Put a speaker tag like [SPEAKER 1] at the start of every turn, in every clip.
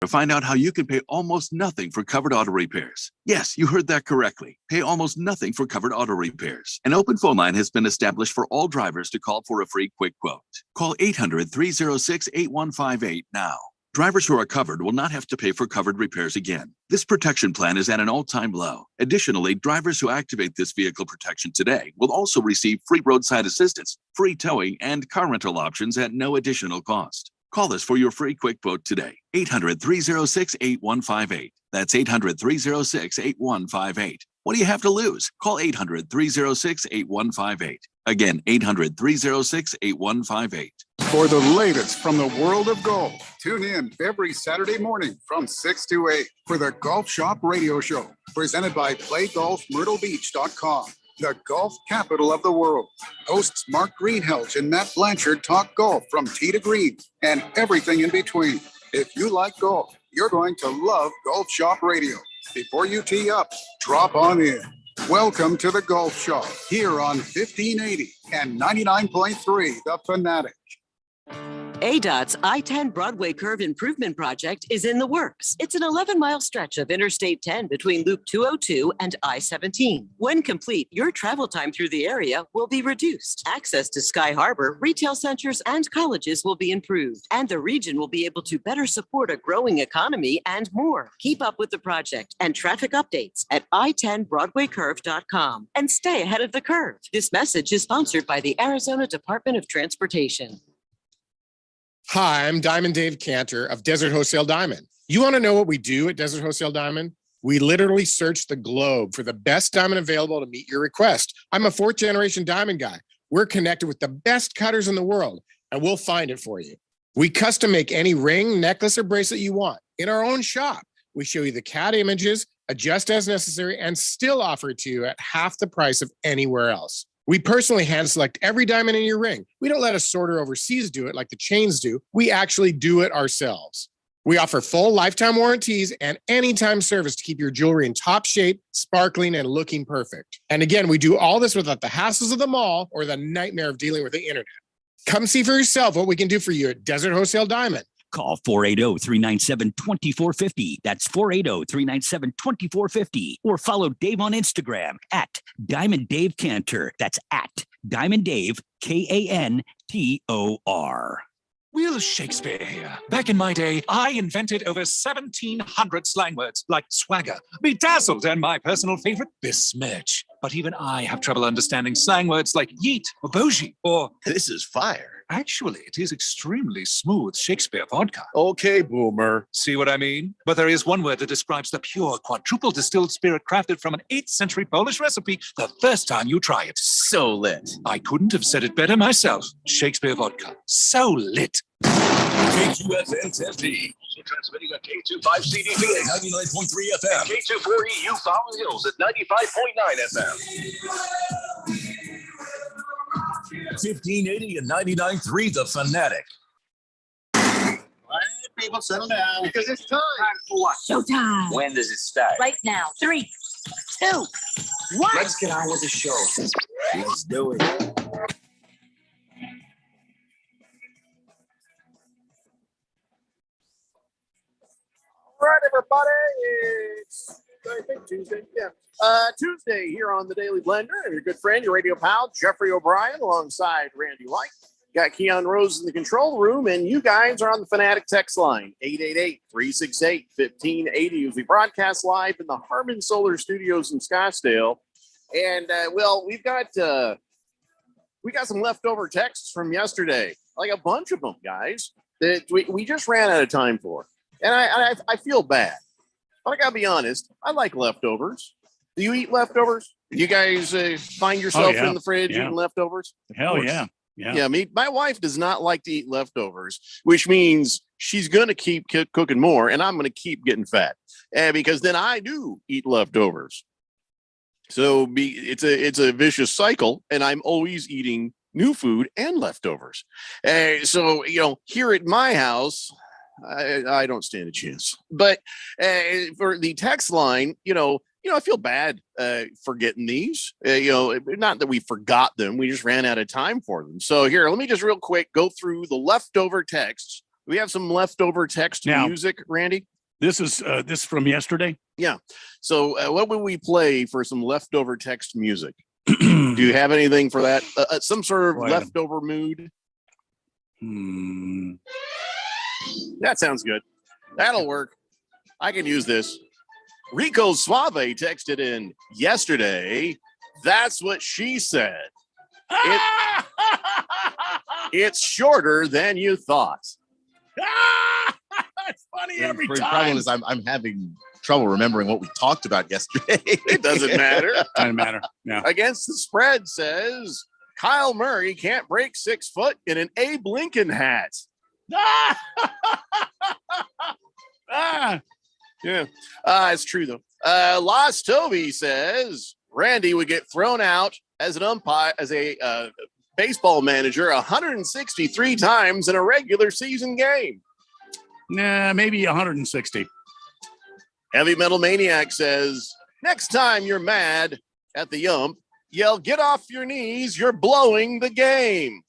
[SPEAKER 1] to find out how you can pay almost nothing for covered auto repairs. Yes, you heard that correctly. Pay almost nothing for covered auto repairs. An open phone line has been established for all drivers to call for a free quick quote. Call 800-306-8158 now. Drivers who are covered will not have to pay for covered repairs again. This protection plan is at an all-time low. Additionally, drivers who activate this vehicle protection today will also receive free roadside assistance, free towing, and car rental options at no additional cost. Call us for your free quick quote today. 800-306-8158. That's 800-306-8158. What do you have to lose? Call 800-306-8158. Again, 800-306-8158.
[SPEAKER 2] For the latest from the world of golf, tune in every Saturday morning from 6 to 8 for the Golf Shop Radio Show, presented by PlayGolfMyrtleBeach.com, the golf capital of the world. Hosts Mark Greenhalgh and Matt Blanchard talk golf from tee to green and everything in between. If you like golf, you're going to love Golf Shop Radio. Before you tee up, drop on in. Welcome to the Golf Shop here on 1580 and 99.3 The Fanatic.
[SPEAKER 3] ADOT's I-10 Broadway Curve Improvement Project is in the works. It's an 11-mile stretch of Interstate 10 between Loop 202 and I-17. When complete, your travel time through the area will be reduced. Access to Sky Harbor, retail centers, and colleges will be improved, and the region will be able to better support a growing economy and more. Keep up with the project and traffic updates at i10broadwaycurve.com and stay ahead of the curve. This message is sponsored by the Arizona Department of Transportation.
[SPEAKER 4] Hi, I'm Diamond Dave Cantor of Desert Wholesale Diamond. You want to know what we do at Desert Wholesale Diamond? We literally search the globe for the best diamond available to meet your request. I'm a fourth generation diamond guy. We're connected with the best cutters in the world, and we'll find it for you. We custom make any ring, necklace, or bracelet you want in our own shop. We show you the CAD images, adjust as necessary, and still offer it to you at half the price of anywhere else. We personally hand select every diamond in your ring. We don't let a sorter overseas do it like the chains do. We actually do it ourselves. We offer full lifetime warranties and anytime service to keep your jewelry in top shape, sparkling, and looking perfect. And again, we do all this without the hassles of the mall or the nightmare of dealing with the internet. Come see for yourself what we can do for you at Desert Wholesale Diamond.
[SPEAKER 5] Call 480-397-2450. That's 480-397-2450. Or follow Dave on Instagram at Diamond Dave Cantor. That's at Diamond Dave, Kantor.
[SPEAKER 6] Will Shakespeare here. Back in my day, I invented over 1,700 slang words like swagger, bedazzled, and my personal favorite, besmirch. But even I have trouble understanding slang words like yeet or bougie or
[SPEAKER 7] this is fire.
[SPEAKER 6] Actually, it is extremely smooth Shakespeare vodka.
[SPEAKER 7] Okay, boomer.
[SPEAKER 6] See what I mean? But there is one word that describes the pure quadruple distilled spirit crafted from an 8th century Polish recipe the first time you try it.
[SPEAKER 7] So lit.
[SPEAKER 6] I couldn't have said it better myself. Shakespeare vodka. So lit.
[SPEAKER 8] KQFN Tempe. Transmitting on K25CDP at 99.3 FM. K240U Fountain Hills at 95.9 FM. 1580 and 99.3 The Fanatic.
[SPEAKER 2] All right, people, settle down because it's time.
[SPEAKER 9] For what?
[SPEAKER 10] Showtime.
[SPEAKER 9] When does it start?
[SPEAKER 10] Right now. 3, 2, 1.
[SPEAKER 9] Let's get on with the show. Let's do it.
[SPEAKER 11] All right, everybody. It's I think Tuesday. Yeah. Tuesday here on the Daily Blender. And your good friend, your radio pal, Jeffrey O'Brien, alongside Randy White. Got Keon Rose in the control room, and you guys are on the Fanatic text line, 888-368-1580, as we broadcast live in the Harmon Solar Studios in Scottsdale. And, well, we got some leftover texts from yesterday, like a bunch of them, guys, that we just ran out of time for. And I feel bad. But I got to be honest, I like leftovers. Do you eat leftovers? You guys find yourself in the fridge eating leftovers?
[SPEAKER 12] Hell yeah.
[SPEAKER 11] Yeah, my wife does not like to eat leftovers, which means she's going to keep cooking more, and I'm going to keep getting fat. Because then I do eat leftovers. So it's a vicious cycle, and I'm always eating new food and leftovers. So, here at my house, I don't stand a chance. But for the text line, I feel bad for getting these. Not that we forgot them. We just ran out of time for them. So here, let me just real quick go through the leftover texts. We have some leftover text music, Randy.
[SPEAKER 12] This is this from yesterday.
[SPEAKER 11] Yeah. So what would we play for some leftover text music? Do you have anything for that? Some sort of leftover mood? That sounds good. That'll work. I can use this. Rico Suave texted in yesterday. That's what she said. It's shorter than you thought.
[SPEAKER 12] It's funny
[SPEAKER 7] every time. The problem is I'm having trouble remembering what we talked about yesterday.
[SPEAKER 11] It doesn't matter.
[SPEAKER 12] Doesn't matter. Yeah.
[SPEAKER 11] Against the Spread says Kyle Murray can't break 6 foot in an Abe Lincoln hat. Yeah. It's true though. Lost Toby says Randy would get thrown out as an umpire, as a baseball manager 163 times in a regular season game.
[SPEAKER 12] Nah, maybe 160.
[SPEAKER 11] Heavy Metal Maniac says next time you're mad at the ump, yell, "Get off your knees, you're blowing the game."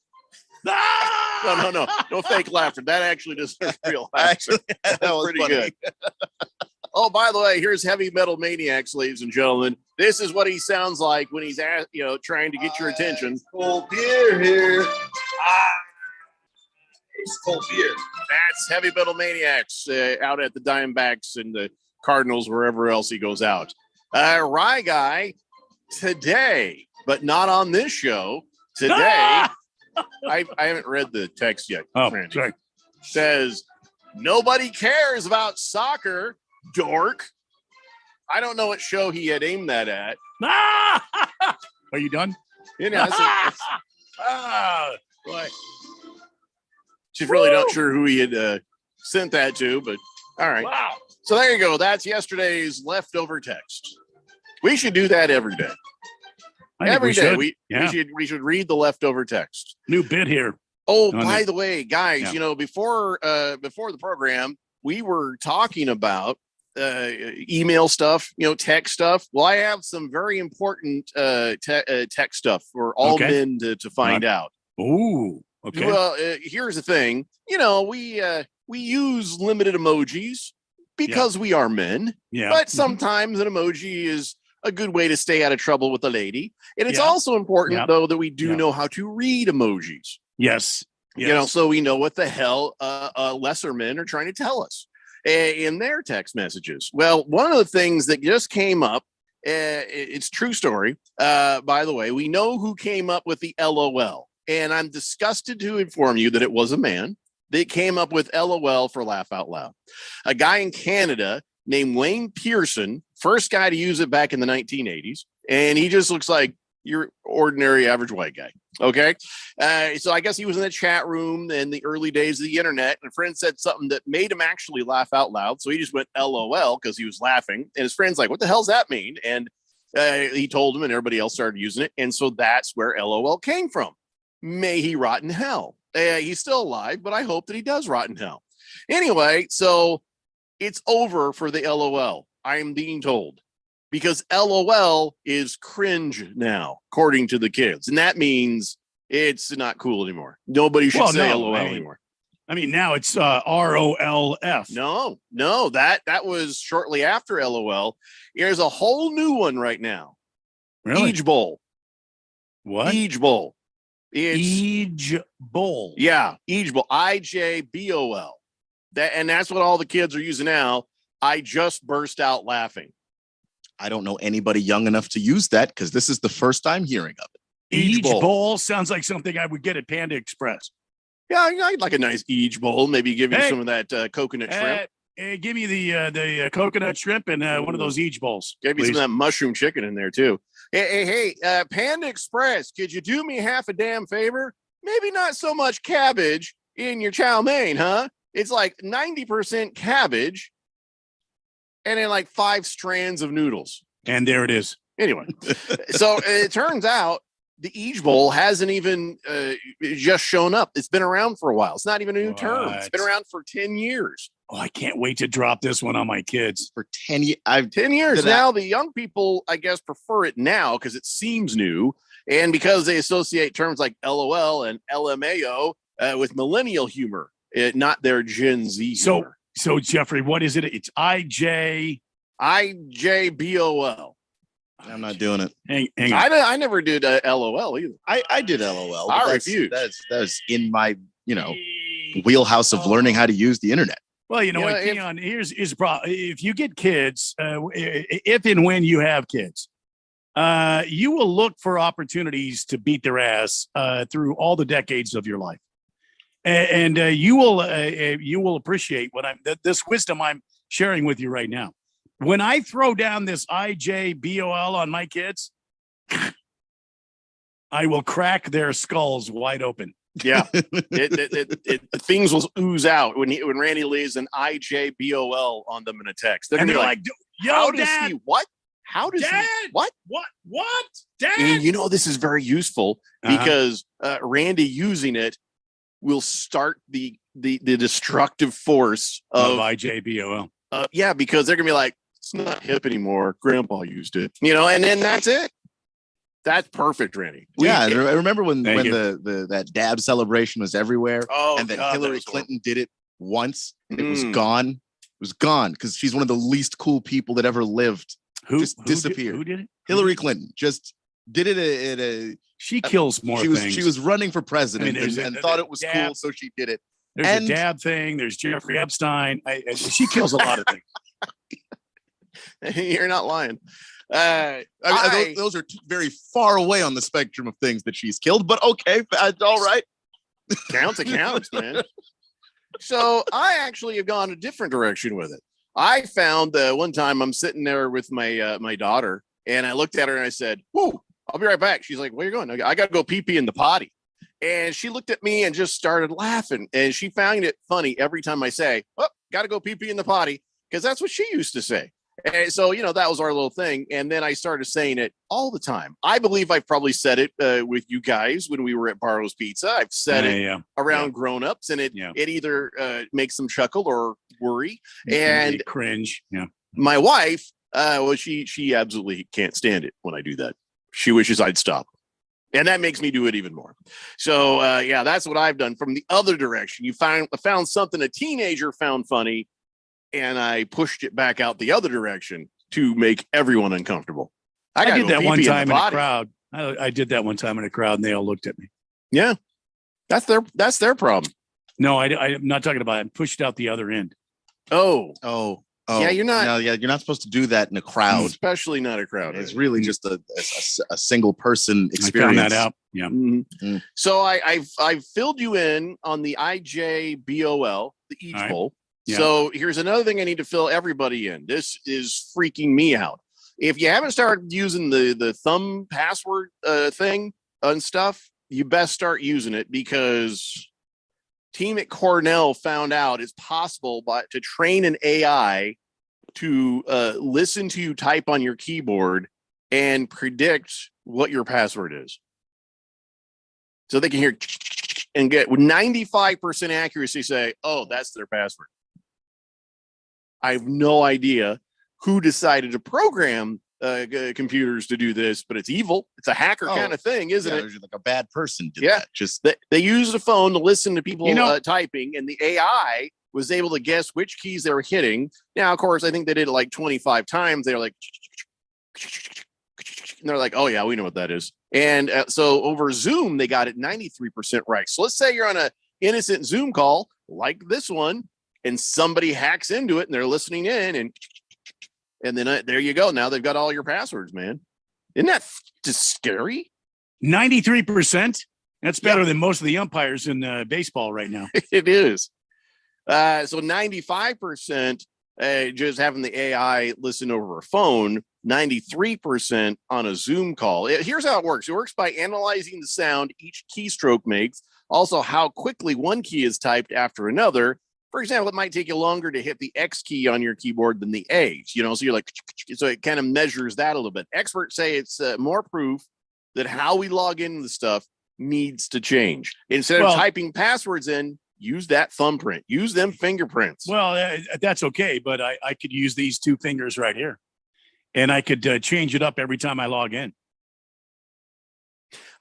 [SPEAKER 11] No fake laughter. That actually deserves real laughter. That was pretty good. Oh, by the way, here's Heavy Metal Maniacs, ladies and gentlemen. This is what he sounds like when he's trying to get your attention.
[SPEAKER 7] Cold beer here. It's cold beer.
[SPEAKER 11] That's Heavy Metal Maniacs out at the Diamondbacks and the Cardinals, wherever else he goes out. Rye Guy today, but not on this show. Today, I haven't read the text yet.
[SPEAKER 12] Oh,
[SPEAKER 11] Randy.
[SPEAKER 12] sorry.
[SPEAKER 11] Says, nobody cares about soccer, dork. I don't know what show he had aimed that at.
[SPEAKER 12] Are you done?
[SPEAKER 11] You know, boy. She's really not sure who he had sent that to, but all right.
[SPEAKER 12] Wow.
[SPEAKER 11] So there you go. That's yesterday's leftover text. We should do that every day. Every day. We should read the leftover text.
[SPEAKER 12] New bit here.
[SPEAKER 11] Oh, by the way, guys, before the program, we were talking about email stuff, tech stuff. Well, I have some very important tech stuff for all men to find out.
[SPEAKER 12] Ooh, okay.
[SPEAKER 11] Well, here's the thing. We use limited emojis because we are men.
[SPEAKER 12] Yeah.
[SPEAKER 11] But sometimes an emoji is a good way to stay out of trouble with a lady. And it's also important, though, that we do know how to read emojis.
[SPEAKER 12] Yes.
[SPEAKER 11] So we know what the hell lesser men are trying to tell us in their text messages. Well, one of the things that just came up, it's true story. By the way, we know who came up with the LOL. And I'm disgusted to inform you that it was a man that came up with LOL for laugh out loud. A guy in Canada named Wayne Pearson, first guy to use it back in the 1980s. And he just looks like your ordinary average white guy. Okay. So I guess he was in the chat room in the early days of the internet, and a friend said something that made him actually laugh out loud. So he just went LOL because he was laughing. And his friend's like, what the hell's that mean? And he told him, and everybody else started using it. And so that's where LOL came from. May he rot in hell. He's still alive, but I hope that he does rot in hell. Anyway, so it's over for the LOL. I'm being told, because LOL is cringe now, according to the kids. And that means it's not cool anymore. Nobody should say LOL anymore.
[SPEAKER 12] I mean, now it's ROLF.
[SPEAKER 11] No, that was shortly after LOL. There's a whole new one right now.
[SPEAKER 12] Really?
[SPEAKER 11] Eej Bowl.
[SPEAKER 12] What?
[SPEAKER 11] Eej Bowl.
[SPEAKER 12] Eej Bowl.
[SPEAKER 11] Yeah, Eej Bowl. IJBOL. That's what all the kids are using now. I just burst out laughing.
[SPEAKER 7] I don't know anybody young enough to use that because this is the first time hearing of it.
[SPEAKER 12] Eej Bowl sounds like something I would get at Panda Express.
[SPEAKER 11] Yeah, I'd like a nice Eej Bowl. Maybe give you some of that coconut shrimp.
[SPEAKER 12] Give me the coconut shrimp and one of those Eej Bowls.
[SPEAKER 11] Give me some of that mushroom chicken in there too. Hey, Panda Express, could you do me half a damn favor? Maybe not so much cabbage in your chow mein, huh? It's like 90% cabbage and then like 5 strands of noodles.
[SPEAKER 12] And there it is.
[SPEAKER 11] Anyway, so it turns out the Eej Bowl hasn't even just shown up. It's been around for a while. It's not even a new term. It's been around for 10 years.
[SPEAKER 12] Oh, I can't wait to drop this one on my kids.
[SPEAKER 7] For 10 years.
[SPEAKER 11] 10 years now. The young people, I guess, prefer it now because it seems new. And because they associate terms like LOL and LMAO with millennial humor, not their Gen Z humor.
[SPEAKER 12] So Jeffrey, what is it? It's IJBOL.
[SPEAKER 7] I'm not doing it.
[SPEAKER 12] Hang on.
[SPEAKER 11] I never did LOL either.
[SPEAKER 7] I did LOL.
[SPEAKER 11] I
[SPEAKER 7] but that's-
[SPEAKER 11] refuse.
[SPEAKER 7] That's in my wheelhouse of learning how to use the internet.
[SPEAKER 12] Well, you know what, Keon, here's the problem. If you get kids, if and when you have kids, you will look for opportunities to beat their ass through all the decades of your life, and you will appreciate this wisdom I'm sharing with you right now. When I throw down this IJBOL on my kids, I will crack their skulls wide open.
[SPEAKER 11] Yeah, things will ooze out when Randy lays an IJBOL on them in a text. They're
[SPEAKER 12] And
[SPEAKER 11] gonna be
[SPEAKER 12] they're
[SPEAKER 11] like,
[SPEAKER 12] yo,
[SPEAKER 11] "How does
[SPEAKER 12] Dad,
[SPEAKER 11] he what? How does
[SPEAKER 12] Dad,
[SPEAKER 11] he what?
[SPEAKER 12] What? Dad?"
[SPEAKER 11] And you know this is very useful because Randy using it will start the destructive force of
[SPEAKER 12] IJBOL.
[SPEAKER 11] Yeah, because they're gonna be like, it's not hip anymore. Grandpa used it, and then that's it. That's perfect, Randy.
[SPEAKER 7] I remember when that dab celebration was everywhere, and then Hillary Clinton did it once. It was gone. It was gone because she's one of the least cool people that ever lived. Who disappeared?
[SPEAKER 12] Who did it?
[SPEAKER 7] Hillary Clinton just did it at a.
[SPEAKER 12] She kills more things.
[SPEAKER 7] She was running for president and thought it was
[SPEAKER 12] dab,
[SPEAKER 7] cool, so she did it.
[SPEAKER 12] There's a dab thing. There's Jeffrey Epstein. She kills a lot of things.
[SPEAKER 11] You're not lying.
[SPEAKER 7] Those are very far away on the spectrum of things that she's killed, but okay, all right.
[SPEAKER 11] Counts, man. So I actually have gone a different direction with it. I found one time I'm sitting there with my daughter, and I looked at her and I said, "Whoa, I'll be right back." She's like, "Where are you going?" I got to go pee in the potty. And she looked at me and just started laughing. And she found it funny every time I say, "Oh, got to go pee in the potty," because that's what she used to say. And so, that was our little thing. And then I started saying it all the time. I believe I've probably said it with you guys when we were at Barlow's Pizza. I've said it around grown-ups, and it either makes them chuckle or worry. And
[SPEAKER 12] cringe. Yeah.
[SPEAKER 11] My wife, she absolutely can't stand it when I do that. She wishes I'd stop. And that makes me do it even more. So, that's what I've done. From the other direction, you found something a teenager found funny, and I pushed it back out the other direction to make everyone uncomfortable.
[SPEAKER 12] I did that one time in a crowd. I did that one time in a crowd, and they all looked at me.
[SPEAKER 11] Yeah, that's their problem.
[SPEAKER 12] No, I'm not talking about it. I pushed out the other end.
[SPEAKER 11] Oh. Yeah, you're not.
[SPEAKER 7] No, you're not supposed to do that in a crowd,
[SPEAKER 11] especially not a crowd.
[SPEAKER 7] It's really just a single person experience.
[SPEAKER 12] I found that out. Yeah.
[SPEAKER 11] Mm-hmm. So I've filled you in on the IJBOL, the each bowl. Yeah. So here's another thing I need to fill everybody in. This is freaking me out. If you haven't started using the thumb password thing and stuff, you best start using it, because team at Cornell found out it's possible to train an AI to listen to you type on your keyboard and predict what your password is. So they can hear and get with 95% accuracy say, "Oh, that's their password." I have no idea who decided to program computers to do this, but it's evil. It's a hacker kind of thing, isn't it?
[SPEAKER 7] Like a bad person did that.
[SPEAKER 11] Just they used a phone to listen to people typing, and the AI was able to guess which keys they were hitting. Now, of course, I think they did it like 25 times. They were like, and they're like, "Oh yeah, we know what that is." And so over Zoom, they got it 93% right. So let's say you're on a innocent Zoom call like this one, and somebody hacks into it and they're listening in, and then there you go. Now they've got all your passwords, man. Isn't that just scary?
[SPEAKER 12] 93%. That's better than most of the umpires in baseball right now.
[SPEAKER 11] It is. So 95% just having the AI listen over a phone, 93% on a Zoom call. Here's how it works. It works by analyzing the sound each keystroke makes, also how quickly one key is typed after another. For example, it might take you longer to hit the X key on your keyboard than the A, so you're like, so it kind of measures that a little bit. Experts say it's more proof that how we log into the stuff needs to change. Instead of typing passwords in, use that thumbprint, use them fingerprints.
[SPEAKER 12] Well, that's okay, but I could use these two fingers right here, and I could change it up every time I log in.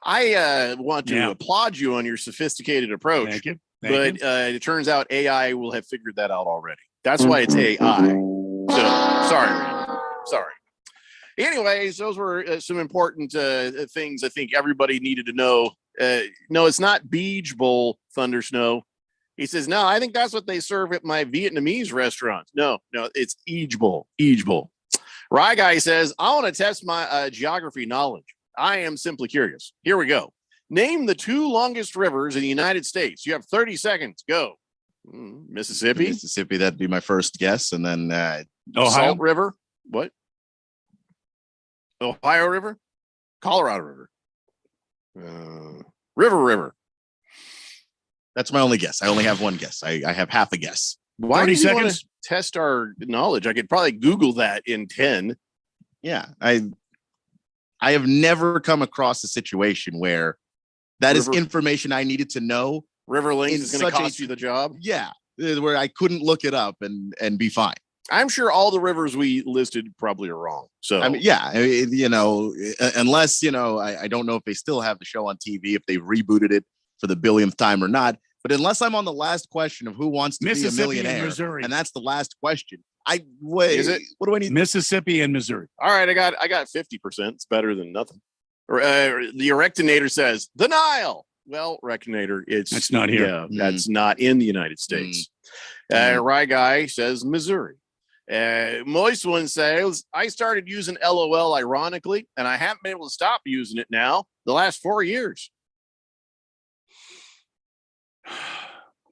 [SPEAKER 11] I want to applaud you on your sophisticated approach.
[SPEAKER 12] Thank you.
[SPEAKER 11] It turns out AI will have figured that out already. That's why it's AI. So sorry, Randy. Sorry. Anyways, those were some important things I think everybody needed to know. No, it's not Beach Bowl Thunder Snow. He says, no, I think that's what they serve at my Vietnamese restaurant. No, it's Eej Bowl. Eej Bowl. Rye Guy says, I want to test my geography knowledge. I am simply curious. Here we go. Name the 2 longest rivers in the United States. You have 30 seconds. Go. Mississippi.
[SPEAKER 7] Mississippi, that'd be my first guess. And then
[SPEAKER 12] Ohio
[SPEAKER 11] Salt River. What? Ohio River. Colorado River. River.
[SPEAKER 7] That's my only guess. I only have one guess. I have half a guess.
[SPEAKER 11] Why
[SPEAKER 12] 30
[SPEAKER 11] do you want
[SPEAKER 12] seconds?
[SPEAKER 11] to test our knowledge? I could probably Google that in 10.
[SPEAKER 7] Yeah. I have never come across a situation where that is information I needed to know.
[SPEAKER 11] River Links is going to cost you the job.
[SPEAKER 7] Yeah. Where I couldn't look it up and be fine.
[SPEAKER 11] I'm sure all the rivers we listed probably are wrong. So
[SPEAKER 7] I mean, yeah, unless, I don't know if they still have the show on TV, if they rebooted it for the billionth time or not. But unless I'm on the last question of who wants to be a millionaire,
[SPEAKER 12] Missouri.
[SPEAKER 7] and that's the last question, Is it? What do I need?
[SPEAKER 12] Mississippi and Missouri.
[SPEAKER 11] All right, I got 50%. It's better than nothing. The Erectinator says the Nile. Well, Rectinator,
[SPEAKER 12] it's not here.
[SPEAKER 11] Yeah, that's not in the United States. Rye Guy says Missouri. Moist One says, I started using LOL ironically, and I haven't been able to stop using it now the last 4 years.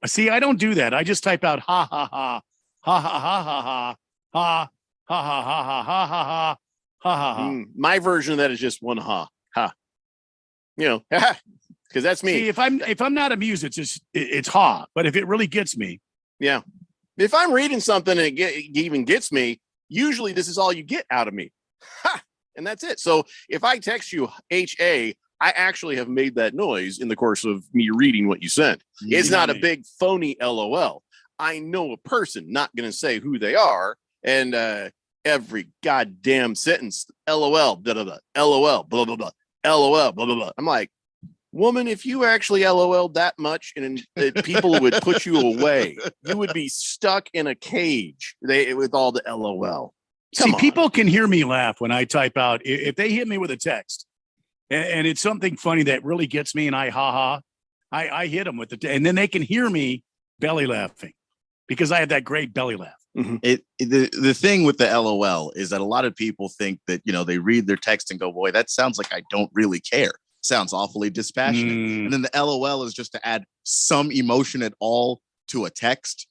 [SPEAKER 12] See, I don't do that. I just type out ha ha ha ha ha ha ha ha ha ha ha ha ha ha ha ha ha.
[SPEAKER 11] My version of that is just one ha ha. Because that's me.
[SPEAKER 12] See, if I'm not amused, it's ha. But if it really gets me,
[SPEAKER 11] yeah. If I'm reading something and it even gets me, usually this is all you get out of me. Ha! And that's it. So if I text you HA, I actually have made that noise in the course of me reading what you sent. It's not a big phony LOL. I know a person, not going to say who they are, and every goddamn sentence, LOL, blah, blah, blah, LOL, blah, blah, blah, LOL, blah, blah, blah. I'm like, woman, if you actually LOL'd that much and people would put you away, you would be stuck in a cage with all the LOL.
[SPEAKER 12] People can hear me laugh when I type out. If they hit me with a text and it's something funny that really gets me and I I hit them with and then they can hear me belly laughing because I have that great belly laugh.
[SPEAKER 7] Mm-hmm. The thing with the LOL is that a lot of people think that, they read their text and go, boy, that sounds like I don't really care. Sounds awfully dispassionate. And then the LOL is just to add some emotion at all to a text.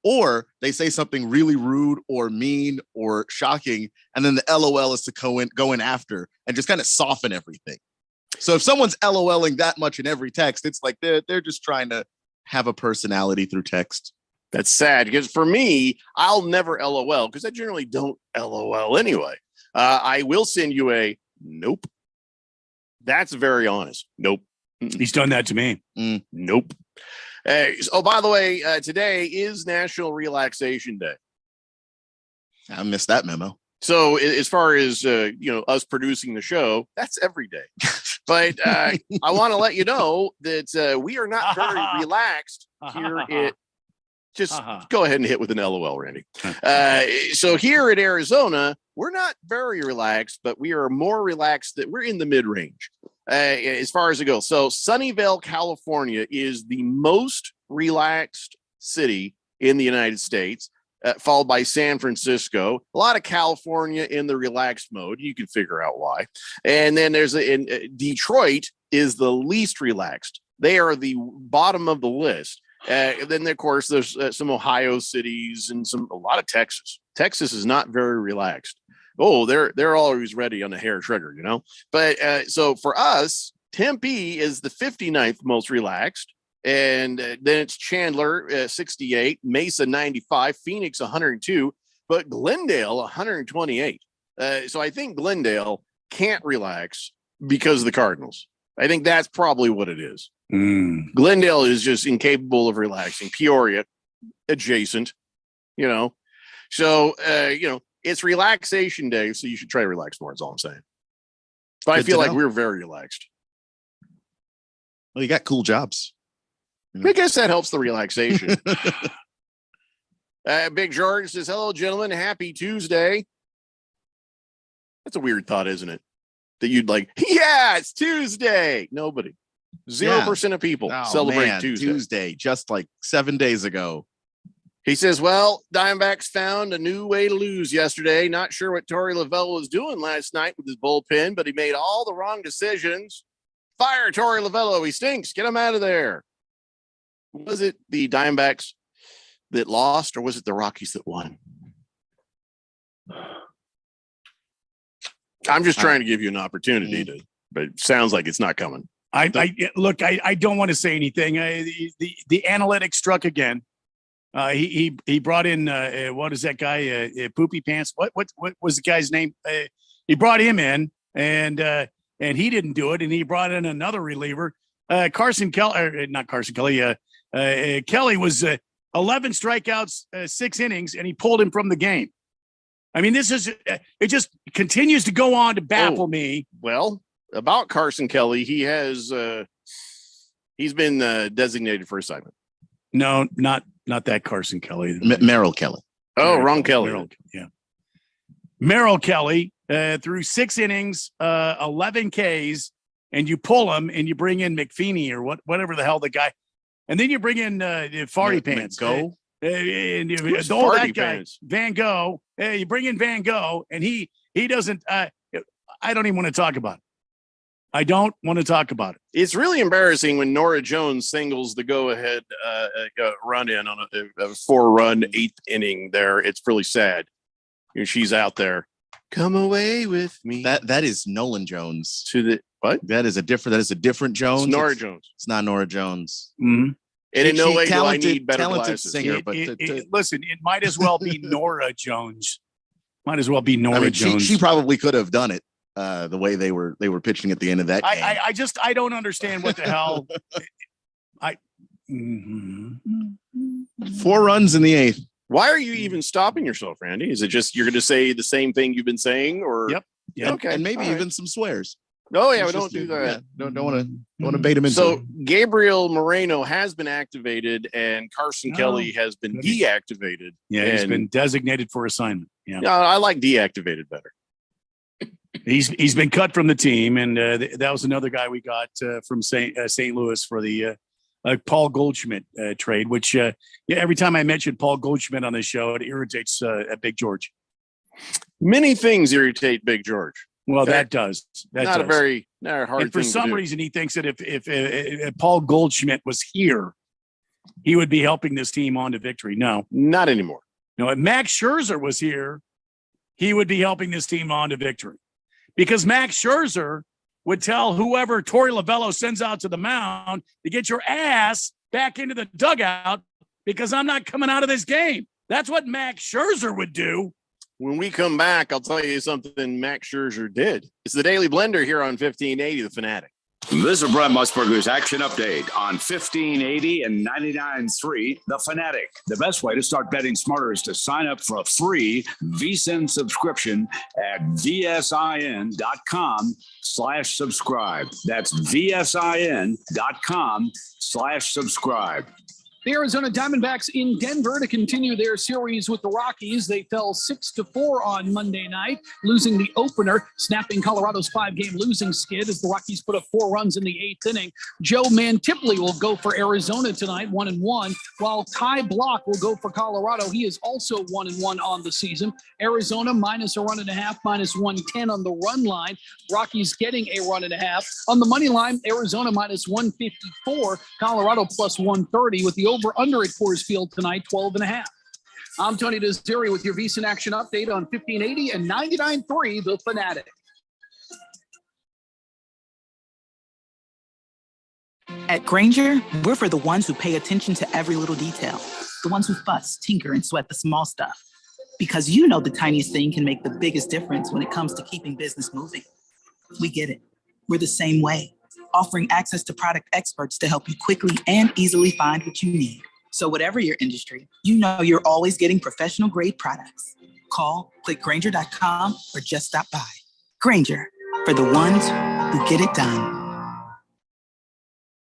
[SPEAKER 7] Or they say something really rude or mean or shocking. And then the LOL is to go in after and just kind of soften everything. So if someone's LOLing that much in every text, it's like they're just trying to have a personality through text.
[SPEAKER 11] That's sad because for me, I'll never LOL because I generally don't LOL anyway. I will send you a nope. That's very honest. Nope.
[SPEAKER 12] He's done that to me.
[SPEAKER 11] Nope. By the way, today is National Relaxation Day.
[SPEAKER 7] I missed that memo.
[SPEAKER 11] So as far as, us producing the show, that's every day. But I want to let you know that we are not very relaxed here at just go ahead and hit with an LOL, Randy. So here at Arizona, we're not very relaxed, but we are more relaxed that we're in the mid-range as far as it goes. So Sunnyvale, California is the most relaxed city in the United States, followed by San Francisco. A lot of California in the relaxed mode. You can figure out why. And then there's Detroit is the least relaxed. They are the bottom of the list. Then, of course, there's some Ohio cities and a lot of Texas. Texas is not very relaxed. Oh, they're always ready on the hair trigger, But so for us, Tempe is the 59th most relaxed. And then it's Chandler, 68, Mesa, 95, Phoenix, 102, but Glendale, 128. So I think Glendale can't relax because of the Cardinals. I think that's probably what it is. Glendale is just incapable of relaxing. Peoria, adjacent, So, it's relaxation day, so you should try to relax more, is all I'm saying. But I feel like we're very relaxed.
[SPEAKER 7] Well, you got cool jobs.
[SPEAKER 11] I guess that helps the relaxation. Big George says, hello, gentlemen. Happy Tuesday. That's a weird thought, isn't it? That you'd like, yeah, it's Tuesday. Nobody. 0% of people celebrate
[SPEAKER 7] Tuesday, just like 7 days ago.
[SPEAKER 11] He says, well, Diamondbacks found a new way to lose yesterday. Not sure what Torey Lovullo was doing last night with his bullpen, but he made all the wrong decisions. Fire Torey Lovullo. He stinks. Get him out of there. Was it the Diamondbacks that lost, or was it the Rockies that won? I'm just trying to give you an opportunity to, but it sounds like it's not coming.
[SPEAKER 12] I don't want to say anything. The analytics struck again. He brought in what is that guy? Poopy Pants. What was the guy's name? He brought him in, and he didn't do it. And he brought in another reliever, Carson Kelly. Not Carson Kelly. Kelly was 11 strikeouts, 6 innings, and he pulled him from the game. I mean, it just continues to go on to baffle me.
[SPEAKER 11] Well, about Carson Kelly, he's been designated for assignment.
[SPEAKER 12] No, not that Carson Kelly.
[SPEAKER 7] Merrill Kelly.
[SPEAKER 11] Oh, wrong Kelly.
[SPEAKER 12] Merrill Kelly threw 6 innings, 11 Ks, and you pull him and you bring in McFeeney or whatever the hell the guy, and then you bring in Farty Pants.
[SPEAKER 11] Go.
[SPEAKER 12] And that guy, Van Gogh. You bring in Van Gogh, and he doesn't. I don't even want to talk about it. I don't want to talk about it.
[SPEAKER 11] It's really embarrassing when Nora Jones singles the go-ahead run in on a 4-run 8th inning. There, it's really sad. She's out there. Come away with me.
[SPEAKER 7] That is Nolan Jones.
[SPEAKER 11] To the what?
[SPEAKER 7] That is a different Jones.
[SPEAKER 11] It's Nora Jones.
[SPEAKER 7] It's not Nora Jones.
[SPEAKER 12] Mm-hmm.
[SPEAKER 11] And in no way do I need better glasses.
[SPEAKER 7] Singer,
[SPEAKER 12] listen, it might as well be Nora Jones. Might as well be Nora Jones.
[SPEAKER 7] She probably could have done it the way they were pitching at the end of that game.
[SPEAKER 12] I don't understand what the hell.
[SPEAKER 7] 4 runs in the 8th.
[SPEAKER 11] Why are you even stopping yourself, Randy? Is it just you're going to say the same thing you've been saying, or
[SPEAKER 12] Yep.
[SPEAKER 11] Okay,
[SPEAKER 7] and maybe even some swears.
[SPEAKER 11] Oh yeah, we don't do that.
[SPEAKER 7] Yeah, don't want to bait him into.
[SPEAKER 11] So Gabriel Moreno has been activated, and Carson Kelly has been deactivated.
[SPEAKER 12] Yeah, he's been designated for assignment. Yeah,
[SPEAKER 11] I like deactivated better.
[SPEAKER 12] He's been cut from the team, and that was another guy we got from St. Louis for the Paul Goldschmidt trade. Which every time I mention Paul Goldschmidt on this show, it irritates Big George.
[SPEAKER 11] Many things irritate Big George.
[SPEAKER 12] Well, that does. Not
[SPEAKER 11] a very hard.
[SPEAKER 12] And for some reason, he thinks that if Paul Goldschmidt was here, he would be helping this team on to victory. No,
[SPEAKER 11] not anymore.
[SPEAKER 12] No, if Max Scherzer was here, he would be helping this team on to victory, because Max Scherzer would tell whoever Torey Lovullo sends out to the mound to get your ass back into the dugout because I'm not coming out of this game. That's what Max Scherzer would do.
[SPEAKER 11] When we come back, I'll tell you something Max Scherzer did. It's the Daily Blender here on 1580 The Fanatic.
[SPEAKER 8] This is Brent Musburger's action update on 1580 and 99.3 The Fanatic. The best way to start betting smarter is to sign up for a free VSiN subscription at vsin.com/subscribe. That's vsin.com/subscribe.
[SPEAKER 13] The Arizona Diamondbacks in Denver to continue their series with the Rockies. They fell 6-4 on Monday night, losing the opener, snapping Colorado's 5-game losing skid as the Rockies put up 4 runs in the 8th inning. Joe Mantiply will go for Arizona tonight, 1-1, while Ty Block will go for Colorado. He is also 1-1 on the season. Arizona minus a run and a half, minus 110 on the run line. Rockies getting a run and a half. On the money line, Arizona minus 154, Colorado plus 130, with the over-under at Coors Field tonight, 12.5. I'm Tony Desiri with your VSiN action update on 1580 and 99.3 The Fanatic.
[SPEAKER 14] At Grainger, we're for the ones who pay attention to every little detail, the ones who fuss, tinker, and sweat the small stuff. Because you know the tiniest thing can make the biggest difference when it comes to keeping business moving. We get it. We're the same way, offering access to product experts to help you quickly and easily find what you need. So whatever your industry, you know you're always getting professional grade products. Call, click Grainger.com, or just stop by. Grainger, for the ones who get it done.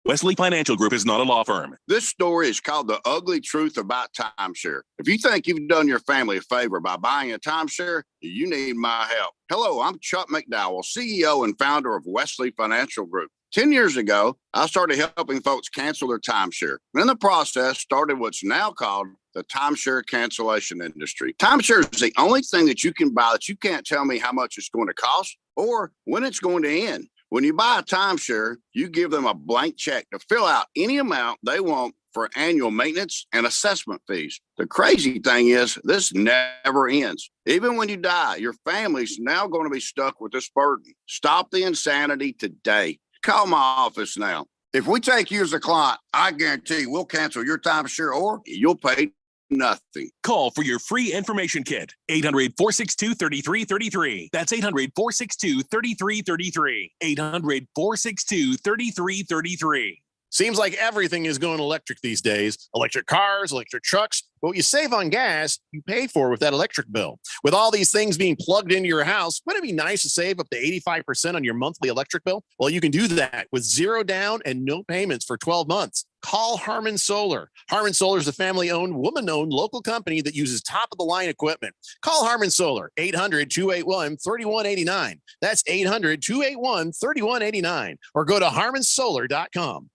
[SPEAKER 15] Wesley Financial Group is not a law firm.
[SPEAKER 16] This story is called The Ugly Truth About Timeshare. If you think you've done your family a favor by buying a timeshare, you need my help. Hello, I'm Chuck McDowell, CEO and founder of Wesley Financial Group. 10 years ago, I started helping folks cancel their timeshare. In the process, started what's now called the timeshare cancellation industry. Timeshare is the only thing that you can buy that you can't tell me how much it's going to cost or when it's going to end. When you buy a timeshare, you give them a blank check to fill out any amount they want for annual maintenance and assessment fees. The crazy thing is, this never ends. Even when you die, your family's now going to be stuck with this burden. Stop the insanity today. Call my office now. If we take you as a client, I guarantee we'll cancel your timeshare or you'll pay nothing.
[SPEAKER 15] Call for your free information kit. 800-462-3333. That's 800-462-3333. 800-462-3333.
[SPEAKER 11] Seems like everything is going electric these days. Electric cars, electric trucks. But what you save on gas, you pay for with that electric bill. With all these things being plugged into your house, wouldn't it be nice to save up to 85% on your monthly electric bill? Well, you can do that with zero down and no payments for 12 months. Call Harmon Solar. Harmon Solar is a family-owned, woman-owned local company that uses top-of-the-line equipment. Call Harmon Solar, 800-281-3189. That's 800-281-3189. Or go to harmonsolar.com.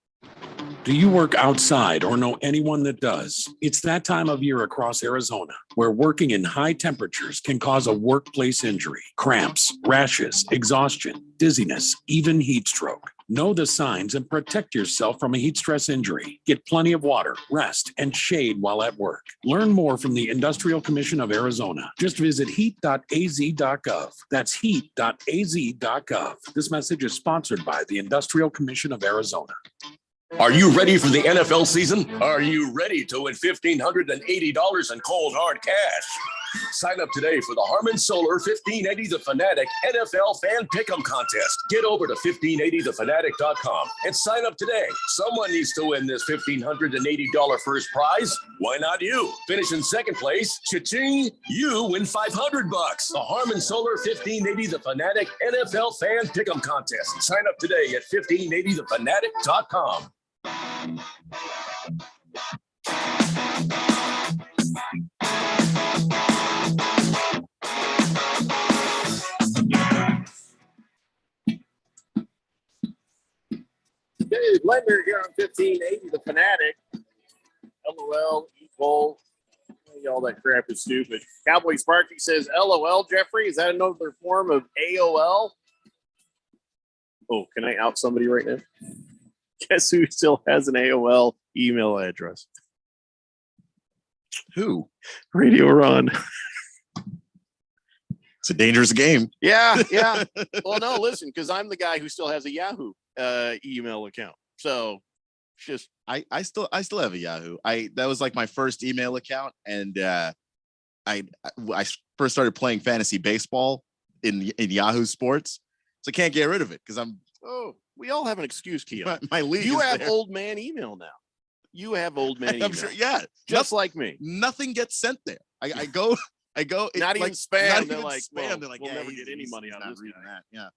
[SPEAKER 17] Do you work outside or know anyone that does? It's that time of year across Arizona where working in high temperatures can cause a workplace injury, cramps, rashes, exhaustion, dizziness, even heat stroke. Know the signs and protect yourself from a heat stress injury. Get plenty of water, rest, and shade while at work. Learn more from the Industrial Commission of Arizona. Just visit heat.az.gov. That's heat.az.gov. This message is sponsored by the Industrial Commission of Arizona.
[SPEAKER 18] Are you ready for the NFL season? Are you ready to win $1,580 in cold hard cash? Sign up today for the Harmon Solar 1580 The Fanatic NFL Fan Pick'em Contest. Get over to 1580thefanatic.com and sign up today. Someone needs to win this $1,580 first prize. Why not you? Finish in second place. Cha-ching! You win $500. The Harmon Solar 1580 The Fanatic NFL Fan Pick'em Contest. Sign up today at 1580thefanatic.com.
[SPEAKER 11] Dave Blender here on 1580 The Fanatic. LOL, equal. All that crap is stupid. Cowboy Sparky says, LOL, Jeffrey. Is that another form of AOL? Oh, can I out somebody right now? Guess who still has an AOL email address?
[SPEAKER 7] Who?
[SPEAKER 11] Radio Ron.
[SPEAKER 7] It's a dangerous game.
[SPEAKER 11] Yeah. Well, no, listen, because I'm the guy who still has a Yahoo email account. So it's just
[SPEAKER 7] I still have a Yahoo. That was like my first email account, and I first started playing fantasy baseball in Yahoo Sports, so I can't get rid of it because I'm.
[SPEAKER 11] Oh, we all have an excuse, Keon.
[SPEAKER 7] My league.
[SPEAKER 11] You have
[SPEAKER 7] there.
[SPEAKER 11] old man email now. You have old man email.
[SPEAKER 7] I'm sure. Yeah,
[SPEAKER 11] just like me.
[SPEAKER 7] Nothing gets sent there. I go.
[SPEAKER 11] Not even spam.
[SPEAKER 7] Not
[SPEAKER 11] they're
[SPEAKER 7] even
[SPEAKER 11] like,
[SPEAKER 7] spam.
[SPEAKER 11] well,
[SPEAKER 7] They're like,
[SPEAKER 11] we'll
[SPEAKER 7] yeah,
[SPEAKER 11] never get any money out of this guy.
[SPEAKER 7] That. Yeah.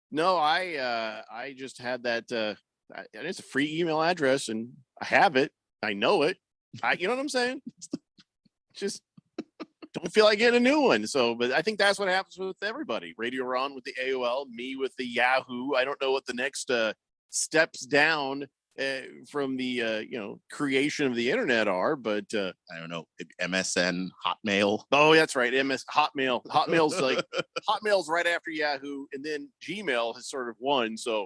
[SPEAKER 11] No, I just had that. And it's a free email address, and I have it. I know it. You know what I'm saying? Just don't feel like getting a new one. So, but I think that's what happens with everybody. Radio Ron with the AOL, me with the Yahoo. I don't know what the next steps down from the creation of the internet are, but
[SPEAKER 7] I don't know. MSN, Hotmail.
[SPEAKER 11] Oh, that's right. Hotmail. Hotmail's like Hotmail's right after Yahoo, and then Gmail has sort of won. So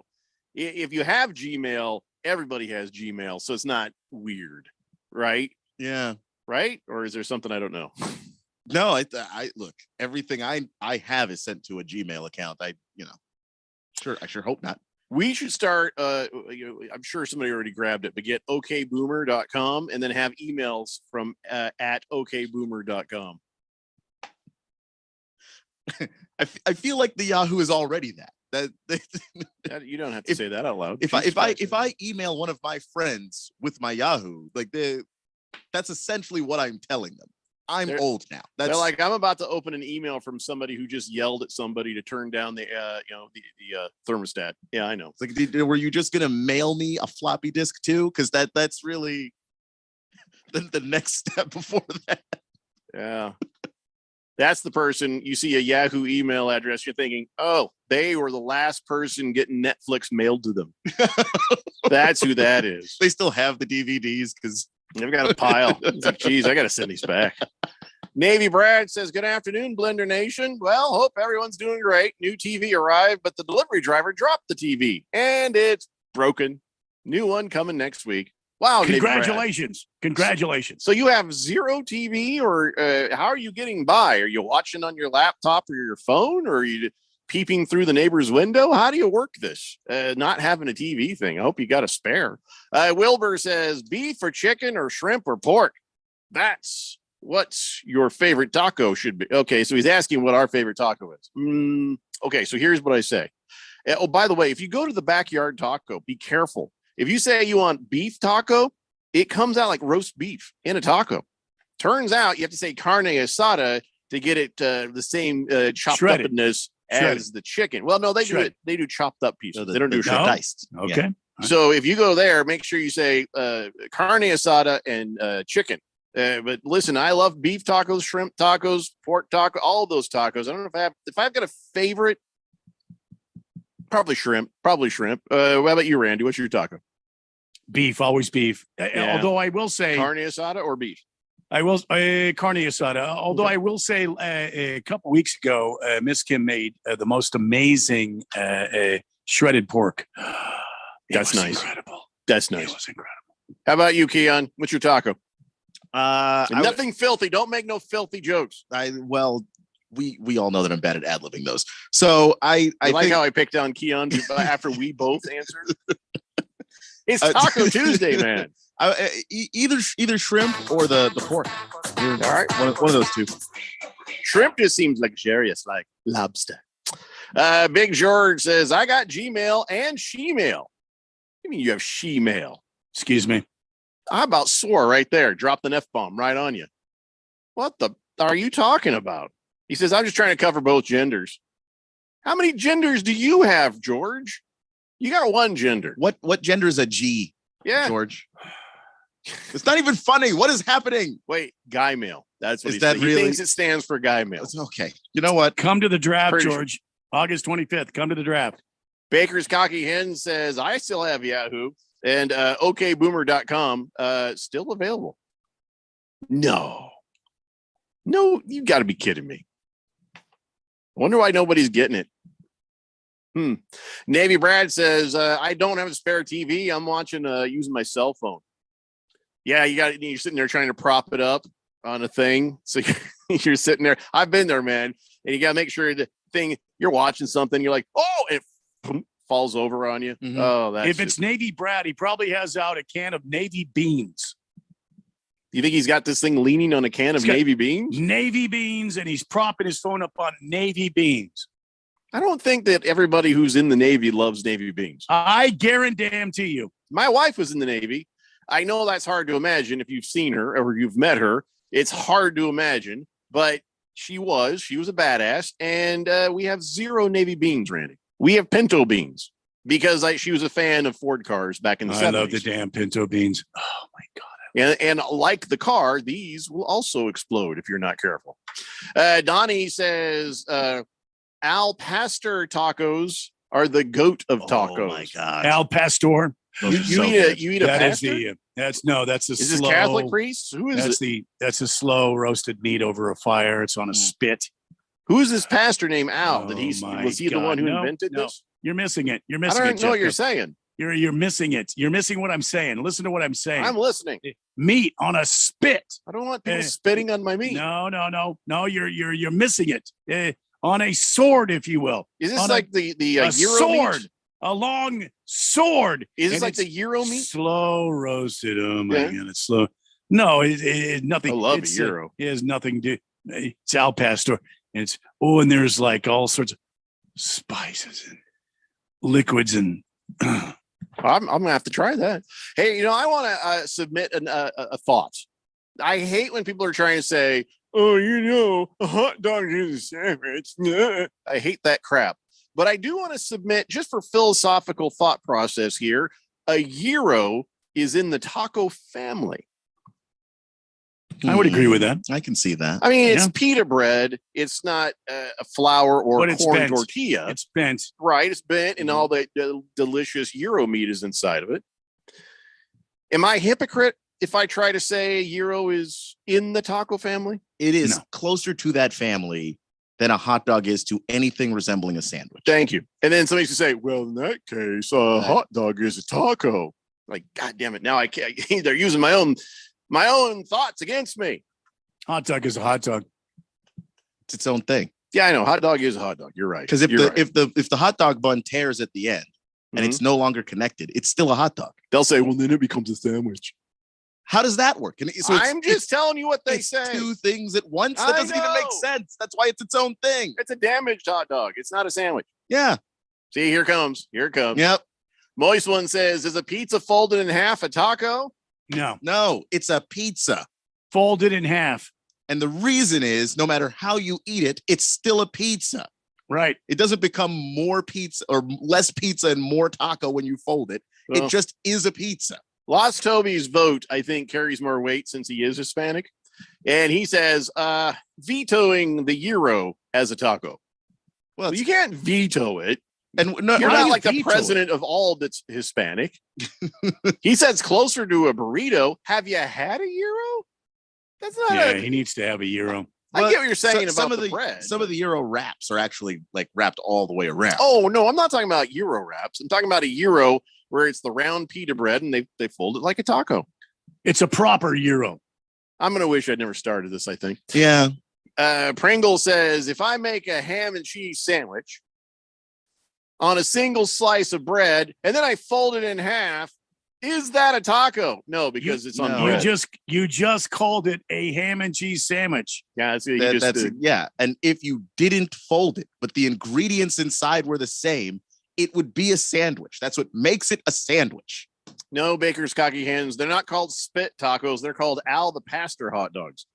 [SPEAKER 11] if you have Gmail, everybody has Gmail, so it's not weird, right?
[SPEAKER 7] Yeah.
[SPEAKER 11] Right? Or is there something I don't know?
[SPEAKER 7] No, I look, everything I have is sent to a Gmail account. I sure hope not.
[SPEAKER 11] We should start, I'm sure somebody already grabbed it, but get okboomer.com and then have emails from at okboomer.com.
[SPEAKER 7] I feel like the Yahoo is already that.
[SPEAKER 11] You don't have to say that out loud.
[SPEAKER 7] If I email one of my friends with my Yahoo, that's essentially what I'm telling them. I'm old now.
[SPEAKER 11] They're like, I'm about to open an email from somebody who just yelled at somebody to turn down the thermostat. Yeah, I know.
[SPEAKER 7] It's like, were you just gonna mail me a floppy disk too? Because that's really the next step before that.
[SPEAKER 11] Yeah. That's the person you see a Yahoo email address. You're thinking, oh, they were the last person getting Netflix mailed to them. That's who that is.
[SPEAKER 7] They still have the DVDs because
[SPEAKER 11] they've got a pile. It's like, geez, I got to send these back. Navy Brad says, good afternoon, Blender Nation. Well, hope everyone's doing great. New TV arrived, but the delivery driver dropped the TV and it's broken. New one coming next week. Wow.
[SPEAKER 12] Congratulations. Congratulations.
[SPEAKER 11] So you have zero TV or how are you getting by? Are you watching on your laptop or your phone or are you peeping through the neighbor's window? How do you work this? Not having a TV thing. I hope you got a spare. Wilbur says beef or chicken or shrimp or pork. That's what's your favorite taco should be. Okay. So he's asking what our favorite taco is. Okay. So here's what I say. Oh, by the way, if you go to the Backyard Taco, be careful. If you say you want beef taco, it comes out like roast beef in a taco. Turns out you have to say carne asada to get it the same chopped upness as the chicken. Well, no, they do it. They do chopped up pieces. They don't do diced.
[SPEAKER 12] Okay.
[SPEAKER 11] Yeah. So if you go there, make sure you say carne asada and chicken. But listen, I love beef tacos, shrimp tacos, pork taco, all of those tacos. I don't know if I've got a favorite. Probably shrimp. How about you, Randy? What's your taco?
[SPEAKER 12] Beef, always beef.
[SPEAKER 11] Yeah.
[SPEAKER 12] Although I will say
[SPEAKER 11] carne asada or beef.
[SPEAKER 12] I will carne asada. Although I will say a couple weeks ago, Miss Kim made the most amazing shredded pork.
[SPEAKER 11] That's nice.
[SPEAKER 12] Incredible.
[SPEAKER 11] That's nice.
[SPEAKER 12] It was incredible.
[SPEAKER 11] How about you, Keon? What's your taco? Nothing filthy. Don't make no filthy jokes.
[SPEAKER 7] We all know that I'm bad at ad-libbing those. So I
[SPEAKER 11] like how I picked on Keon after we both answered. It's Taco Tuesday, man.
[SPEAKER 7] Either shrimp or the pork.
[SPEAKER 11] All right,
[SPEAKER 7] one of those two.
[SPEAKER 11] Shrimp just seems luxurious, like lobster. Big George says, I got Gmail and Shemail. What do you mean you have Shemail?
[SPEAKER 12] Excuse me.
[SPEAKER 11] How about swore right there? Dropped an F-bomb right on you. What the are you talking about? He says, I'm just trying to cover both genders. How many genders do you have, George? You got one gender.
[SPEAKER 7] What gender is a G?
[SPEAKER 11] Yeah.
[SPEAKER 7] George. It's not even funny. What is happening?
[SPEAKER 11] Wait, guy mail. That's what
[SPEAKER 7] is that really?
[SPEAKER 11] He thinks it stands for guy mail.
[SPEAKER 7] It's okay. You know what?
[SPEAKER 12] Come to the draft, George. August 25th. Come to the draft.
[SPEAKER 11] Baker's Cocky Hen says, I still have Yahoo and okboomer.com still available. No, you got to be kidding me. I wonder why nobody's getting it. Navy Brad says, I don't have a spare TV. I'm watching using my cell phone. Yeah, you're sitting there trying to prop it up on a thing. So you're sitting there. I've been there, man. And you got to make sure the thing you're watching something. You're like, oh, it falls over on you.
[SPEAKER 12] Mm-hmm.
[SPEAKER 11] Oh, that's
[SPEAKER 12] if it's Navy Brad, he probably has out a can of Navy beans.
[SPEAKER 11] You think he's got this thing leaning on a can of Navy beans?
[SPEAKER 12] Navy beans, and he's propping his phone up on Navy beans.
[SPEAKER 11] I don't think that everybody who's in the Navy loves Navy beans.
[SPEAKER 12] I guarantee you.
[SPEAKER 11] My wife was in the Navy. I know that's hard to imagine if you've seen her or you've met her. It's hard to imagine, but she was a badass. And we have zero Navy beans, Randy. We have pinto beans because she was a fan of Ford cars back in the 70s.
[SPEAKER 12] I love the damn pinto beans. Oh, my God.
[SPEAKER 11] And like the car, these will also explode if you're not careful. Donnie says, Al Pastor tacos are the goat of tacos.
[SPEAKER 7] Oh my God.
[SPEAKER 12] Al Pastor.
[SPEAKER 11] You eat a pastor?
[SPEAKER 12] That's a
[SPEAKER 11] is
[SPEAKER 12] slow.
[SPEAKER 11] this Catholic priest? Who is it?
[SPEAKER 12] That's a slow roasted meat over a fire. It's on a spit.
[SPEAKER 11] Who is this pastor named Al?
[SPEAKER 12] Was
[SPEAKER 11] he the one who invented this?
[SPEAKER 12] You're missing it. You're
[SPEAKER 11] I
[SPEAKER 12] missing it.
[SPEAKER 11] don't know what you're saying.
[SPEAKER 12] You're missing it. You're missing what I'm saying. Listen to what I'm saying.
[SPEAKER 11] I'm listening.
[SPEAKER 12] Meat on a spit.
[SPEAKER 11] I don't want people spitting on my meat.
[SPEAKER 12] No. You're missing it. On a sword, if you will.
[SPEAKER 11] Is this
[SPEAKER 12] on
[SPEAKER 11] like the Euro
[SPEAKER 12] sword?
[SPEAKER 11] Meat?
[SPEAKER 12] A long sword.
[SPEAKER 11] Is this like the Euro meat?
[SPEAKER 12] Slow roasted. Oh my God, it's slow. No, it nothing.
[SPEAKER 11] I love Euro.
[SPEAKER 12] It has nothing to. It's Al Pastor. And and there's like all sorts of spices and liquids and.
[SPEAKER 11] I'm gonna have to try that. Hey, I want to submit a thought. I hate when people are trying to say oh, a hot dog is a sandwich. I hate that crap. But I do want to submit, just for philosophical thought process here, a gyro is in the taco family.
[SPEAKER 12] I would agree with that.
[SPEAKER 7] I can see that.
[SPEAKER 11] I mean, it's pita bread. It's not a flour or corn tortilla.
[SPEAKER 12] It's bent.
[SPEAKER 11] Right. It's bent, and all that delicious gyro meat is inside of it. Am I a hypocrite if I try to say gyro is in the taco family?
[SPEAKER 7] It is closer to that family than a hot dog is to anything resembling a sandwich.
[SPEAKER 11] Thank you. And then somebody can say, well, in that case, a hot dog is a taco. Like, God damn it. Now I can't. They're using my own thoughts against me.
[SPEAKER 12] Hot dog is a hot dog.
[SPEAKER 7] It's its own thing.
[SPEAKER 11] Yeah, I know. Hot dog is a hot dog. You're right.
[SPEAKER 7] Because if the hot dog bun tears at the end and it's no longer connected, it's still a hot dog.
[SPEAKER 11] They'll say, well, then it becomes a sandwich.
[SPEAKER 7] How does that work? And so
[SPEAKER 11] I'm just telling you what they say.
[SPEAKER 7] Two things at once. That doesn't even make sense. That's why it's its own thing.
[SPEAKER 11] It's a damaged hot dog. It's not a sandwich.
[SPEAKER 7] Yeah.
[SPEAKER 11] See, here it comes.
[SPEAKER 7] Yep.
[SPEAKER 11] Moist One says, is a pizza folded in half a taco?
[SPEAKER 7] No, it's a pizza.
[SPEAKER 12] Folded in half.
[SPEAKER 7] And the reason is, no matter how you eat it, it's still a pizza.
[SPEAKER 12] Right.
[SPEAKER 7] It doesn't become more pizza or less pizza and more taco when you fold it.
[SPEAKER 11] Well,
[SPEAKER 7] it just is a pizza.
[SPEAKER 11] Lost Toby's vote, I think, carries more weight since he is Hispanic. And he says, vetoing the gyro as a taco. Well, you can't veto it.
[SPEAKER 7] And
[SPEAKER 11] you're not like the president of all that's Hispanic. He said it's closer to a burrito. Have you had a gyro? That's not
[SPEAKER 12] he needs to have a gyro.
[SPEAKER 11] I get what you're saying about
[SPEAKER 7] some of
[SPEAKER 11] the bread.
[SPEAKER 7] Some of the gyro wraps are actually like wrapped all the way around.
[SPEAKER 11] Oh, no, I'm not talking about gyro wraps. I'm talking about a gyro where it's the round pita bread and they fold it like a taco.
[SPEAKER 12] It's a proper gyro.
[SPEAKER 11] I'm going to wish I'd never started this, I think.
[SPEAKER 7] Yeah.
[SPEAKER 11] Pringle says, if I make a ham and cheese sandwich on a single slice of bread and then I fold it in half, is that a taco? No, because it's on bread.
[SPEAKER 12] You just called it a ham and cheese sandwich.
[SPEAKER 11] Yeah,
[SPEAKER 7] yeah. And if you didn't fold it, but the ingredients inside were the same, it would be a sandwich. That's what makes it a sandwich.
[SPEAKER 11] No, Baker's Cocky Hens. They're not called spit tacos. They're called Al the Pastor hot dogs.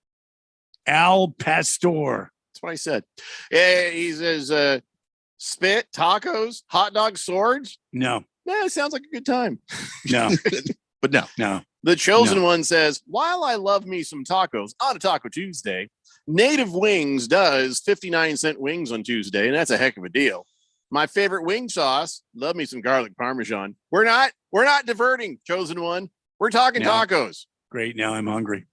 [SPEAKER 12] Al Pastor.
[SPEAKER 11] That's what I said. He says, spit tacos, hot dog swords.
[SPEAKER 12] No.
[SPEAKER 11] It sounds like a good time.
[SPEAKER 12] No.
[SPEAKER 7] But
[SPEAKER 12] no.
[SPEAKER 11] The Chosen One says, while I love me some tacos on a Taco Tuesday, Native Wings does 59-cent wings on Tuesday, and that's a heck of a deal. My favorite wing sauce, love me some garlic parmesan. We're not diverting, Chosen One. We're talking tacos.
[SPEAKER 12] Great. Now I'm hungry.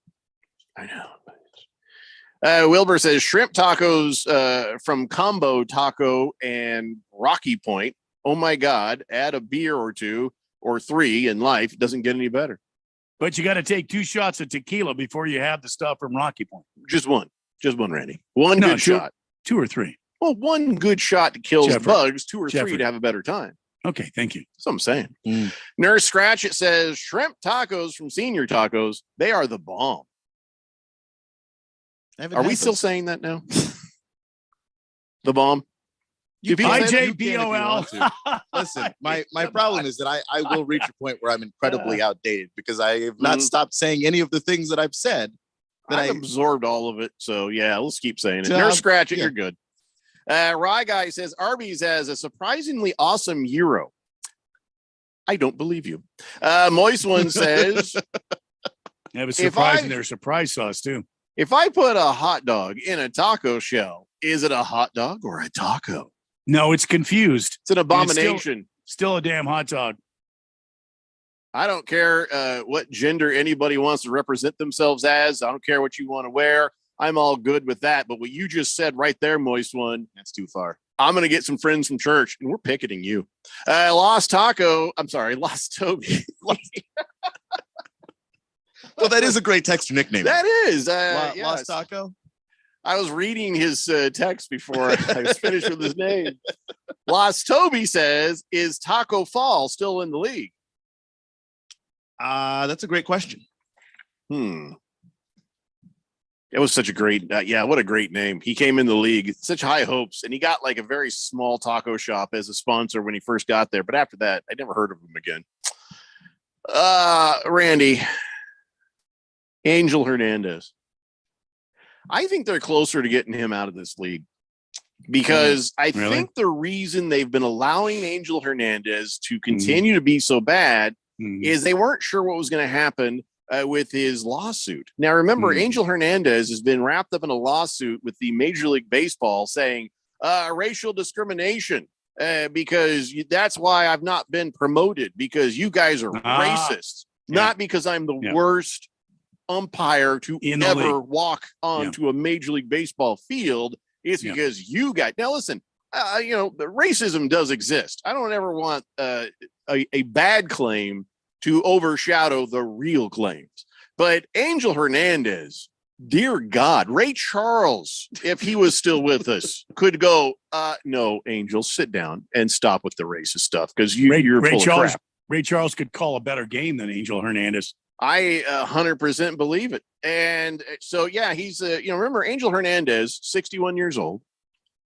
[SPEAKER 11] I know. Wilbur says shrimp tacos from Combo Taco and Rocky Point. Oh my God, add a beer or two or three in life. It doesn't get any better.
[SPEAKER 12] But you got to take 2 shots of tequila before you have the stuff from Rocky Point.
[SPEAKER 11] Just one, Randy. One good shot.
[SPEAKER 12] 2 or 3.
[SPEAKER 11] Well, one good shot to kill the bugs, 2 or 3 to have a better time.
[SPEAKER 12] Okay, thank you.
[SPEAKER 11] That's what I'm saying. Nurse Scratch, it says shrimp tacos from Senior Tacos. They are the bomb. Are we still saying that now? The bomb?
[SPEAKER 12] IJBOL.
[SPEAKER 7] Listen, my problem is that I will reach a point where I'm incredibly outdated because I have not stopped saying any of the things that I've said.
[SPEAKER 11] I've absorbed all of it. So yeah, let's keep saying it. Nurse Scratch it, you're good. Rye Guy says Arby's has a surprisingly awesome gyro. I don't believe you. Moist One says
[SPEAKER 12] it was surprising their surprise sauce too.
[SPEAKER 11] If I put a hot dog in a taco shell, is it a hot dog or a taco?
[SPEAKER 12] No, it's confused.
[SPEAKER 11] It's an abomination.
[SPEAKER 12] Still a damn hot dog.
[SPEAKER 11] I don't care what gender anybody wants to represent themselves as. I don't care what you want to wear. I'm all good with that. But what you just said right there, Moist One, that's too far. I'm going to get some friends from church, and we're picketing you. Lost Toby.
[SPEAKER 7] Well, that is a great texter nickname.
[SPEAKER 11] That is.
[SPEAKER 7] Lost Taco?
[SPEAKER 11] I was reading his text before I was finished with his name. Lost Toby says, is Taco Fall still in the league?
[SPEAKER 7] That's a great question.
[SPEAKER 11] It was such a great, what a great name. He came in the league, such high hopes, and he got like a very small taco shop as a sponsor when he first got there. But after that, I never heard of him again. Randy, Angel Hernandez. I think they're closer to getting him out of this league because I think the reason they've been allowing Angel Hernandez to continue to be so bad is they weren't sure what was going to happen with his lawsuit. Now, remember, Angel Hernandez has been wrapped up in a lawsuit with the Major League Baseball saying racial discrimination because that's why I've not been promoted because you guys are racist, not because I'm the worst umpire to ever walk onto a Major League Baseball field. It's because you guys. Now, listen, the racism does exist. I don't ever want a bad claim to overshadow the real claims. But Angel Hernandez, dear God, Ray Charles, if he was still with us, could go, no, Angel, sit down and stop with the racist stuff because you're full of crap.
[SPEAKER 12] Ray Charles could call a better game than Angel Hernandez.
[SPEAKER 11] I 100% believe it. And so, he's, remember Angel Hernandez, 61 years old,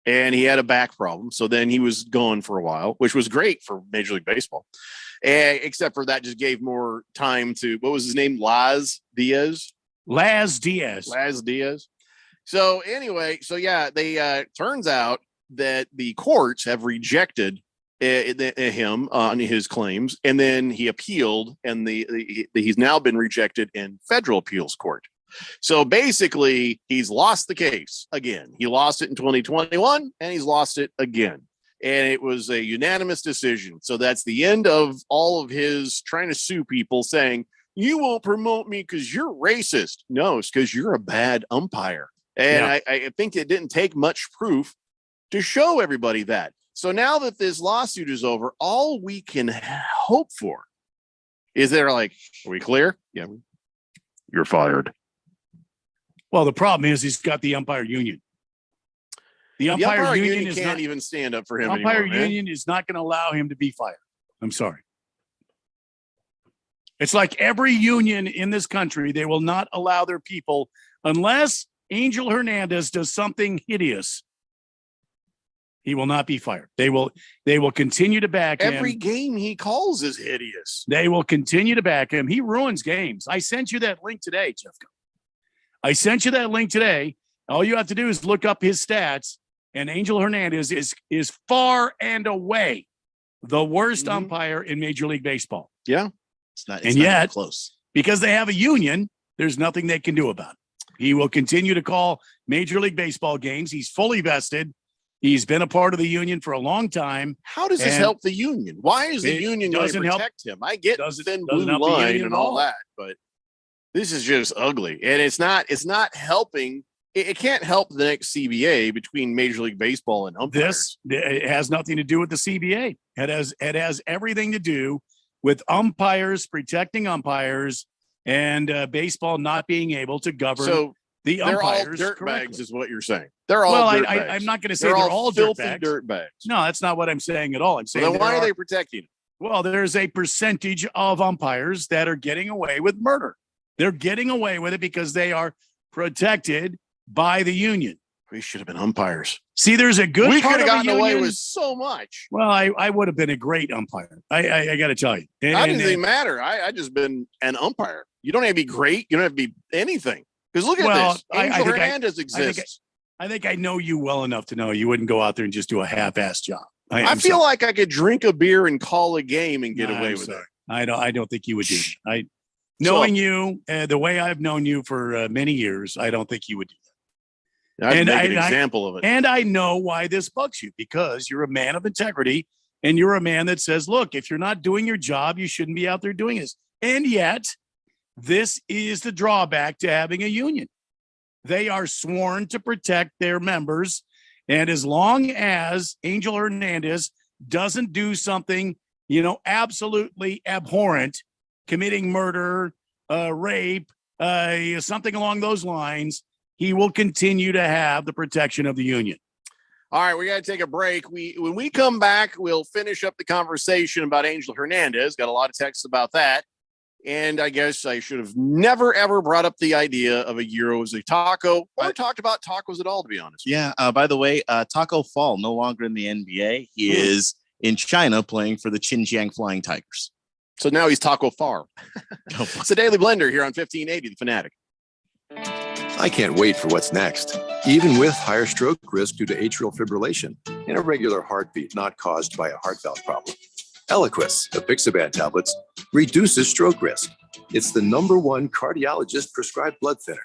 [SPEAKER 11] and he had a back problem. So then he was gone for a while, which was great for Major League Baseball. Except for that just gave more time to, what was his name? Laz Diaz. So anyway, they turns out that the courts have rejected him on his claims, and then he appealed, and he's now been rejected in federal appeals court. So basically, he's lost the case again. He lost it in 2021, and he's lost it again. And it was a unanimous decision. So that's the end of all of his trying to sue people saying, you won't promote me because you're racist. No, it's because you're a bad umpire. And I think it didn't take much proof to show everybody that. So now that this lawsuit is over, all we can hope for is they're like, are we clear? Yeah. You're fired.
[SPEAKER 12] Well, the problem is he's got the umpire union. The umpire union
[SPEAKER 11] can't even stand up for him.
[SPEAKER 12] The umpire union is not going to allow him to be fired. I'm sorry. It's like every union in this country, they will not allow their people unless Angel Hernandez does something hideous. He will not be fired. They will continue to back him.
[SPEAKER 11] Every game he calls is hideous.
[SPEAKER 12] They will continue to back him. He ruins games. I sent you that link today, Jeff. I sent you that link today. All you have to do is look up his stats. And Angel Hernandez is far and away the worst umpire in Major League Baseball.
[SPEAKER 11] Yeah.
[SPEAKER 7] It's not yet close.
[SPEAKER 12] Because they have a union, there's nothing they can do about it. He will continue to call Major League Baseball games. He's fully vested. He's been a part of the union for a long time.
[SPEAKER 11] How does this help the union? Why is the union going to protect him? I get thin blue line and all that, but this is just ugly. And it's not helping. It can't help the next CBA between Major League Baseball and umpires.
[SPEAKER 12] It has nothing to do with the CBA. It has everything to do with umpires protecting umpires and baseball not being able to govern the umpires.
[SPEAKER 11] They're all dirtbags, is what you're saying. They're all dirtbags.
[SPEAKER 12] I'm not going to say they're all
[SPEAKER 11] filthy
[SPEAKER 12] dirtbags. No, that's not what I'm saying at all. I'm saying
[SPEAKER 11] then why are they protecting him?
[SPEAKER 12] Well, there's a percentage of umpires that are getting away with murder. They're getting away with it because they are protected by the union.
[SPEAKER 11] We should have been umpires.
[SPEAKER 12] See, there's a good.
[SPEAKER 11] We could have gotten away with so much.
[SPEAKER 12] Well, I would have been a great umpire. I got to tell you.
[SPEAKER 11] How does it matter? I just been an umpire. You don't have to be great. You don't have to be anything. Because look at this. Angel Hernandez exists.
[SPEAKER 12] I think I know you well enough to know you wouldn't go out there and just do a half-ass job.
[SPEAKER 11] I feel like I could drink a beer and call a game and get away with it.
[SPEAKER 12] I don't think you would do that. Knowing you the way I've known you for many years, I don't think you would do that.
[SPEAKER 11] I'd make an example of it.
[SPEAKER 12] And I know why this bugs you, because you're a man of integrity and you're a man that says, look, if you're not doing your job, you shouldn't be out there doing this. And yet, this is the drawback to having a union. They are sworn to protect their members. And as long as Angel Hernandez doesn't do something, absolutely abhorrent, committing murder, rape, something along those lines, he will continue to have the protection of the union.
[SPEAKER 11] All right, we got to take a break. When we come back, we'll finish up the conversation about Angel Hernandez. Got a lot of texts about that. And I guess I should have never, ever brought up the idea of a gyro as a taco or talked about tacos at all, to be honest.
[SPEAKER 7] Yeah. By the way, Taco Fall, no longer in the NBA. He is in China playing for the Xinjiang Flying Tigers.
[SPEAKER 11] So now he's Taco Far. It's a Daily Blender here on 1580, The Fanatic.
[SPEAKER 19] I can't wait for what's next, even with higher stroke risk due to atrial fibrillation and irregular heartbeat not caused by a heart valve problem. Eliquis, apixaban tablets, reduces stroke risk. It's the #1 cardiologist prescribed blood thinner.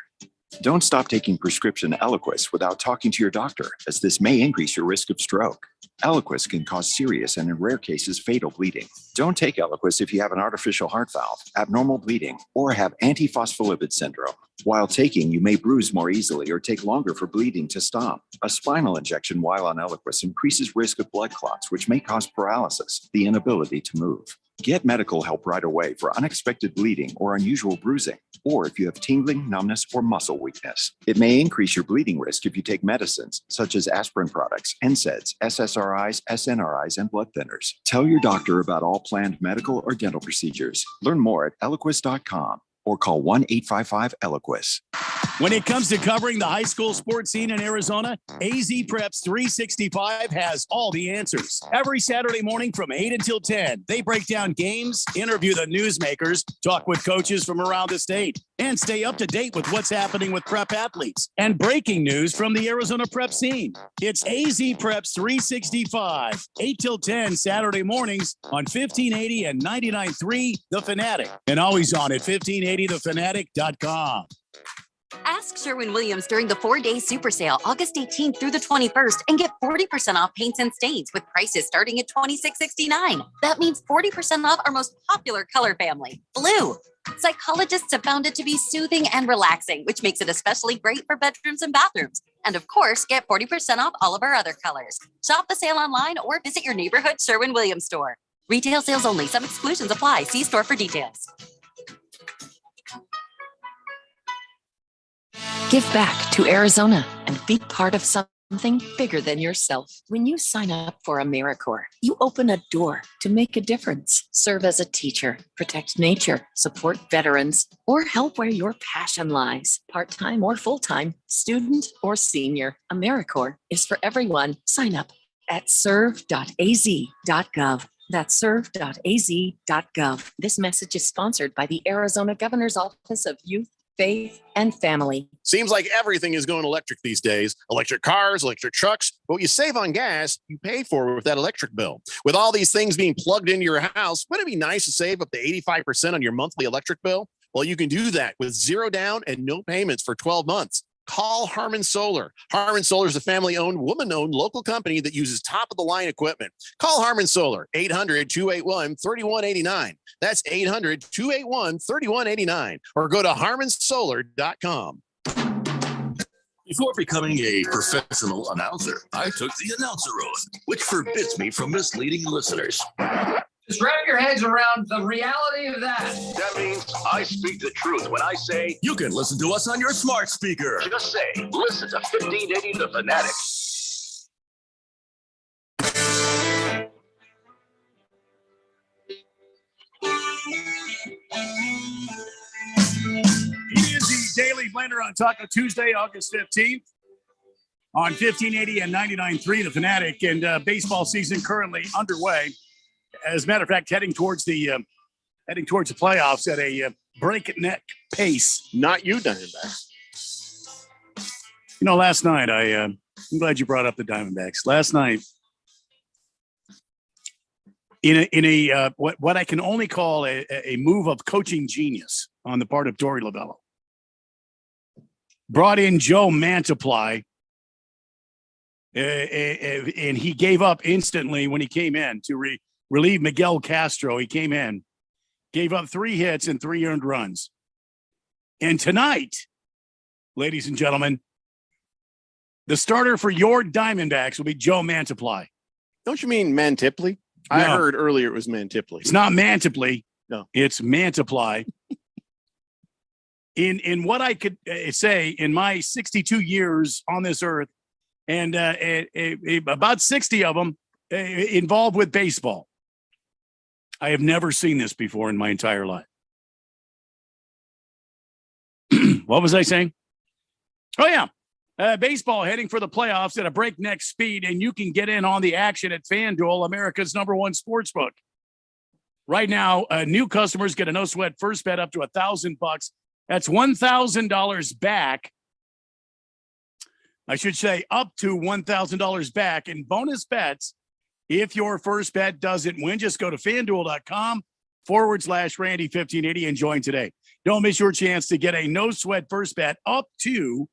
[SPEAKER 20] Don't stop taking prescription Eliquis without talking to your doctor, as this may increase your risk of stroke. Eliquis can cause serious and, in rare cases, fatal bleeding. Don't take Eliquis if you have an artificial heart valve, abnormal bleeding, or have antiphospholipid syndrome. While taking, you may bruise more easily or take longer for bleeding to stop. A spinal injection while on Eliquis increases risk of blood clots, which may cause paralysis, the inability to move. Get medical help right away for unexpected bleeding or unusual bruising, or if you have tingling, numbness, or muscle weakness. It may increase your bleeding risk if you take medicines such as aspirin products, NSAIDs, SSRIs, SNRIs, and blood thinners. Tell your doctor about all planned medical or dental procedures. Learn more at Eliquis.com or call 1-855-ELIQUIS.
[SPEAKER 12] When it comes to covering the high school sports scene in Arizona, AZ Preps 365 has all the answers. Every Saturday morning from 8 until 10, they break down games, interview the newsmakers, talk with coaches from around the state, and stay up to date with what's happening with prep athletes and breaking news from the Arizona prep scene. It's AZ Preps 365, 8 till 10 Saturday mornings on 1580 and 99.3 The Fanatic, and always on at 1580thefanatic.com.
[SPEAKER 21] Ask Sherwin-Williams during the 4-day super sale, August 18th through the 21st, and get 40% off paints and stains with prices starting at $26.69. That means 40% off our most popular color family, blue. Psychologists have found it to be soothing and relaxing, which makes it especially great for bedrooms and bathrooms. And of course, get 40% off all of our other colors. Shop the sale online or visit your neighborhood Sherwin-Williams store. Retail sales only. Some exclusions apply. See store for details.
[SPEAKER 22] Give back to Arizona and be part of something bigger than yourself. When you sign up for AmeriCorps, you open a door to make a difference. Serve as a teacher, protect nature, support veterans, or help where your passion lies. Part-time or full-time, student or senior, AmeriCorps is for everyone. Sign up at serve.az.gov. That's serve.az.gov. This message is sponsored by the Arizona Governor's Office of Youth, Faith, and Family.
[SPEAKER 11] Seems like everything is going electric these days. Electric cars, electric trucks. But what you save on gas, you pay for with that electric bill. With all these things being plugged into your house, wouldn't it be nice to save up to 85% on your monthly electric bill? Well, you can do that with zero down and no payments for 12 months. Call Harmon Solar. Harmon Solar is a family-owned, woman-owned local company that uses top-of-the-line equipment. Call Harmon Solar, 800-281-3189. That's 800-281-3189. Or go to harmonsolar.com.
[SPEAKER 18] Before becoming a professional announcer, I took the announcer oath, which forbids me from misleading listeners.
[SPEAKER 9] Just wrap your heads around the reality of that.
[SPEAKER 18] That means I speak the truth when I say you can listen to us on your smart speaker. Just say, listen to 1580 The Fanatic.
[SPEAKER 12] It is the Daily Blender on Taco Tuesday, August 15th on 1580 and 99.3 The Fanatic, and baseball season currently underway. As a matter of fact, heading towards the playoffs at a breakneck pace.
[SPEAKER 11] Not you, Diamondbacks.
[SPEAKER 12] You know, last night I'm glad you brought up the Diamondbacks. Last night, in a what I can only call a move of coaching genius on the part of Torey Lovullo, brought in Joe Mantiply, and he gave up instantly when he came in to relieve Miguel Castro. He came in, gave up 3 hits and 3 earned runs. And tonight, ladies and gentlemen, the starter for your Diamondbacks will be Joe Mantiply.
[SPEAKER 11] Don't you mean Mantiply? No. I heard earlier it was Mantiply.
[SPEAKER 12] It's not Mantiply.
[SPEAKER 11] No.
[SPEAKER 12] It's Mantiply. In what I could say in my 62 years on this earth, and about 60 of them involved with baseball, I have never seen this before in my entire life. What was I saying? Oh, yeah. Baseball heading for the playoffs at a breakneck speed, and you can get in on the action at FanDuel, America's #1 sportsbook. Right now, new customers get a no-sweat first bet up to $1,000. That's $1,000 back I should say up to $1,000 back in bonus bets. If your first bet doesn't win, just go to FanDuel.com/Randy1580 and join today. Don't miss your chance to get a no sweat first bet up to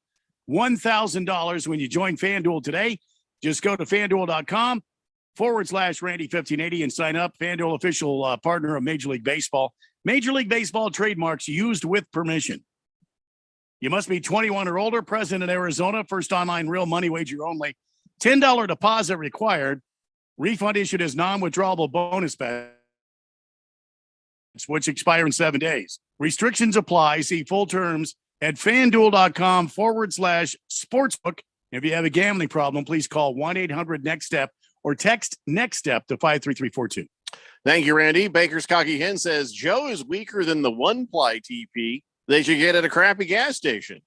[SPEAKER 12] $1,000 when you join FanDuel today. Just go to FanDuel.com/Randy1580 and sign up. FanDuel, official partner of Major League Baseball. Major League Baseball trademarks used with permission. You must be 21 or older, present in Arizona. First online real money wager only. $10 deposit required. Refund issued as non-withdrawable bonus bets, which expire in 7 days. Restrictions apply. See full terms at FanDuel.com/sportsbook. If you have a gambling problem, please call 1-800-NEXT-STEP or text NEXT STEP to 53342.
[SPEAKER 11] Thank you, Randy. Baker's Cocky Hen says Joe is weaker than the one-ply TP they should get at a crappy gas station.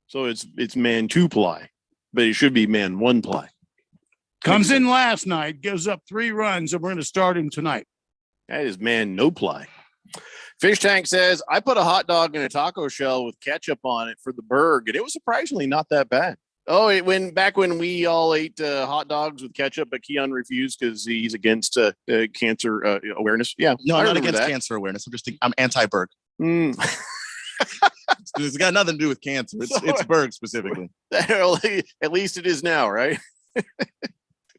[SPEAKER 11] So it's man 2-ply, but it should be man 1-ply.
[SPEAKER 12] Comes in last night, gives up 3 runs, and we're going to start him tonight.
[SPEAKER 11] That is man no-ply. Fish Tank says, I put a hot dog in a taco shell with ketchup on it for the Berg, and it was surprisingly not that bad. Oh, back when we all ate hot dogs with ketchup, but Keon refused because he's against cancer awareness. Yeah,
[SPEAKER 7] no, I'm not against cancer awareness. I'm anti-Berg. It's got nothing to do with cancer. It's Berg specifically.
[SPEAKER 11] At least it is now, right?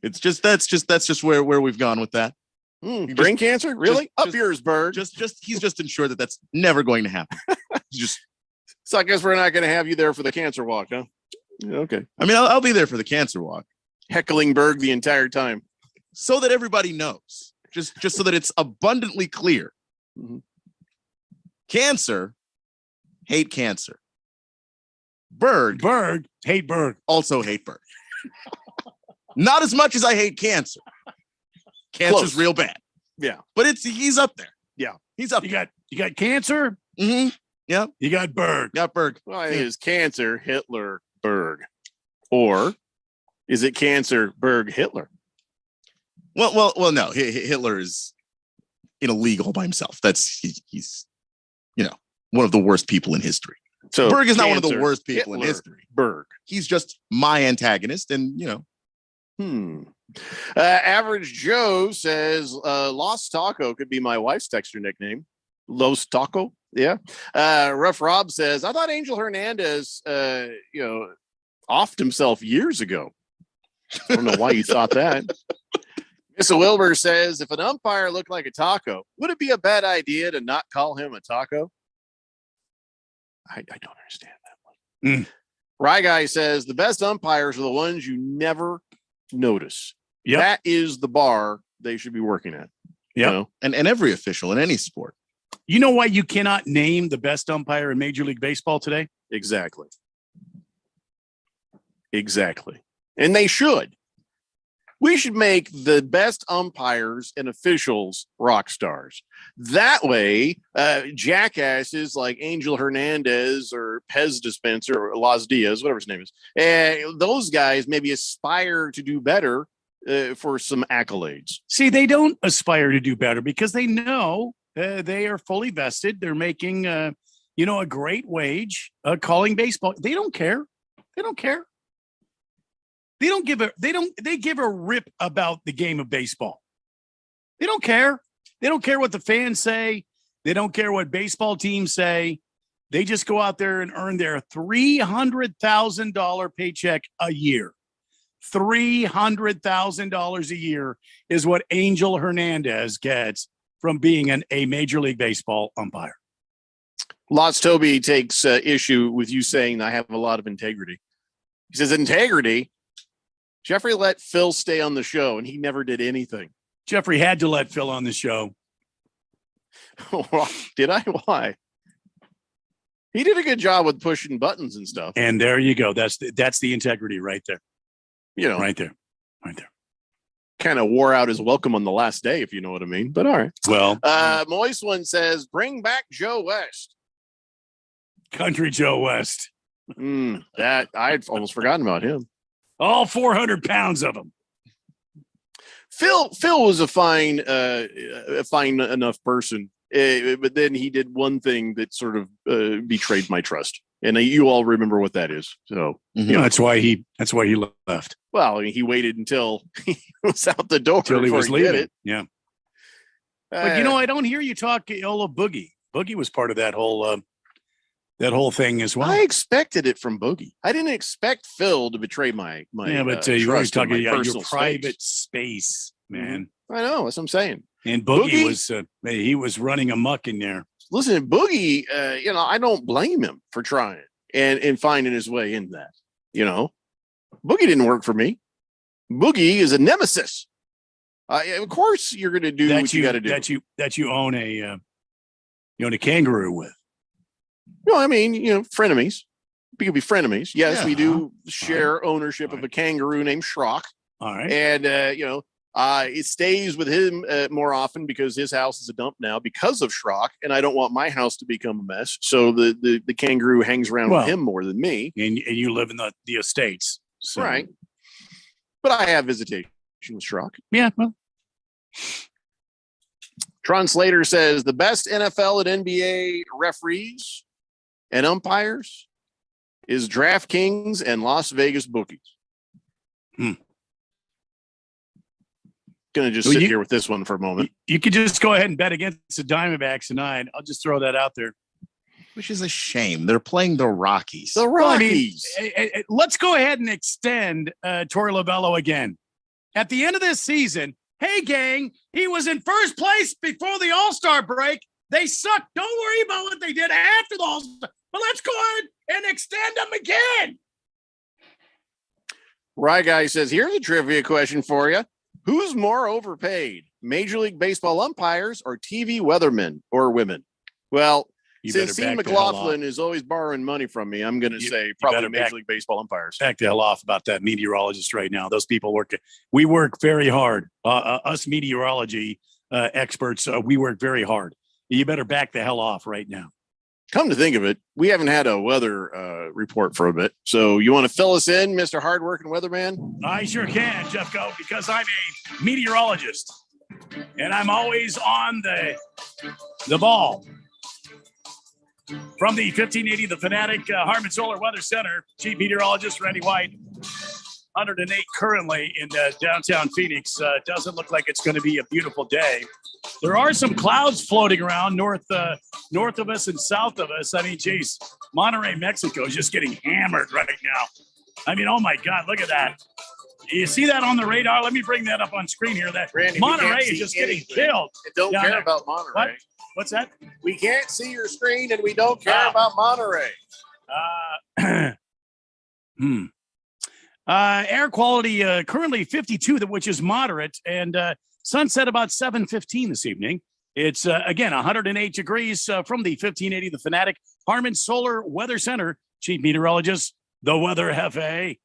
[SPEAKER 7] That's just where we've gone with that.
[SPEAKER 11] Brain cancer, really? Up yours, Berg.
[SPEAKER 7] He's just ensured that that's never going to happen.
[SPEAKER 11] So I guess we're not going to have you there for the cancer walk, huh? Okay.
[SPEAKER 7] I mean, I'll be there for the cancer walk.
[SPEAKER 11] Heckling Berg the entire time.
[SPEAKER 7] So that everybody knows. Just so that it's abundantly clear. Mm-hmm. Cancer, hate cancer. Berg,
[SPEAKER 12] hate Berg.
[SPEAKER 7] Also hate Berg. Not as much as I hate cancer. Cancer's real bad.
[SPEAKER 11] Yeah.
[SPEAKER 7] But he's up there.
[SPEAKER 11] Yeah.
[SPEAKER 7] He's up.
[SPEAKER 12] You got cancer?
[SPEAKER 7] Mm-hmm. Yeah.
[SPEAKER 12] You got Berg.
[SPEAKER 7] Got Berg.
[SPEAKER 11] Well, is cancer Hitler Berg? Or is it cancer Berg Hitler?
[SPEAKER 7] Well, no. Hitler is illegal by himself. He's one of the worst people in history. So Berg is not one of the worst people in history.
[SPEAKER 11] Berg.
[SPEAKER 7] He's just my antagonist, and
[SPEAKER 11] Average Joe says Los Taco could be my wife's texture nickname. Los Taco. Yeah. Rough Rob says, I thought Angel Hernandez, offed himself years ago. I don't know why you thought that. Mr. Wilbur says, if an umpire looked like a taco, would it be a bad idea to not call him a taco? I don't understand that one. Rye Guy says, the best umpires are the ones you never notice.
[SPEAKER 12] Yep.
[SPEAKER 11] That is the bar they should be working at.
[SPEAKER 12] Yeah.
[SPEAKER 7] And every official in any sport.
[SPEAKER 12] You know why you cannot name the best umpire in Major League Baseball today?
[SPEAKER 11] Exactly. And they should. We should make the best umpires and officials rock stars. That way, jackasses like Angel Hernandez or Pez Dispenser or Las Diaz, whatever his name is, those guys maybe aspire to do better for some accolades.
[SPEAKER 12] See, they don't aspire to do better because they know they are fully vested. They're making, a great wage calling baseball. They don't care. They give a rip about the game of baseball. They don't care. They don't care what the fans say. They don't care what baseball teams say. They just go out there and earn their $300,000 paycheck a year. $300,000 a year is what Angel Hernandez gets from being a Major League Baseball umpire.
[SPEAKER 11] Lots Toby takes issue with you saying I have a lot of integrity. He says, integrity? Jeffrey let Phil stay on the show, and he never did anything.
[SPEAKER 12] Jeffrey had to let Phil on the show.
[SPEAKER 11] Did I? Why? He did a good job with pushing buttons and stuff.
[SPEAKER 12] And there you go. That's the integrity right there. Right there.
[SPEAKER 11] Kind of wore out his welcome on the last day, if you know what I mean. But all right.
[SPEAKER 12] Well,
[SPEAKER 11] Moist One says, bring back Joe West.
[SPEAKER 12] Country Joe West.
[SPEAKER 11] That I'd almost forgotten about him.
[SPEAKER 12] All 400 pounds of him.
[SPEAKER 11] Phil was a fine enough person, but then he did one thing that sort of betrayed my trust. And you all remember what that is. So
[SPEAKER 12] that's why he left.
[SPEAKER 11] Well, I mean, he waited until he was out the door
[SPEAKER 12] Until he was leaving.
[SPEAKER 11] Did it.
[SPEAKER 12] Yeah. But I don't hear you talk ill of Boogie. Boogie was part of that whole thing as well.
[SPEAKER 11] I expected it from Boogie. I didn't expect Phil to betray my
[SPEAKER 12] yeah, but you were talking about your
[SPEAKER 11] personal
[SPEAKER 12] private space, man.
[SPEAKER 11] I know. That's what I'm saying.
[SPEAKER 12] And Boogie was he was running amok in there.
[SPEAKER 11] Listen, Boogie, I don't blame him for trying and finding his way in that. Boogie didn't work for me. Boogie is a nemesis. Of course, you're going to do what you got to do.
[SPEAKER 12] That you own a kangaroo with.
[SPEAKER 11] No, I mean, frenemies. We could be frenemies. Yes, we do share ownership of a kangaroo named Schrock.
[SPEAKER 12] All right.
[SPEAKER 11] And, it stays with him more often because his house is a dump now because of Schrock. And I don't want my house to become a mess. So the kangaroo hangs around with him more than me.
[SPEAKER 12] And you live in the estates. So.
[SPEAKER 11] Right. But I have visitation with Schrock.
[SPEAKER 12] Yeah. Well.
[SPEAKER 11] Tron Slater says the best NFL and NBA referees and umpires is DraftKings and Las Vegas bookies. Gonna just sit here with this one for a moment.
[SPEAKER 12] You could just go ahead and bet against the Diamondbacks tonight. I'll just throw that out there.
[SPEAKER 7] Which is a shame. They're playing the Rockies.
[SPEAKER 11] The Rockies.
[SPEAKER 12] Let's go ahead and extend Torey Lovullo again. At the end of this season, hey, gang, he was in first place before the All-Star break. They suck. Don't worry about what they did after the All-Star. But let's go ahead and extend them again.
[SPEAKER 11] Rye Guy says, here's a trivia question for you. Who's more overpaid, Major League Baseball umpires or TV weathermen or women? Well, since Steve McLaughlin is always borrowing money from me, I'm going to say probably Major League Baseball umpires.
[SPEAKER 12] Back the hell off about that meteorologist right now. Those people we work very hard. Us meteorology experts, we work very hard. You better back the hell off right now.
[SPEAKER 11] Come to think of it, we haven't had a weather report for a bit. So you want to fill us in, Mr. Hardworking Weatherman?
[SPEAKER 12] I sure can, Jeffco, because I'm a meteorologist. And I'm always on the ball. From the 1580, the Fanatic Harmon Solar Weather Center, Chief Meteorologist Randy White. 108 currently in downtown Phoenix. Doesn't look like it's going to be a beautiful day. There are some clouds floating around north of us and south of us. I mean, geez, Monterrey, Mexico is just getting hammered right now. I mean, oh my God, look at that. You see that on the radar? Let me bring that up on screen here. That
[SPEAKER 11] Randy,
[SPEAKER 12] Monterrey is just getting killed.
[SPEAKER 11] Don't care about Monterey.
[SPEAKER 12] What's that?
[SPEAKER 11] We can't see your screen and we don't care about Monterey.
[SPEAKER 12] Air quality currently 52, which is moderate, and sunset about 7:15 this evening. It's again 108 degrees from the 1580, the Fanatic Harmon Solar Weather Center. Chief Meteorologist, the Weather Hefe.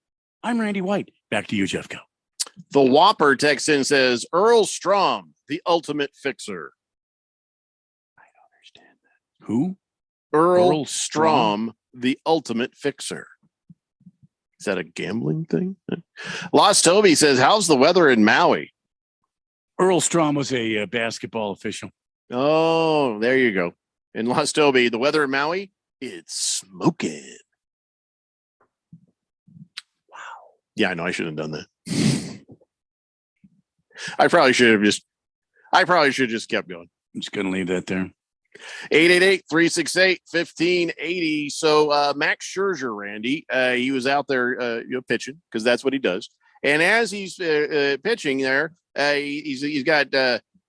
[SPEAKER 12] I'm Randy White. Back to you, Jeffco.
[SPEAKER 11] The Whopper texts in says Earl Strom, the ultimate fixer.
[SPEAKER 12] I don't understand that. Who?
[SPEAKER 11] Earl Strom, the ultimate fixer. Is that a gambling thing? Lost Toby says, how's the weather in Maui?
[SPEAKER 12] Earl Strom was a basketball official.
[SPEAKER 11] Oh, there you go. In Lost Toby, the weather in Maui, it's smoking. Wow. Yeah, I know I should have done that. I probably should have just kept going.
[SPEAKER 12] I'm just going to leave that there.
[SPEAKER 11] 888-368-1580. So Max Scherzer, Randy, he was out there pitching because that's what he does. And as he's pitching there, he's got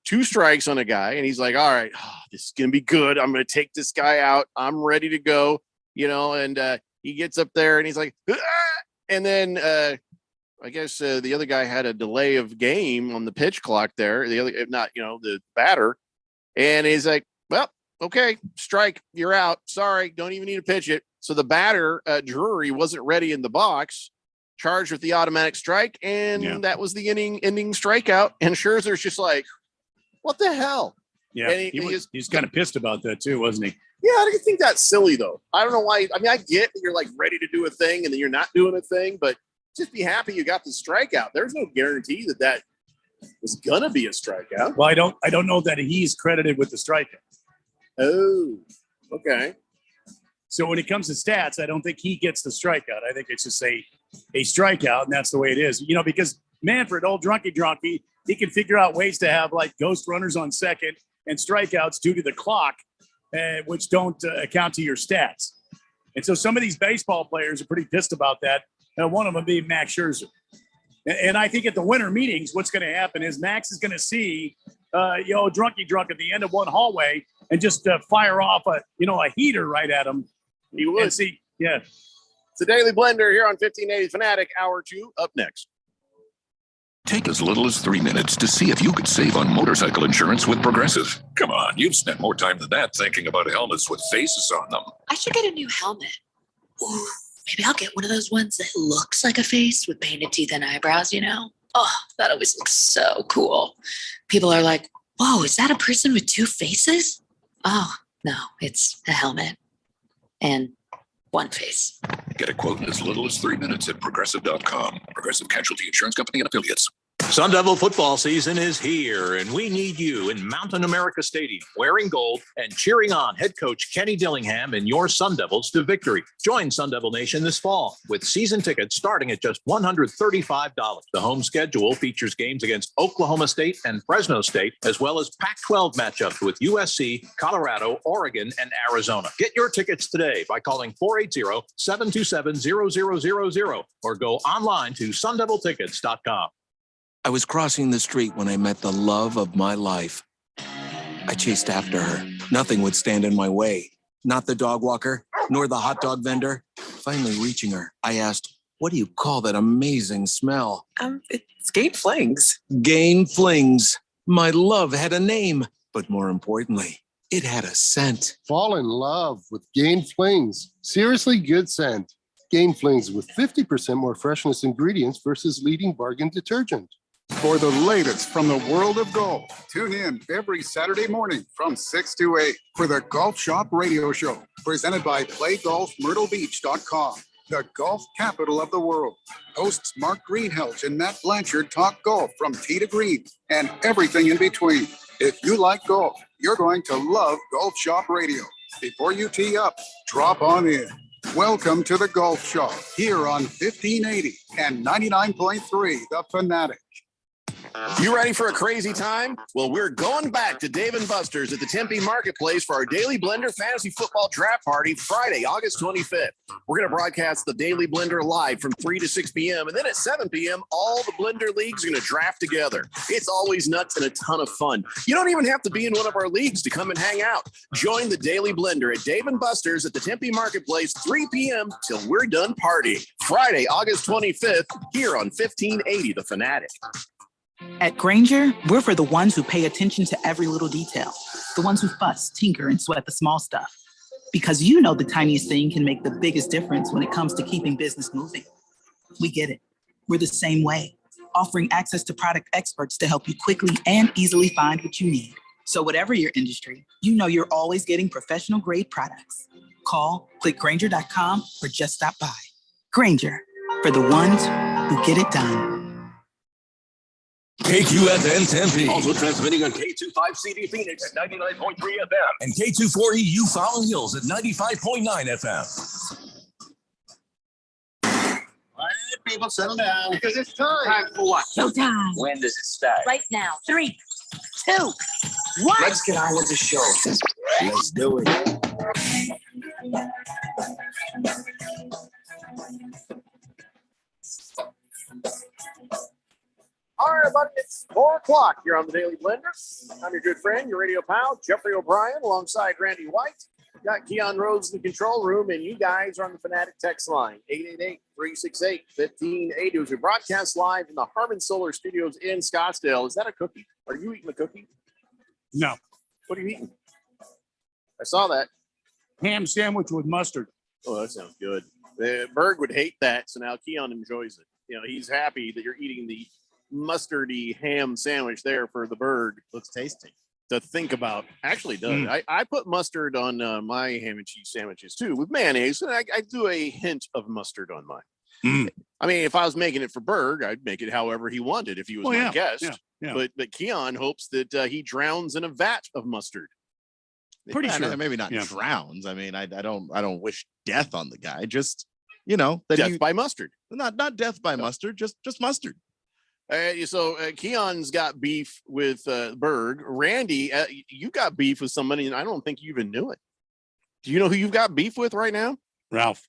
[SPEAKER 11] 2 strikes on a guy, and he's like, all right, this is going to be good. I'm going to take this guy out. I'm ready to go, and he gets up there and he's like, ah! And then I guess the other guy had a delay of game on the pitch clock there. The other, if not, the batter. And he's like, well, okay, strike, you're out. Sorry, don't even need to pitch it. So the batter, Drury, wasn't ready in the box, charged with the automatic strike, and that was the ending strikeout. And Scherzer's just like, what the hell?
[SPEAKER 12] Yeah, and he's kind of pissed about that too, wasn't he?
[SPEAKER 11] Yeah, I don't think that's silly, though. I don't know why. I mean, I get that you're like ready to do a thing and then you're not doing a thing, but just be happy you got the strikeout. There's no guarantee that was gonna be a strikeout.
[SPEAKER 12] Well, I don't know that he's credited with the strikeout.
[SPEAKER 11] Oh, okay.
[SPEAKER 12] So when it comes to stats, I don't think he gets the strikeout. I think it's just a strikeout, and that's the way it is. Because Manfred, old drunky, he can figure out ways to have like ghost runners on second and strikeouts due to the clock, which don't account to your stats. And so some of these baseball players are pretty pissed about that. One of them being Max Scherzer. And I think at the winter meetings, what's going to happen is Max is going to see, drunky drunk at the end of one hallway and just fire off a heater right at him.
[SPEAKER 11] He would.
[SPEAKER 12] See, yeah.
[SPEAKER 11] It's the Daily Blender here on 1580 Fanatic, Hour 2, up next.
[SPEAKER 1] Take as little as 3 minutes to see if you could save on motorcycle insurance with Progressive. Come on, you've spent more time than that thinking about helmets with faces on them.
[SPEAKER 3] I should get a new helmet. Ooh, maybe I'll get one of those ones that looks like a face with painted teeth and eyebrows, Oh, that always looks so cool. People are like, whoa, is that a person with two faces? Oh, no, it's a helmet and one face.
[SPEAKER 1] Get a quote in as little as 3 minutes at Progressive.com. Progressive Casualty Insurance Company and Affiliates.
[SPEAKER 23] Sun Devil football season is here, and we need you in Mountain America Stadium, wearing gold and cheering on head coach Kenny Dillingham and your Sun Devils to victory. Join Sun Devil Nation this fall with season tickets starting at just $135. The home schedule features games against Oklahoma State and Fresno State, as well as Pac-12 matchups with USC, Colorado, Oregon, and Arizona. Get your tickets today by calling 480-727-0000 or go online to sundeviltickets.com.
[SPEAKER 24] I was crossing the street when I met the love of my life. I chased after her. Nothing would stand in my way. Not the dog walker, nor the hot dog vendor. Finally reaching her, I asked, "What do you call that amazing smell?"
[SPEAKER 25] It's Gain Flings.
[SPEAKER 24] Gain Flings. My love had a name, but more importantly, it had a scent.
[SPEAKER 26] Fall in love with Gain Flings. Seriously good scent. Gain Flings with 50% more freshness ingredients versus leading bargain detergent.
[SPEAKER 2] For the latest from the world of golf, tune in every Saturday morning from 6 to 8 for the Golf Shop Radio Show, presented by PlayGolfMyrtleBeach.com, the golf capital of the world. Hosts Mark Greenhelch and Matt Blanchard talk golf from tee to green and everything in between. If you like golf, you're going to love Golf Shop Radio. Before you tee up, drop on in. Welcome to the Golf Shop here on 1580 and 99.3 The Fanatic.
[SPEAKER 11] You ready for a crazy time? Well, we're going back to Dave & Buster's at the Tempe Marketplace for our Daily Blender Fantasy Football Draft Party Friday, August 25th. We're going to broadcast the Daily Blender live from 3 to 6 p.m. And then at 7 p.m., all the Blender leagues are going to draft together. It's always nuts and a ton of fun. You don't even have to be in one of our leagues to come and hang out. Join the Daily Blender at Dave & Buster's at the Tempe Marketplace, 3 p.m. till we're done partying. Friday, August 25th, here on 1580 The Fanatic.
[SPEAKER 14] At Granger, we're for the ones who pay attention to every little detail, the ones who fuss, tinker, and sweat the small stuff. Because you know the tiniest thing can make the biggest difference when it comes to keeping business moving. We get it. We're the same way, offering access to product experts to help you quickly and easily find what you need. So whatever your industry, you know you're always getting professional grade products. Call, click Granger.com, or just stop by. Granger, for the ones who get it done.
[SPEAKER 18] KQFN Tempe. Also transmitting on K25CD Phoenix at 99.3 FM. And K24EU Fountain Hills at 95.9 FM.
[SPEAKER 16] All right, people, settle down.
[SPEAKER 10] Because it's time.
[SPEAKER 16] Time for what?
[SPEAKER 10] Showtime.
[SPEAKER 16] When does it start?
[SPEAKER 10] Right now. 3, 2, 1.
[SPEAKER 16] Let's get on with the show. Let's do it.
[SPEAKER 11] All right, everybody, it's 4 o'clock here on the Daily Blender. I'm your good friend, your radio pal, Jeffrey O'Brien, alongside Randy White. Got Keon Rhodes in the control room, and you guys are on the Fanatic text line, 888-368-1580. As we broadcast live in the Harmon Solar Studios in Scottsdale. Is that a cookie? Are you eating a cookie?
[SPEAKER 12] No.
[SPEAKER 11] What are you eating? I saw that.
[SPEAKER 12] Ham sandwich with mustard.
[SPEAKER 11] Oh, that sounds good. Berg would hate that, so now Keon enjoys it. You know, he's happy that you're eating the mustardy ham sandwich there for the Berg. Looks tasty to think about. Actually does. I put mustard on my ham and cheese sandwiches too with mayonnaise, and I do a hint of mustard on mine. I mean, if I was making it for Berg, I'd make it however he wanted if he was my guest.
[SPEAKER 12] Yeah.
[SPEAKER 11] But Keon hopes that he drowns in a vat of mustard.
[SPEAKER 12] Pretty sure.
[SPEAKER 7] Maybe not
[SPEAKER 12] Yeah.
[SPEAKER 7] drowns. I mean, I don't wish death on the guy. Just, that
[SPEAKER 11] Death by mustard.
[SPEAKER 7] Not death by mustard, just mustard.
[SPEAKER 11] So Keon's got beef with Berg. Randy, you got beef with somebody, and I don't think you even knew it. Do you know who you've got beef with right now?
[SPEAKER 12] Ralph.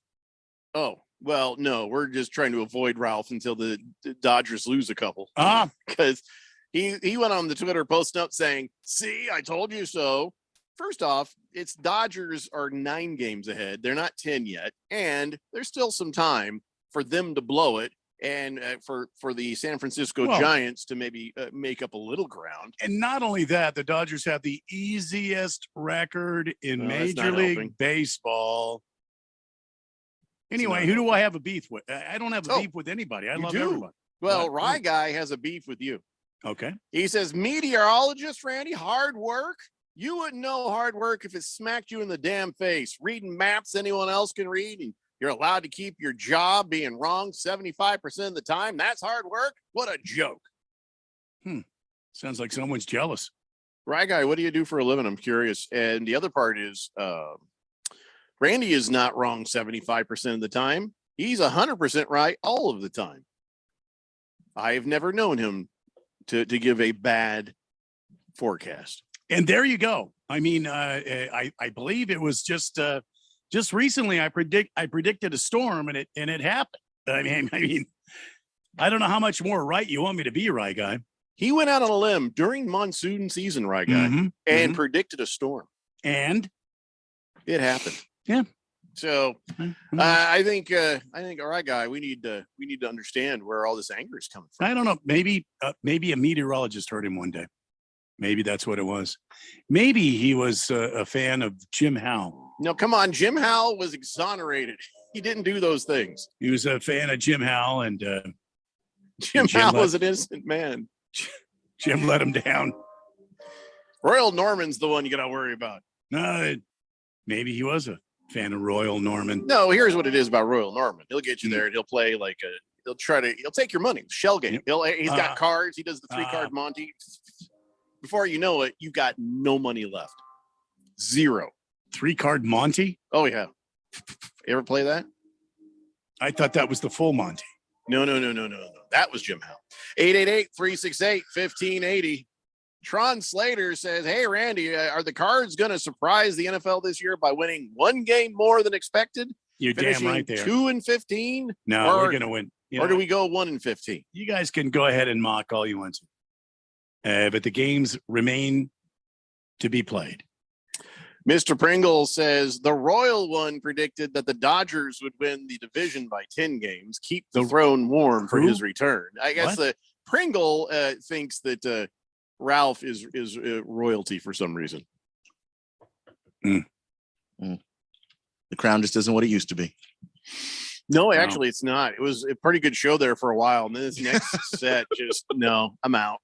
[SPEAKER 11] Oh, well, no, we're just trying to avoid Ralph until the Dodgers lose a couple. Because he went on the Twitter posting up saying, "See, I told you so." First off, it's Dodgers are 9 games ahead. They're not 10 yet. And there's still some time for them to blow it and for the San Francisco Giants to maybe make up a little ground.
[SPEAKER 12] And not only that, the Dodgers have the easiest record in Major League Baseball. Anyway, who do I have a beef with? I don't have a beef with anybody. I love everybody.
[SPEAKER 11] Well, Rye Guy has a beef with you.
[SPEAKER 12] Okay.
[SPEAKER 11] He says, meteorologist, Randy, hard work. You wouldn't know hard work if it smacked you in the damn face. Reading maps anyone else can read, and you're allowed to keep your job being wrong 75% of the time. That's hard work. What a joke.
[SPEAKER 12] Sounds like someone's jealous.
[SPEAKER 11] Right, Guy, what do you do for a living? I'm curious. And the other part is Randy is not wrong 75% of the time. He's 100% right all of the time. I have never known him to give a bad forecast.
[SPEAKER 12] And there you go. I mean, I believe it was just recently I predicted a storm and it happened. I mean, I don't know how much more right you want me to be, Right Guy.
[SPEAKER 11] He went out on a limb during monsoon season, Right Guy, and predicted a storm.
[SPEAKER 12] And
[SPEAKER 11] it happened.
[SPEAKER 12] Yeah.
[SPEAKER 11] So I think all right, Guy, we need to understand where all this anger is coming from.
[SPEAKER 12] I don't know. Maybe a meteorologist heard him one day. Maybe that's what it was. Maybe he was a fan of Jim Howe.
[SPEAKER 11] No, come on. Jim Howe was exonerated. He didn't do those things.
[SPEAKER 12] He was a fan of Jim Howe, and
[SPEAKER 11] Jim Howe was an innocent man.
[SPEAKER 12] Jim let him down.
[SPEAKER 11] Royal Norman's the one you got to worry about.
[SPEAKER 12] No, maybe he was a fan of Royal Norman.
[SPEAKER 11] No, here's what it is about Royal Norman. He'll get you there and he'll play he'll take your money. Shell game. He's got cards. He does the 3-card Monty. Before you know it, you've got no money left. 0.
[SPEAKER 12] 3-card Monty?
[SPEAKER 11] Oh, yeah. You ever play that?
[SPEAKER 12] I thought that was the full Monty.
[SPEAKER 11] No. That was Jim Howe. 888-368-1580. Tron Slater says, hey, Randy, are the Cards going to surprise the NFL this year by winning 1 game more than expected?
[SPEAKER 12] You're damn right there.
[SPEAKER 11] 2-15?
[SPEAKER 12] No, we're going to win.
[SPEAKER 11] Or do we go 1-15?
[SPEAKER 12] You guys can go ahead and mock all you want to. But the games remain to be played.
[SPEAKER 11] Mr. Pringle says the Royal one predicted that the Dodgers would win the division by 10 games, keep the throne warm for his return. I guess the Pringle thinks that Ralph is royalty for some reason.
[SPEAKER 7] The crown just isn't what it used to be.
[SPEAKER 11] No, actually, it's not. It was a pretty good show there for a while. And then this next set, I'm out.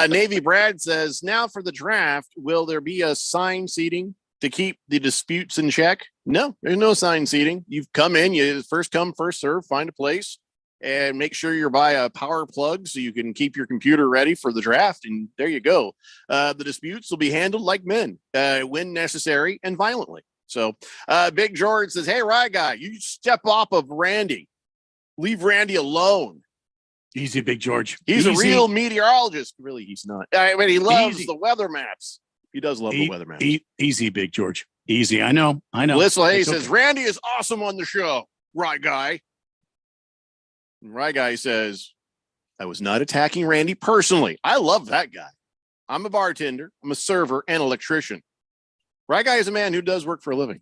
[SPEAKER 11] Navy Brad says, now for the draft, will there be a sign seating to keep the disputes in check? No, there's no sign seating. You've come in, you first come, first serve, find a place and make sure you're by a power plug so you can keep your computer ready for the draft. And there you go. The disputes will be handled like men, when necessary and violently. So Big George says, hey, Rye Guy, you step off of Randy. Leave Randy alone.
[SPEAKER 12] Easy, Big George.
[SPEAKER 11] He's a real meteorologist. Really, he's not. I mean, he loves the weather maps. He does love the weather maps.
[SPEAKER 12] Easy, Big George. Easy. I know.
[SPEAKER 11] Melissa Hay says, Randy is awesome on the show. Rye Guy. And Rye Guy says, I was not attacking Randy personally. I love that guy. I'm a bartender. I'm a server and electrician. Right Guy is a man who does work for a living.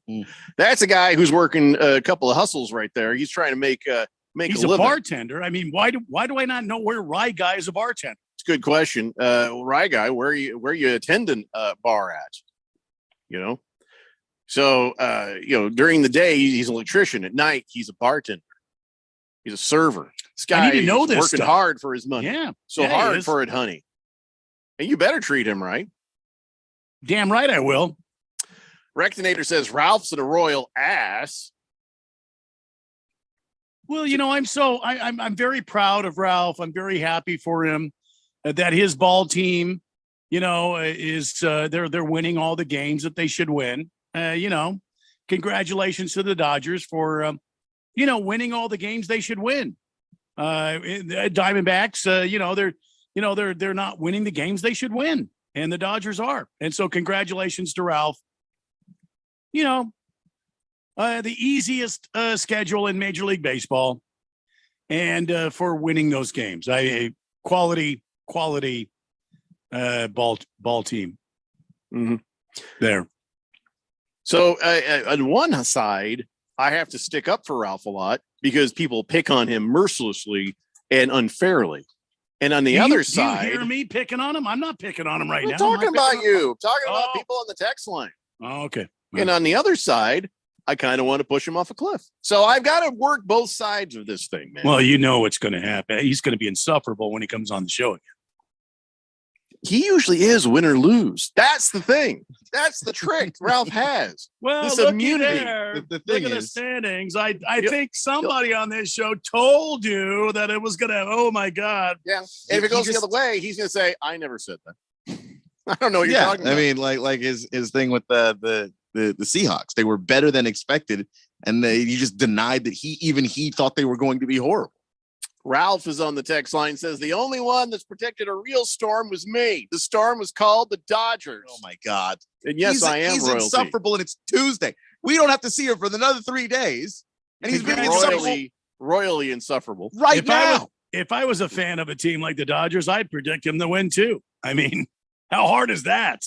[SPEAKER 11] That's a guy who's working a couple of hustles right there. He's trying to make
[SPEAKER 12] He's
[SPEAKER 11] a
[SPEAKER 12] a
[SPEAKER 11] living.
[SPEAKER 12] bartender. I mean, why do I not know where Rye Guy is a bartender?
[SPEAKER 11] It's a good question. Rye Guy, where you attending bar at? So during the day he's an electrician. At night he's a bartender. He's a server. This guy
[SPEAKER 12] I need to know
[SPEAKER 11] is
[SPEAKER 12] this
[SPEAKER 11] working
[SPEAKER 12] stuff.
[SPEAKER 11] hard for his money.
[SPEAKER 12] Yeah.
[SPEAKER 11] So
[SPEAKER 12] Yeah, he
[SPEAKER 11] hard
[SPEAKER 12] is.
[SPEAKER 11] for it, honey. And you better treat him right.
[SPEAKER 12] Damn right I will.
[SPEAKER 11] Rectinator says Ralph's a royal ass.
[SPEAKER 12] Well, I'm very proud of Ralph. I'm very happy for him that his ball team is they're winning all the games that they should win. Congratulations to the Dodgers for winning all the games they should win. Diamondbacks, they're not winning the games they should win, and the Dodgers are. And so congratulations to Ralph. The easiest schedule in Major League Baseball, and for winning those games. Quality ball team.
[SPEAKER 11] Mm-hmm.
[SPEAKER 12] There.
[SPEAKER 11] So on one side, I have to stick up for Ralph a lot because people pick on him mercilessly and unfairly. And on the other side,
[SPEAKER 12] do you hear me picking on him? I'm not picking on him right now.
[SPEAKER 11] I'm talking about you. I'm talking about people on the text line.
[SPEAKER 12] Oh, okay.
[SPEAKER 11] And on the other side, I kind of want to push him off a cliff. So I've got to work both sides of this thing, man.
[SPEAKER 12] Well, you know what's going to happen. He's going to be insufferable when he comes on the show again.
[SPEAKER 11] He usually is win or lose. That's the thing. That's the trick Ralph has.
[SPEAKER 12] Well,
[SPEAKER 11] this
[SPEAKER 12] look
[SPEAKER 11] immunity.
[SPEAKER 12] There. Look at the standings. I think somebody on this show told you that it was going to, oh my God.
[SPEAKER 11] Yeah. And if it goes the other way, he's going to say, I never said that. I don't know what you're talking about.
[SPEAKER 7] I mean, like his thing with the Seahawks, they were better than expected, and he just denied that he thought they were going to be horrible.
[SPEAKER 11] Ralph is on the text line, says the only one that's predicted a real storm was me. The storm was called the Dodgers.
[SPEAKER 7] Oh my God.
[SPEAKER 11] And yes, I am
[SPEAKER 7] he's
[SPEAKER 11] royalty.
[SPEAKER 7] Insufferable, and it's Tuesday. We don't have to see him for another 3 days. And he's being
[SPEAKER 11] royally insufferable.
[SPEAKER 7] Right now.
[SPEAKER 12] If I was a fan of a team like the Dodgers, I'd predict him to win too. I mean, how hard is that?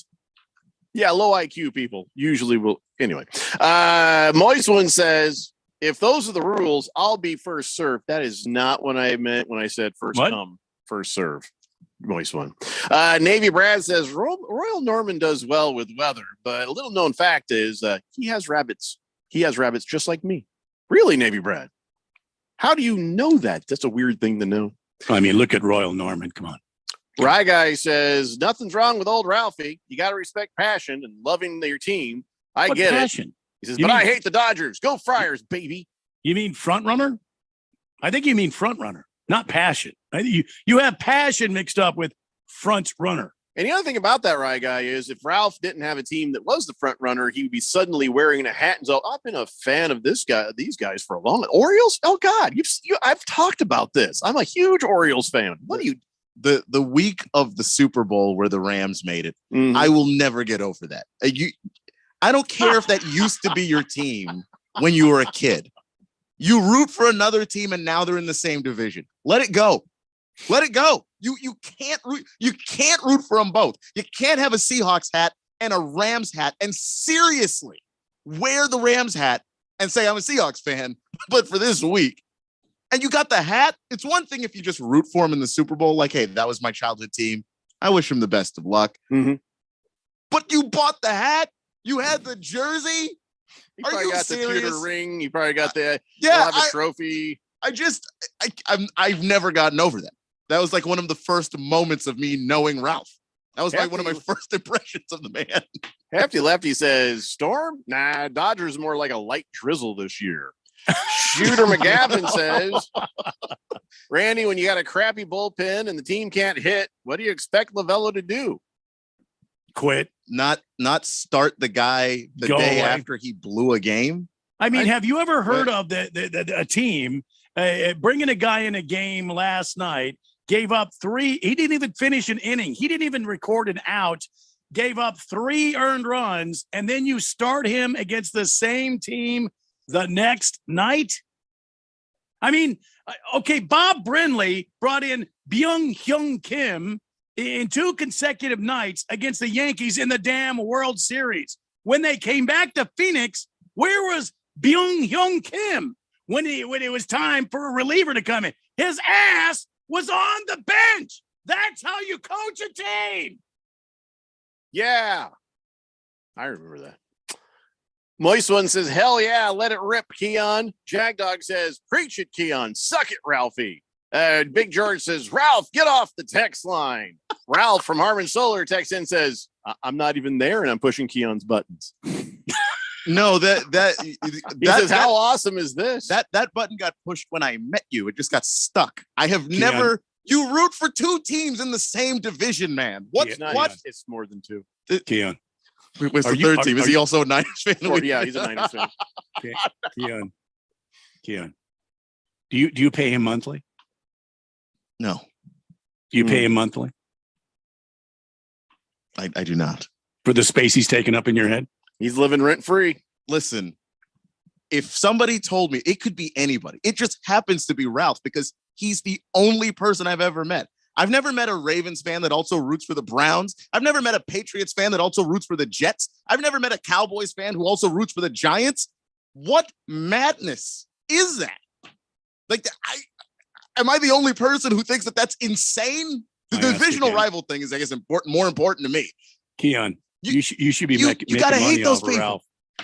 [SPEAKER 11] Yeah, low IQ people usually will. Anyway, Moist One says, if those are the rules, I'll be first serve. That is not what I meant when I said first come, first serve. Moist One. Navy Brad says, Royal Norman does well with weather, but a little known fact is he has rabbits. He has rabbits just like me. Really, Navy Brad? How do you know that? That's a weird thing to know.
[SPEAKER 12] I mean, look at Royal Norman. Come on.
[SPEAKER 11] Rye Guy says, nothing's wrong with old Ralphie. You got to respect passion and loving your team. I get
[SPEAKER 12] passion?
[SPEAKER 11] It. He says, I hate the Dodgers. Go Friars, baby.
[SPEAKER 12] You mean front runner? I think you mean front runner, not passion. You have passion mixed up with front runner.
[SPEAKER 11] And the other thing about that, Rye Guy, is if Ralph didn't have a team that was the front runner, he would be suddenly wearing a hat and so I've been a fan of these guys for a long time. Orioles? Oh God, I've talked about this. I'm a huge Orioles fan. What do you?
[SPEAKER 7] The week of the Super Bowl where the Rams made it, I will never get over that. I don't care if that used to be your team when you were a kid. You root for another team and now they're in the same division. Let it go. Let it go. You can't root for them both. You can't have a Seahawks hat and a Rams hat and seriously wear the Rams hat and say I'm a Seahawks fan, but for this week. And you got the hat. It's one thing if you just root for him in the Super Bowl, like, hey, that was my childhood team. I wish him the best of luck.
[SPEAKER 11] Mm-hmm.
[SPEAKER 7] But you bought the hat. You had the jersey.
[SPEAKER 11] You probably got the pewter ring. You probably got the trophy.
[SPEAKER 7] I've never gotten over that. That was like one of the first moments of me knowing Ralph. That was like one of my first impressions of the man.
[SPEAKER 11] Hefty Lefty says, Storm? Nah, Dodgers more like a light drizzle this year. Shooter McGavin says, Randy, when you got a crappy bullpen and the team can't hit, what do you expect Lovello to do?
[SPEAKER 12] Quit.
[SPEAKER 7] Not start the guy the day after he blew a game.
[SPEAKER 12] I mean, have you ever heard of a team bringing a guy in a game last night, gave up 3, he didn't even finish an inning. He didn't even record an out, gave up 3 earned runs, and then you start him against the same team the next night? I mean, okay, Bob Brenly brought in Byung-Hyun Kim in 2 consecutive nights against the Yankees in the damn World Series. When they came back to Phoenix, where was Byung-Hyun Kim when it was time for a reliever to come in? His ass was on the bench. That's how you coach a team.
[SPEAKER 11] Yeah, I remember that. Moist One says, hell yeah, let it rip, Keon. Jagdog says, preach it, Keon. Suck it, Ralphie. Big George says, Ralph, get off the text line. Ralph from Harmon Solar texts in says, I'm not even there and I'm pushing Keon's buttons.
[SPEAKER 7] No,
[SPEAKER 11] he says, how awesome is this?
[SPEAKER 7] That button got pushed when I met you. It just got stuck. I have never You root for two teams in the same division, man. What's what?
[SPEAKER 11] It's more than two.
[SPEAKER 12] Keon.
[SPEAKER 7] Where's the third team? Is he also a Niners fan?
[SPEAKER 11] Yeah, he's a Niners fan.
[SPEAKER 12] Keon. Do you pay him monthly?
[SPEAKER 7] No.
[SPEAKER 12] Do you pay him monthly?
[SPEAKER 7] I do not.
[SPEAKER 12] For the space he's taken up in your head?
[SPEAKER 11] He's living rent free.
[SPEAKER 7] Listen, if somebody told me, it could be anybody. It just happens to be Ralph because he's the only person I've ever met. I've never met a Ravens fan that also roots for the Browns. I've never met a Patriots fan that also roots for the Jets. I've never met a Cowboys fan who also roots for the Giants. What madness is that? Like, am I the only person who thinks that that's insane? The divisional rival thing is, I guess, more important to me.
[SPEAKER 12] Keon, you should be making
[SPEAKER 7] you gotta hate those people.
[SPEAKER 12] Ralph.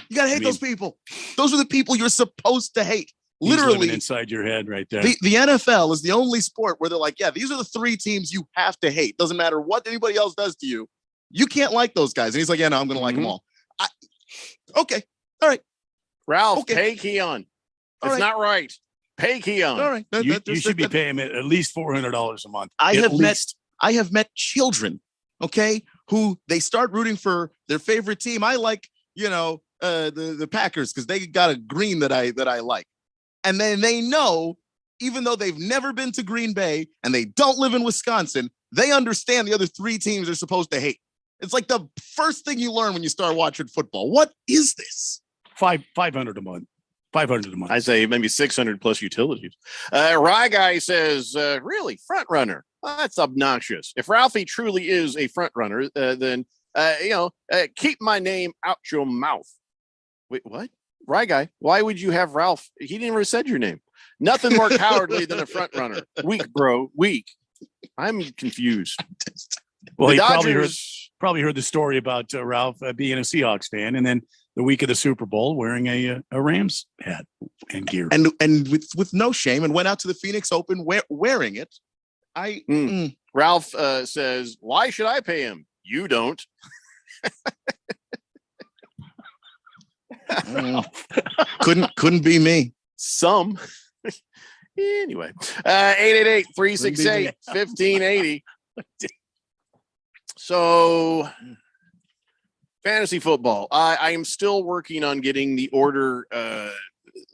[SPEAKER 7] You gotta hate those people. Those are the people you're supposed to hate.
[SPEAKER 12] He's
[SPEAKER 7] Literally
[SPEAKER 12] living inside your head right there.
[SPEAKER 7] The NFL is the only sport where they're like, yeah, these are the three teams you have to hate. Doesn't matter what anybody else does to you. You can't like those guys. And he's like, yeah, no, I'm gonna like them all. Okay. All right.
[SPEAKER 11] Ralph, pay Keon. It's not right. Pay Keon.
[SPEAKER 7] All right.
[SPEAKER 12] You should be paying him at least $400 a month.
[SPEAKER 7] I have met children, okay, who they start rooting for their favorite team. I like, the Packers because they got a green that I like. And then they know, even though they've never been to Green Bay and they don't live in Wisconsin, they understand the other three teams are supposed to hate. It's like the first thing you learn when you start watching football. What is this?
[SPEAKER 12] $500 a month. $500 a month.
[SPEAKER 11] I say maybe 600 plus utilities. Rye Guy says, really, front runner? Well, that's obnoxious. If Ralphie truly is a front runner, then keep my name out your mouth. Wait, what? Rye Guy, why would you have Ralph? He never said your name. Nothing more cowardly than a front runner. Weak, bro. Weak. I'm confused.
[SPEAKER 12] Well, he probably heard the story about Ralph being a Seahawks fan, and then the week of the Super Bowl wearing a Rams hat and gear,
[SPEAKER 7] and with no shame, and went out to the Phoenix Open wearing it.
[SPEAKER 11] Ralph says, "Why should I pay him? You don't."
[SPEAKER 7] Couldn't be me.
[SPEAKER 11] Some. Anyway, 888-368-1580. So, fantasy football. I am still working on getting the order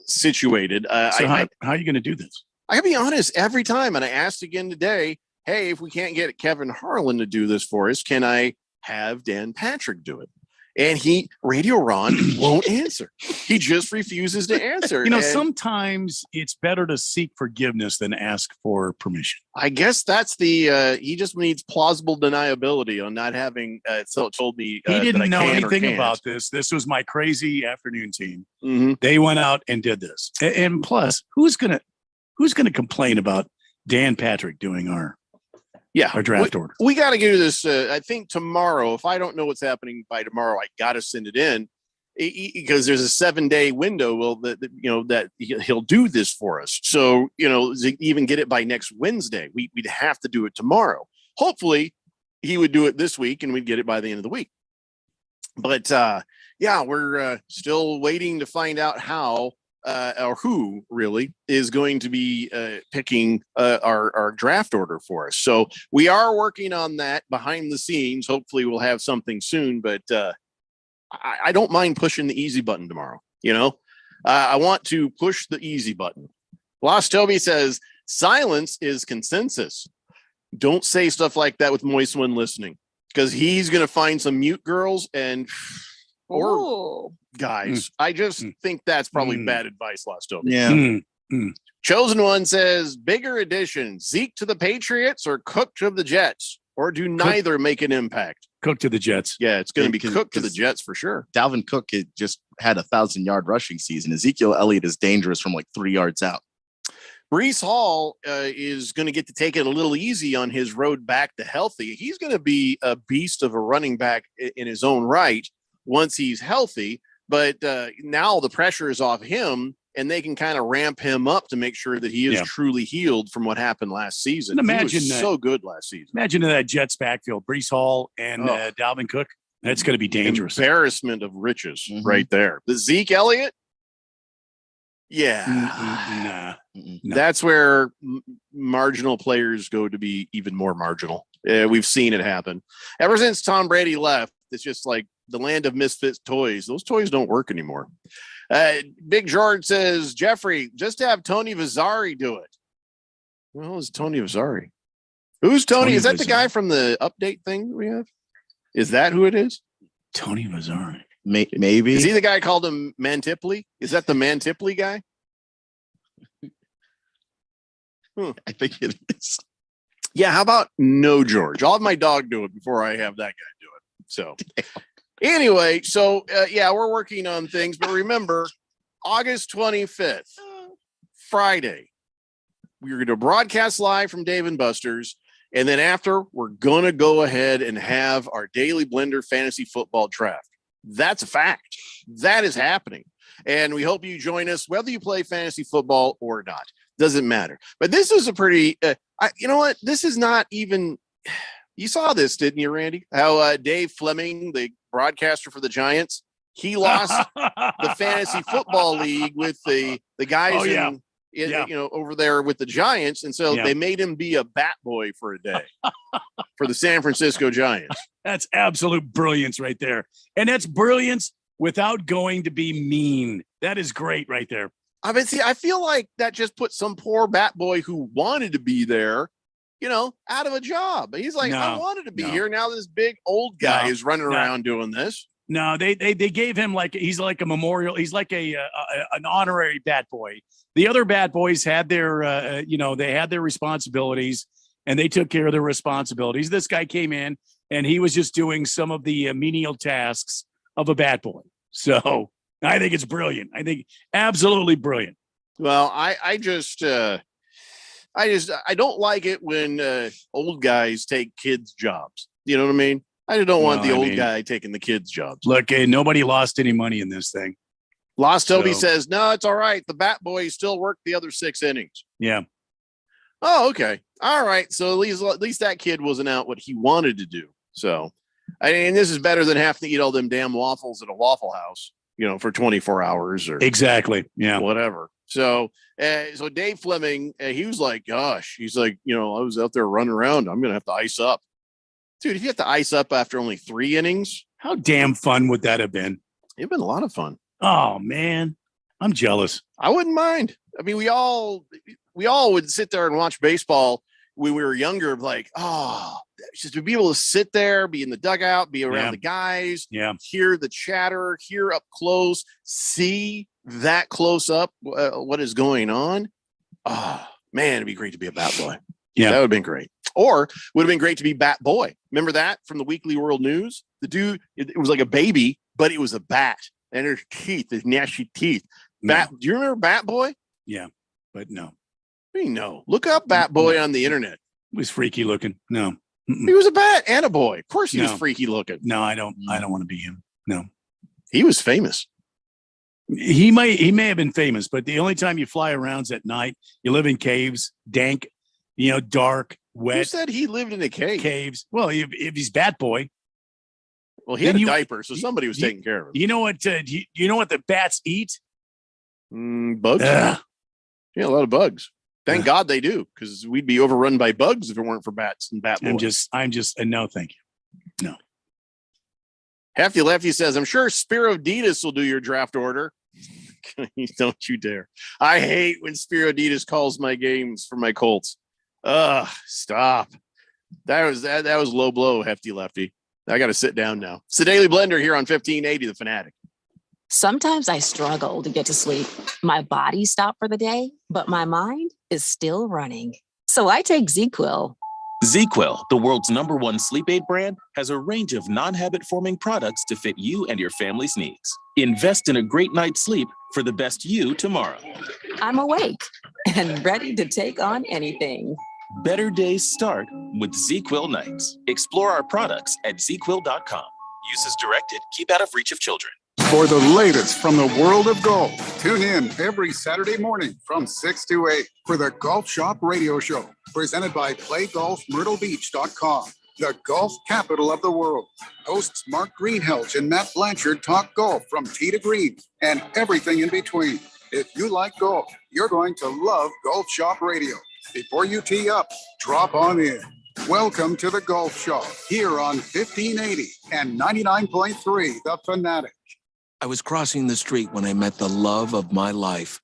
[SPEAKER 11] situated.
[SPEAKER 12] How are you going to do this?
[SPEAKER 11] I gotta be honest, every time, and I asked again today, hey, if we can't get Kevin Harlan to do this for us, can I have Dan Patrick do it? And Radio Ron won't answer. He just refuses to answer.
[SPEAKER 12] Sometimes it's better to seek forgiveness than ask for permission.
[SPEAKER 11] I guess that's he just needs plausible deniability on not having told me.
[SPEAKER 12] He didn't know anything about this. This was my crazy afternoon team.
[SPEAKER 11] Mm-hmm.
[SPEAKER 12] They went out and did this. And plus, who's gonna complain about Dan Patrick doing our draft order?
[SPEAKER 11] We got to do this. I think tomorrow. If I don't know what's happening by tomorrow, I got to send it in because there's a 7-day window. Well, that he'll do this for us. So even get it by next Wednesday. We'd have to do it tomorrow. Hopefully, he would do it this week, and we'd get it by the end of the week. But we're still waiting to find out how. Or who really is going to be picking our draft order for us. So we are working on that behind the scenes. Hopefully we'll have something soon, but I don't mind pushing the easy button tomorrow. I want to push the easy button. Lost Toby says, silence is consensus. Don't say stuff like that with Moist when listening, because he's going to find some mute girls or guys. I just think that's probably bad advice, Lost Toby.
[SPEAKER 7] Yeah.
[SPEAKER 11] Chosen One says, bigger addition, Zeke to the Patriots or Cook to the Jets, or do neither make an impact?
[SPEAKER 12] Cook to the Jets.
[SPEAKER 11] Yeah, it's going to be Cook to the Jets for sure.
[SPEAKER 7] Dalvin Cook just had a 1,000-yard rushing season. Ezekiel Elliott is dangerous from like 3 yards out.
[SPEAKER 11] Breece Hall is going to get to take it a little easy on his road back to healthy. He's going to be a beast of a running back in his own right once he's healthy, but now the pressure is off him, and they can kind of ramp him up to make sure that he is truly healed from what happened last season.
[SPEAKER 12] Imagine
[SPEAKER 11] he was so good last season.
[SPEAKER 12] Imagine that Jets backfield, Breece Hall and Dalvin Cook. That's going to be dangerous.
[SPEAKER 11] Embarrassment of riches right there. The Zeke Elliott, Yeah. That's where marginal players go to be even more marginal. We've seen it happen. Ever since Tom Brady left, it's just like the land of misfit toys. Those toys don't work anymore. Big George says, Jeffrey, just have Tony Vazzari do it. Well, is Tony Vazzari? Who's Tony? Is that the guy from the update thing we have? Is that who it is?
[SPEAKER 12] Tony Vazzari.
[SPEAKER 7] Maybe.
[SPEAKER 11] Is he the guy called him Mantipley? Is that the Mantipley guy?
[SPEAKER 7] I think it is.
[SPEAKER 11] Yeah, how about no George? I'll have my dog do it before I have that guy do it. So anyway, yeah, we're working on things, but remember, August 25th, Friday, we're going to broadcast live from Dave & Buster's. And then after, we're going to go ahead and have our Daily Blender fantasy football draft. That's a fact. That is happening. And we hope you join us, whether you play fantasy football or not. Doesn't matter. But this is a pretty, you know what? This is not even, you saw this, didn't you, Randy? How Dave Fleming, the broadcaster for the Giants, he lost the fantasy football league with the guys over there with the Giants. And so they made him be a bat boy for a day for the San Francisco Giants.
[SPEAKER 12] That's absolute brilliance right there. And that's brilliance without going to be mean. That is great right there.
[SPEAKER 11] I mean, see, I feel like that just put some poor bat boy who wanted to be there, out of a job. He's like, I wanted to be here. Now this big old guy is running around doing this.
[SPEAKER 12] No, they gave him he's like a memorial. He's like an honorary bat boy. The other bat boys had their, they had their responsibilities and they took care of their responsibilities. This guy came in and he was just doing some of the menial tasks of a bat boy. So I think it's brilliant. I think absolutely brilliant.
[SPEAKER 11] Well, I don't like it when old guys take kids' jobs. You know what I mean? I just don't want the old guy taking the kids' jobs.
[SPEAKER 12] Look, nobody lost any money in this thing.
[SPEAKER 11] Lost Toby says, no, it's all right. The bat boys still worked the other 6 innings.
[SPEAKER 12] Yeah.
[SPEAKER 11] Oh, okay. All right. So at least that kid wasn't out what he wanted to do. So, I mean, this is better than having to eat all them damn waffles at a Waffle House, for 24 hours or
[SPEAKER 12] exactly. Yeah.
[SPEAKER 11] Whatever. So Dave Fleming, he was like, gosh, he's like, I was out there running around. I'm going to have to ice up. Dude, if you have to ice up after only 3 innings,
[SPEAKER 12] how damn fun would that have been?
[SPEAKER 11] It'd been a lot of fun.
[SPEAKER 12] Oh man, I'm jealous.
[SPEAKER 11] I wouldn't mind. I mean, we all would sit there and watch baseball when we were younger. Like, just to be able to sit there, be in the dugout, be around the guys, hear the chatter, hear up close, see that close up what is going on. Oh man, it'd be great to be a bat boy. Yeah, that would have been great. Or would have been great to be Bat Boy. Remember that from the Weekly World News? The dude, it was like a baby, but it was a bat. And his teeth, his nasty teeth. Bat. Do you remember Bat Boy?
[SPEAKER 12] Yeah, but no.
[SPEAKER 11] No. Look up Bat Boy on the internet.
[SPEAKER 12] He was freaky looking. No.
[SPEAKER 11] He was a bat and a boy. Of course he was freaky looking.
[SPEAKER 12] No, I don't want to be him. No.
[SPEAKER 11] He was famous.
[SPEAKER 12] He may have been famous, but the only time you fly around is at night. You live in caves, dank, dark, wet.
[SPEAKER 11] Who said he lived in a cave?
[SPEAKER 12] Caves. Well, if he's Bat Boy.
[SPEAKER 11] Well, he had a diaper, so somebody was taking care of him.
[SPEAKER 12] You know what? You know what the bats eat?
[SPEAKER 11] Bugs. Yeah, a lot of bugs. Thank God they do, because we'd be overrun by bugs if it weren't for bats and Bat Boy.
[SPEAKER 12] I'm just no, thank you. No.
[SPEAKER 11] Hefty Lefty says, I'm sure Spiro Ditas will do your draft order. Don't you dare. I hate when Spiro Ditas calls my games for my Colts. Stop. That was low blow, Hefty Lefty. I got to sit down now. It's the Daily Blender here on 1580 The Fanatic.
[SPEAKER 22] Sometimes I struggle to get to sleep. My body stopped for the day, but my mind is still running. So I take ZzzQuil.
[SPEAKER 4] ZzzQuil, the world's #1 sleep aid brand, has a range of non-habit-forming products to fit you and your family's needs. Invest in a great night's sleep for the best you tomorrow.
[SPEAKER 22] I'm awake and ready to take on anything.
[SPEAKER 4] Better days start with ZzzQuil nights. Explore our products at ZzzQuil.com. Use as directed. Keep out of reach of children.
[SPEAKER 2] For the latest from the world of golf, tune in every Saturday morning from 6 to 8 for the Golf Shop Radio Show, presented by PlayGolfMyrtleBeach.com, the golf capital of the world. Hosts Mark Greenhalgh and Matt Blanchard talk golf from tee to green and everything in between. If you like golf, you're going to love Golf Shop Radio. Before you tee up, drop on in. Welcome to the Golf Shop here on 1580 and 99.3 The Fanatic.
[SPEAKER 24] I was crossing the street when I met the love of my life.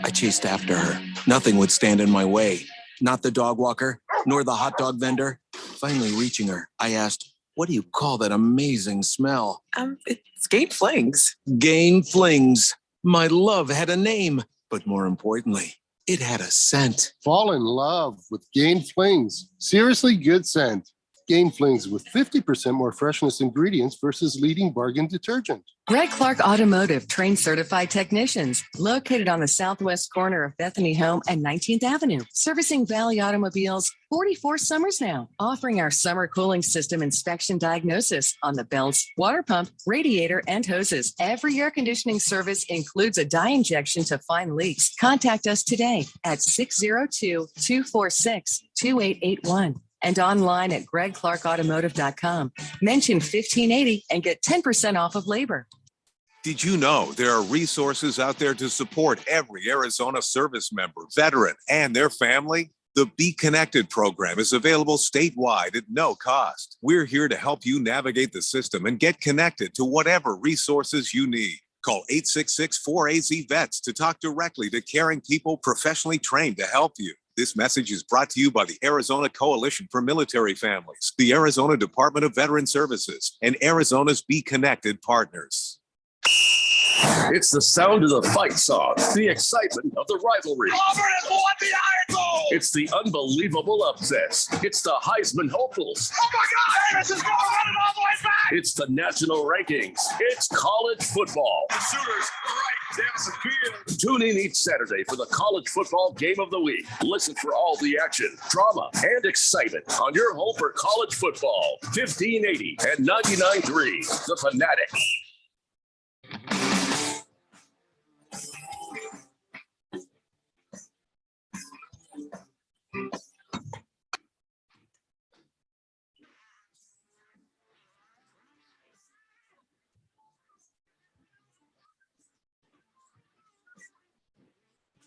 [SPEAKER 24] I chased after her. Nothing would stand in my way. Not the dog walker, nor the hot dog vendor. Finally reaching her, I asked, "What do you call that amazing smell?"
[SPEAKER 25] It's Gain Flings.
[SPEAKER 24] Gain Flings. My love had a name, but more importantly, it had a scent.
[SPEAKER 26] Fall in love with Gain Flings. Seriously good scent. Gain Flings with 50% more freshness ingredients versus leading bargain detergent.
[SPEAKER 5] Greg Clark Automotive trained certified technicians located on the southwest corner of Bethany Home and 19th Avenue, servicing Valley automobiles 44 summers now, offering our summer cooling system inspection diagnosis on the belts, water pump, radiator, and hoses. Every air conditioning service includes a dye injection to find leaks. Contact us today at 602-246-2881. And online at gregclarkautomotive.com. Mention 1580 and get 10% off of labor.
[SPEAKER 6] Did you know there are resources out there to support every Arizona service member, veteran, and their family? The Be Connected program is available statewide at no cost. We're here to help you navigate the system and get connected to whatever resources you need. Call 866-4AZ-VETS to talk directly to caring people professionally trained to help you. This message is brought to you by the Arizona Coalition for Military Families, the Arizona Department of Veteran Services, and Arizona's Be Connected partners.
[SPEAKER 18] It's the sound of the fight song, the excitement of the rivalry.
[SPEAKER 8] Auburn has won the Iron Bowl!
[SPEAKER 18] It's the unbelievable upsets. It's the Heisman hopefuls.
[SPEAKER 8] Oh my God! Davis is going to run it all the way back!
[SPEAKER 18] It's the national rankings. It's college football.
[SPEAKER 8] The shooter's right down the field.
[SPEAKER 18] Tune in each Saturday for the college football game of the week. Listen for all the action, drama, and excitement on your home for college football. 1580 and 99.3 The Fanatic.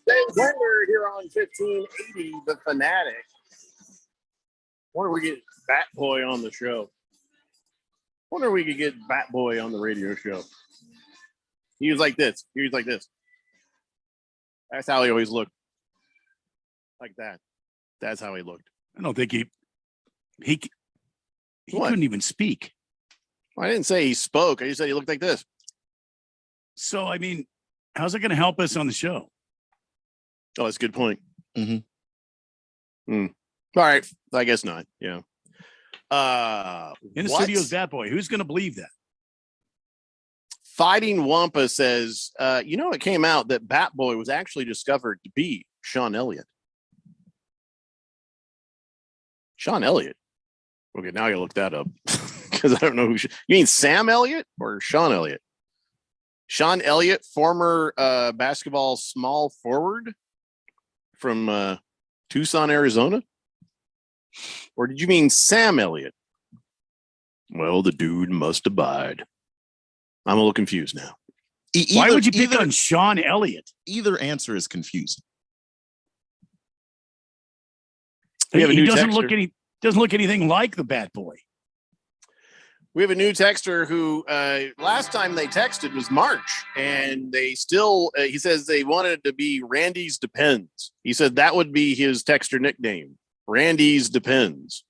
[SPEAKER 11] James Wendler here on 1580 The Fanatic. Wonder if we get Bat Boy on the show. Wonder if we could get Bat Boy on the radio show. He was like this. He was like this. That's how he always looked. Like that. That's how he looked.
[SPEAKER 12] I don't think he couldn't even speak.
[SPEAKER 11] Well, I didn't say he spoke. I just said he looked like this.
[SPEAKER 12] So, I mean, how's it going to help us on the show?
[SPEAKER 11] Oh, that's a good point. Mm-hmm. All right. I guess not. Yeah.
[SPEAKER 12] In the studio's Bat Boy. Who's going to believe that?
[SPEAKER 11] Fighting Wampa says, it came out that Bat Boy was actually discovered to be Sean Elliott. Sean Elliott. Okay, now I gotta look that up because I don't know who. You mean Sam Elliott or Sean Elliott? Sean Elliott, former basketball small forward from Tucson, Arizona? Or did you mean Sam Elliott? Well, the dude must abide. I'm a little confused now.
[SPEAKER 12] Why would you pick on Sean Elliott?
[SPEAKER 7] Either answer is confusing.
[SPEAKER 11] We have a new
[SPEAKER 12] doesn't
[SPEAKER 11] texter.
[SPEAKER 12] look anything like the Bat Boy.
[SPEAKER 11] We have a new texter who last time they texted was March, and they still he says they wanted it to be Randy's Depends. He said that would be his texter nickname, Randy's Depends.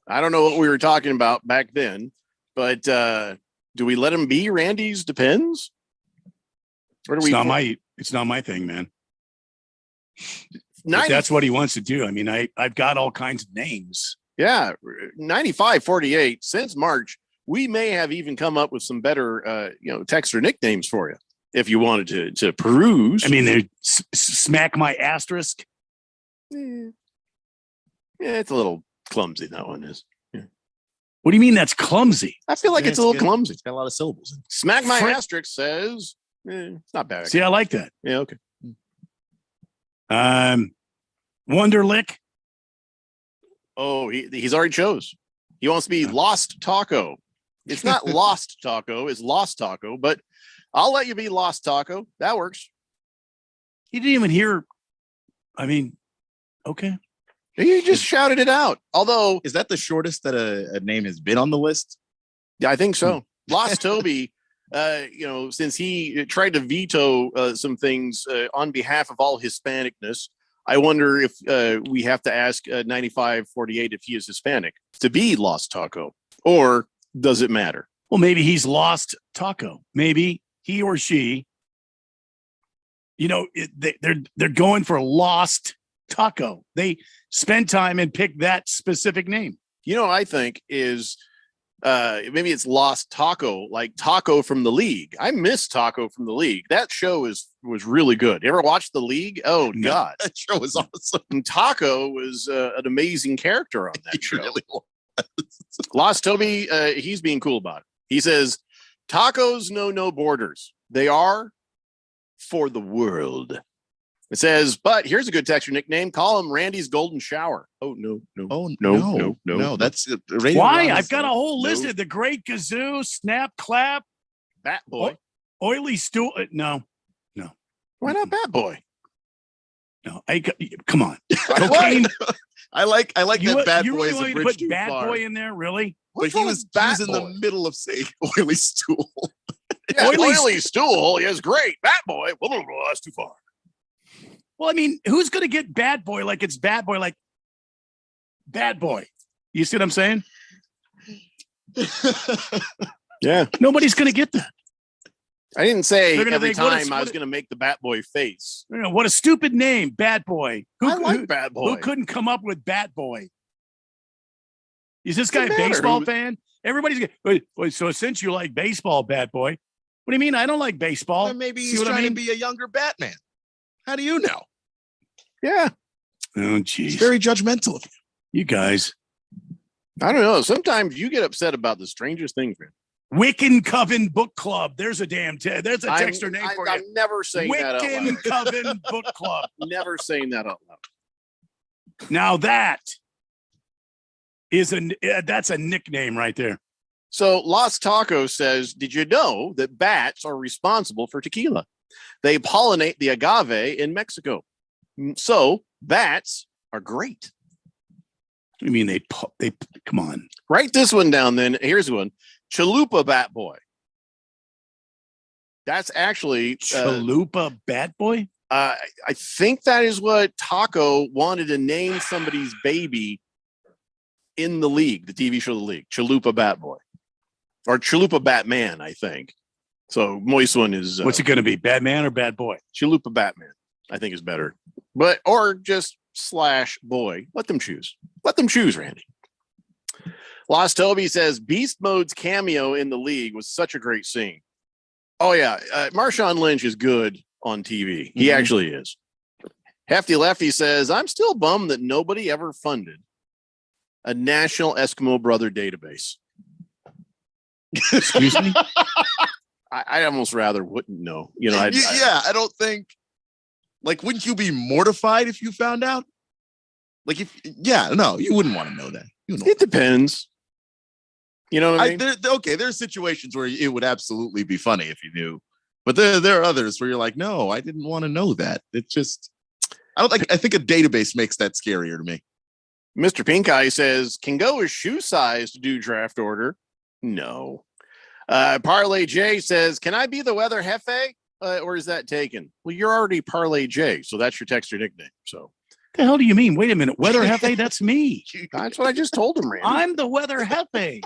[SPEAKER 11] I don't know what we were talking about back then, but do we let him be Randy's Depends? Or do
[SPEAKER 12] it's not my thing, man. If that's what he wants to do. I mean, I've got all kinds of names.
[SPEAKER 11] Yeah, 9548. Since March, we may have even come up with some better, texter nicknames for you if you wanted to peruse.
[SPEAKER 12] I mean, smack my asterisk.
[SPEAKER 11] Yeah, it's a little clumsy. That one is. Yeah.
[SPEAKER 12] What do you mean that's clumsy?
[SPEAKER 11] I feel like it's a little clumsy.
[SPEAKER 7] It's got a lot of syllables.
[SPEAKER 11] Smack my asterisk says it's not bad.
[SPEAKER 12] See, I like that.
[SPEAKER 11] Yeah. Okay.
[SPEAKER 12] Wonderlick.
[SPEAKER 11] Oh, he's already chose. He wants to be Lost Taco. It's not Lost Taco, it's Lost Taco, but I'll let you be Lost Taco. That works.
[SPEAKER 12] He didn't even hear. I mean, okay.
[SPEAKER 11] He just shouted it out. Although,
[SPEAKER 7] is that the shortest that a name has been on the list?
[SPEAKER 11] Yeah, I think so. Lost Toby, since he tried to veto some things on behalf of all Hispanicness, I wonder if we have to ask 9548 if he is Hispanic to be Lost Taco, or does it matter?
[SPEAKER 12] Well, maybe he's Lost Taco. Maybe he or she, they're going for Lost Taco. They spend time and pick that specific name.
[SPEAKER 11] I think is maybe it's Lost Taco, like Taco from the League. I miss Taco from the League. That show was really good. You ever watched the League? Oh God,
[SPEAKER 7] that show was awesome.
[SPEAKER 11] And Taco was an amazing character on that show.
[SPEAKER 7] Really was.
[SPEAKER 11] Lost Toby, he's being cool about it. He says, "Tacos know no borders. They are for the world." It says, but here's a good texture nickname. Call him Randy's Golden Shower. Oh, no.
[SPEAKER 7] Oh, no. That's
[SPEAKER 12] why? I've got a whole list of the Great Gazoo, Snap Clap,
[SPEAKER 11] Bat Boy,
[SPEAKER 12] Oily Stool. No.
[SPEAKER 11] Why not Bat Boy?
[SPEAKER 12] No, come on. Cocaine.
[SPEAKER 7] I like that Bad
[SPEAKER 12] you
[SPEAKER 7] Boy
[SPEAKER 12] really
[SPEAKER 7] is a
[SPEAKER 12] want me to
[SPEAKER 7] bridge
[SPEAKER 12] put
[SPEAKER 7] too
[SPEAKER 12] Bad
[SPEAKER 7] far.
[SPEAKER 12] Boy in there, really?
[SPEAKER 7] But he was in the middle of saying Oily Stool.
[SPEAKER 11] Yeah, oily Stool is great. Bat Boy, that's too far.
[SPEAKER 12] Well, I mean, who's going to get Bad Boy like it's Bad Boy, like Bad Boy? You see what I'm saying?
[SPEAKER 11] Yeah.
[SPEAKER 12] Nobody's going to get that.
[SPEAKER 11] I didn't say
[SPEAKER 12] They're
[SPEAKER 11] every
[SPEAKER 12] think, what
[SPEAKER 11] time I was going to make the Bat Boy face.
[SPEAKER 12] What a stupid name, Bad Boy.
[SPEAKER 11] I like Bad Boy.
[SPEAKER 12] Who couldn't come up with Bat Boy? Is this guy a
[SPEAKER 11] Doesn't matter.
[SPEAKER 12] baseball fan? Everybody's going, wait, so since you like baseball, Bad Boy, what do you mean? I don't like baseball.
[SPEAKER 7] Well, maybe
[SPEAKER 12] See
[SPEAKER 7] he's
[SPEAKER 12] what
[SPEAKER 7] trying
[SPEAKER 12] I mean?
[SPEAKER 7] to be a younger Batman. How do you know?
[SPEAKER 11] Yeah.
[SPEAKER 12] Oh, geez.
[SPEAKER 7] It's very judgmental of you.
[SPEAKER 12] You guys.
[SPEAKER 11] I don't know. Sometimes you get upset about the strangest things, man.
[SPEAKER 12] Wiccan Coven Book Club. There's a damn there's a texter name for
[SPEAKER 11] I'm
[SPEAKER 12] you.
[SPEAKER 11] never saying that out
[SPEAKER 12] Wiccan
[SPEAKER 11] loud.
[SPEAKER 12] Coven Book Club.
[SPEAKER 11] Never saying that out loud.
[SPEAKER 12] Now that is that's a nickname right there.
[SPEAKER 11] So Lost Taco says, did you know that bats are responsible for tequila? They pollinate the agave in Mexico. So bats are great.
[SPEAKER 12] What do you mean they come on?
[SPEAKER 11] Write this one down then. Here's one. Chalupa Bat Boy. That's actually
[SPEAKER 12] Chalupa Bat Boy?
[SPEAKER 11] I think that is what Taco wanted to name somebody's baby in the League, the TV show The League. Chalupa Bat Boy. Or Chalupa Batman, I think. So Moist one is
[SPEAKER 12] what's it gonna be? Batman or Bad Boy?
[SPEAKER 11] Chalupa Batman, I think is better. But or just / boy. Let them choose. Let them choose, Randy. Lost Toby says Beast Mode's cameo in the League was such a great scene. Oh yeah, Marshawn Lynch is good on TV. He actually is. Hefty Lefty says, I'm still bummed that nobody ever funded a National Eskimo Brother database.
[SPEAKER 12] Excuse me?
[SPEAKER 11] I almost rather wouldn't know.
[SPEAKER 7] I don't think. Like, wouldn't you be mortified if you found out? Like, you wouldn't want to know that.
[SPEAKER 11] It depends. You know what I mean?
[SPEAKER 7] There are situations where it would absolutely be funny if you knew, but there are others where you're like, no, I didn't want to know that. It just, I think a database makes that scarier to me.
[SPEAKER 11] Mr. Pink Eye says, can go with shoe size to do draft order. No. Parlay J says, can I be the weather Hefe? Or is that taken? Well, you're already Parlay J, so that's your texter nickname. So
[SPEAKER 12] the hell do you mean? Wait a minute. Weather Hefe, that's me.
[SPEAKER 11] That's what I just told him, Randy.
[SPEAKER 12] I'm the Weather Hefe.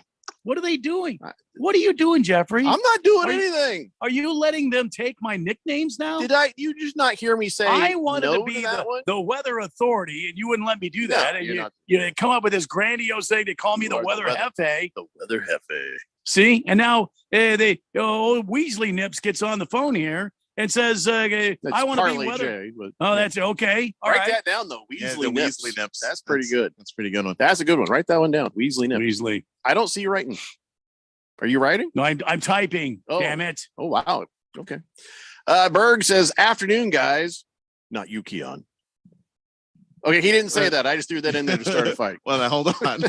[SPEAKER 12] What are they doing? What are you doing, Jeffrey?
[SPEAKER 11] I'm not doing anything.
[SPEAKER 12] Are you letting them take my nicknames now?
[SPEAKER 11] You just not hear me say
[SPEAKER 12] I wanted
[SPEAKER 11] no
[SPEAKER 12] to be
[SPEAKER 11] that one?
[SPEAKER 12] the weather authority, and you wouldn't let me do
[SPEAKER 11] No,
[SPEAKER 12] that. And
[SPEAKER 11] you're not.
[SPEAKER 12] you come up with this grandiose thing to call me the Weather Hefe.
[SPEAKER 11] The Weather Hefe.
[SPEAKER 12] See? And now Weasley Nips gets on the phone here and says, I want to be weather.
[SPEAKER 11] J, but,
[SPEAKER 12] that's okay. All
[SPEAKER 11] write
[SPEAKER 12] right.
[SPEAKER 11] that down, though. Weasley Nips.
[SPEAKER 7] Weasley Nips.
[SPEAKER 11] That's pretty good.
[SPEAKER 7] That's a pretty good one.
[SPEAKER 11] That's a good one. Write that one down. Weasley Nips.
[SPEAKER 12] Weasley.
[SPEAKER 11] I don't see you writing. Are you writing?
[SPEAKER 12] No, I'm typing.
[SPEAKER 11] Oh.
[SPEAKER 12] Damn it.
[SPEAKER 11] Oh, wow. Okay. Berg says, afternoon, guys. Not you, Keon. Okay, he didn't say that. I just threw that in there to start a fight.
[SPEAKER 7] Well, now, hold on.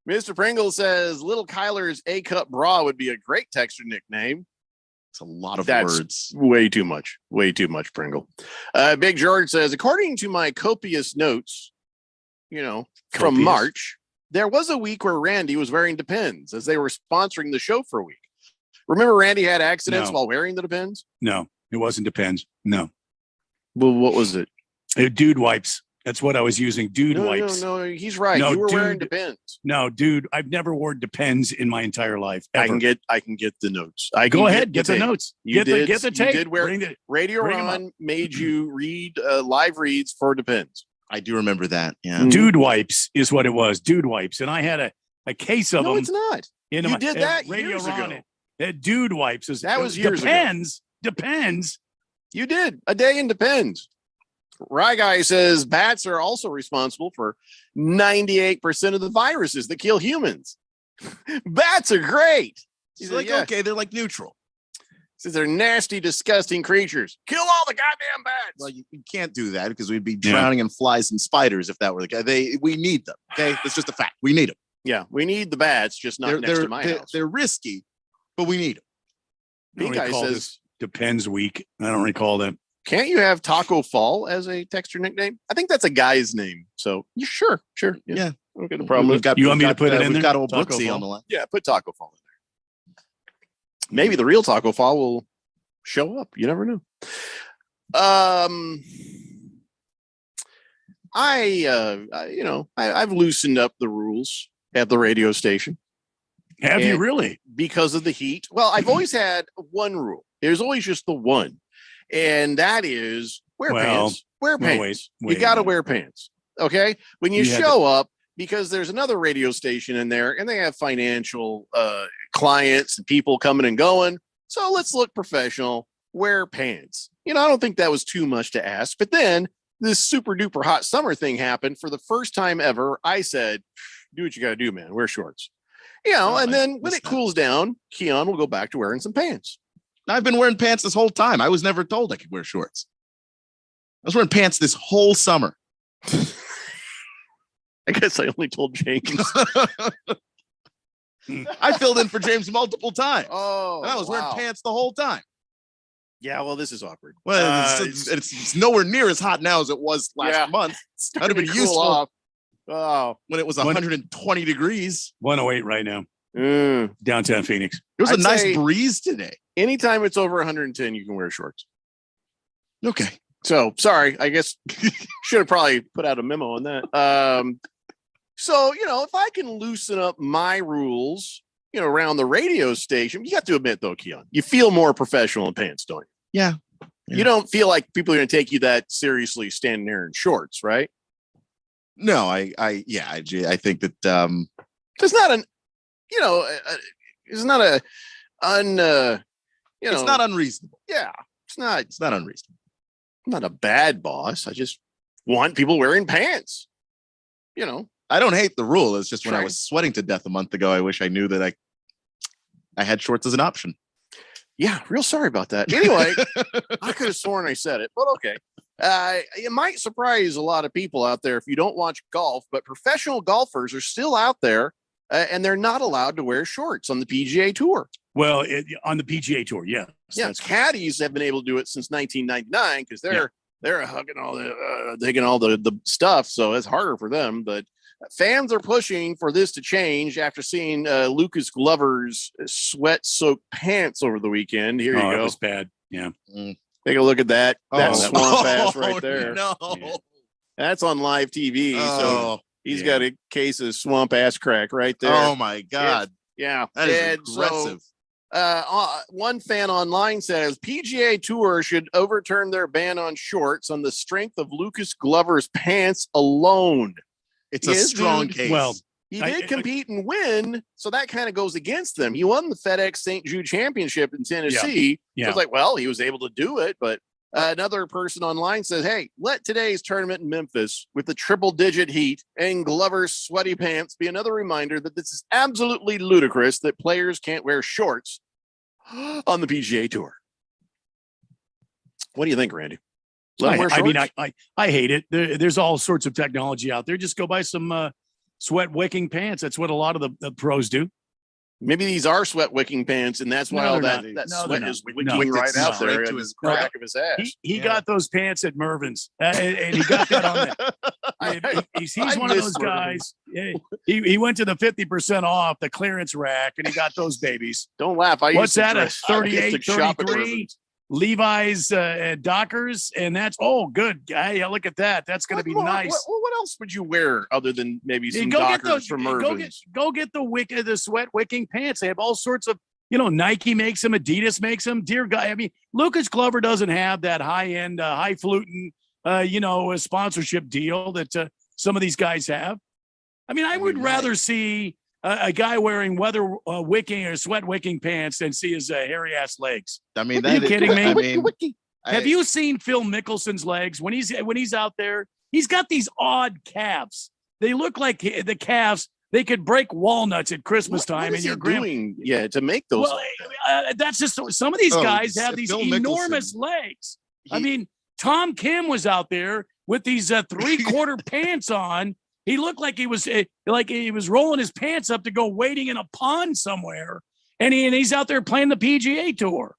[SPEAKER 11] Mr. Pringle says, Little Kyler's A-Cup Bra would be a great texture nickname.
[SPEAKER 7] It's a lot of
[SPEAKER 11] That's
[SPEAKER 7] words.
[SPEAKER 11] Way too much. Way too much, Pringle. Big George says, according to my copious notes, from March, there was a week where Randy was wearing Depends as they were sponsoring the show for a week. Remember Randy had accidents while wearing the Depends?
[SPEAKER 12] No, it wasn't Depends. No.
[SPEAKER 11] Well, what was it?
[SPEAKER 12] Dude wipes. That's what I was using. Dude wipes.
[SPEAKER 11] No, he's right.
[SPEAKER 12] No,
[SPEAKER 11] you were wearing
[SPEAKER 12] dude.
[SPEAKER 11] Depends.
[SPEAKER 12] No, dude, I've never worn Depends in my entire life.
[SPEAKER 11] I
[SPEAKER 12] Ever.
[SPEAKER 11] can get the notes.
[SPEAKER 12] Go ahead, get the notes.
[SPEAKER 11] Get the tape.
[SPEAKER 12] You
[SPEAKER 11] did wear Radio Ron made you read live reads for Depends.
[SPEAKER 7] I do remember that. Yeah.
[SPEAKER 12] Dude wipes is what it was. Dude wipes, and I had a case of them.
[SPEAKER 11] No, it's not.
[SPEAKER 12] You
[SPEAKER 11] did that
[SPEAKER 12] Radio
[SPEAKER 11] years
[SPEAKER 12] Ron.
[SPEAKER 11] ago.
[SPEAKER 12] Dude wipes is
[SPEAKER 11] That was years
[SPEAKER 12] Depends. Depends.
[SPEAKER 11] You did a day in Depends. Rye Guy says bats are also responsible for 98% of the viruses that kill humans. Bats are great.
[SPEAKER 7] He's like, okay, they're like neutral.
[SPEAKER 11] Says they're nasty, disgusting creatures. Kill all the goddamn bats.
[SPEAKER 7] Well, you can't do that because we'd be drowning in flies and spiders if that were the case. We need them. Okay, that's just a fact. We need them.
[SPEAKER 11] Yeah, we need the bats, just not next to my house.
[SPEAKER 7] They're risky, but we need them.
[SPEAKER 11] Big Guy says
[SPEAKER 12] Depends week. I don't recall that.
[SPEAKER 11] Can't you have Taco Fall as a texture nickname? I think that's a guy's name. So you sure.
[SPEAKER 7] Yeah.
[SPEAKER 11] Okay, no problem.
[SPEAKER 12] You want me to put it in there?
[SPEAKER 7] We've got old
[SPEAKER 12] Taco
[SPEAKER 7] Brooksy
[SPEAKER 12] Fall?
[SPEAKER 7] on the line.
[SPEAKER 11] Yeah, put Taco Fall in there. Maybe the real Taco Fall will show up. You never know. I've loosened up the rules at the radio station.
[SPEAKER 12] Have you really?
[SPEAKER 11] Because of the heat. Well, I've always had one rule. There's always just the one. And that is wear pants. Wear pants. You got to wear pants. Okay. When you show up, because there's another radio station in there and they have financial clients and people coming and going. So let's look professional. Wear pants. I don't think that was too much to ask. But then this super duper hot summer thing happened. For the first time ever, I said, do what you got to do, man. Wear shorts. And then when it cools down, Keon will go back to wearing some pants.
[SPEAKER 7] I've been wearing pants this whole time. I was never told I could wear shorts. I was wearing pants this whole summer.
[SPEAKER 11] I guess I only told James.
[SPEAKER 7] I filled in for James multiple times.
[SPEAKER 11] Oh,
[SPEAKER 7] I was wearing pants the whole time.
[SPEAKER 11] Yeah, well, this is awkward.
[SPEAKER 7] Well, it's nowhere near as hot now as it was last month. That would have been useful
[SPEAKER 11] off. Oh,
[SPEAKER 7] when it was 120 degrees.
[SPEAKER 12] 108 right now. Downtown Phoenix.
[SPEAKER 7] There was a nice breeze today.
[SPEAKER 11] Anytime it's over 110, you can wear shorts.
[SPEAKER 7] Okay.
[SPEAKER 11] So sorry, I guess should have probably put out a memo on that. So, if I can loosen up my rules, around the radio station, you have to admit though, Keon, you feel more professional in pants, don't you?
[SPEAKER 7] Yeah.
[SPEAKER 11] You don't feel like people are going to take you that seriously standing there in shorts, right?
[SPEAKER 7] No, I think that
[SPEAKER 11] it's not an, it's not a
[SPEAKER 7] it's not unreasonable.
[SPEAKER 11] Yeah, it's not
[SPEAKER 7] unreasonable.
[SPEAKER 11] I'm not a bad boss. I just want people wearing pants.
[SPEAKER 7] I don't hate the rule. It's just when I was sweating to death a month ago, I wish I knew that I had shorts as an option.
[SPEAKER 11] Yeah, real sorry about that. Anyway, I could have sworn I said it, but okay. It might surprise a lot of people out there if you don't watch golf, but professional golfers are still out there and they're not allowed to wear shorts on the PGA Tour.
[SPEAKER 12] Well, on the PGA Tour, yeah.
[SPEAKER 11] Yeah, caddies have been able to do it since 1999 because they're hugging all the digging all the stuff, so it's harder for them. But fans are pushing for this to change after seeing Lucas Glover's sweat-soaked pants over the weekend. Here you go.
[SPEAKER 12] It was bad. Yeah.
[SPEAKER 11] Take a look at that. That swamp ass right there.
[SPEAKER 7] No.
[SPEAKER 11] Yeah. That's on live TV. So he's got a case of swamp ass crack right there.
[SPEAKER 7] Oh my God.
[SPEAKER 11] Yeah.
[SPEAKER 7] That is aggressive.
[SPEAKER 11] One fan online says PGA Tour should overturn their ban on shorts on the strength of Lucas Glover's pants alone.
[SPEAKER 7] It's a strong case.
[SPEAKER 12] Well,
[SPEAKER 11] he did compete and win, so that kind of goes against them. He won the FedEx St. Jude Championship in Tennessee.
[SPEAKER 12] Yeah.
[SPEAKER 11] So it's like, well, he was able to do it, but another person online says, hey, let today's tournament in Memphis with the triple-digit heat and Glover's sweaty pants be another reminder that this is absolutely ludicrous that players can't wear shorts on the PGA Tour. What do you think, Randy?
[SPEAKER 12] I hate it. There's all sorts of technology out there. Just go buy some sweat wicking pants. That's what a lot of the pros do.
[SPEAKER 11] Maybe these are sweat wicking pants, and that's why
[SPEAKER 12] No,
[SPEAKER 11] all
[SPEAKER 12] they're
[SPEAKER 11] that
[SPEAKER 12] not. No,
[SPEAKER 11] sweat
[SPEAKER 12] they're
[SPEAKER 11] is
[SPEAKER 12] not.
[SPEAKER 11] wicking
[SPEAKER 12] No.
[SPEAKER 11] right out there
[SPEAKER 7] to
[SPEAKER 11] in
[SPEAKER 7] his
[SPEAKER 11] the back of his ass.
[SPEAKER 12] He got those pants at Mervin's, and he got that on the. He's
[SPEAKER 11] I
[SPEAKER 12] one of
[SPEAKER 11] miss
[SPEAKER 12] those
[SPEAKER 11] Mervin's.
[SPEAKER 12] guys. He went to the 50% off the clearance rack, and he got those babies.
[SPEAKER 11] Don't laugh.
[SPEAKER 12] What's that?
[SPEAKER 11] Dress,
[SPEAKER 12] A
[SPEAKER 11] I used
[SPEAKER 12] 38,
[SPEAKER 11] to shop at
[SPEAKER 12] 33
[SPEAKER 11] Mervin's.
[SPEAKER 12] Levi's Dockers, and that's good. Yeah, look at that. That's going to be nice.
[SPEAKER 11] What else would you wear other than maybe some
[SPEAKER 12] Go get
[SPEAKER 11] Dockers from Mervin's?
[SPEAKER 12] Go get the sweat wicking pants. They have all sorts of, Nike makes them, Adidas makes them. Dear God, I mean, Lucas Glover doesn't have that high end, highfalutin, a sponsorship deal that some of these guys have. I mean, I would rather see a guy wearing weather wicking or sweat wicking pants than see his hairy ass legs.
[SPEAKER 7] I mean,
[SPEAKER 12] are you kidding me?
[SPEAKER 7] I mean,
[SPEAKER 12] have you seen Phil Mickelson's legs when he's out there? He's got these odd calves. They look like the calves. They could break walnuts at Christmas time,
[SPEAKER 11] what
[SPEAKER 12] and
[SPEAKER 11] is
[SPEAKER 12] your
[SPEAKER 11] he
[SPEAKER 12] grandma.
[SPEAKER 11] doing? Yeah, to make those.
[SPEAKER 12] Well, that's just some of these guys have these
[SPEAKER 7] Phil
[SPEAKER 12] enormous legs. I mean, Tom Kim was out there with these 3/4 pants on. He looked like he was rolling his pants up to go wading in a pond somewhere, and he's out there playing the PGA Tour.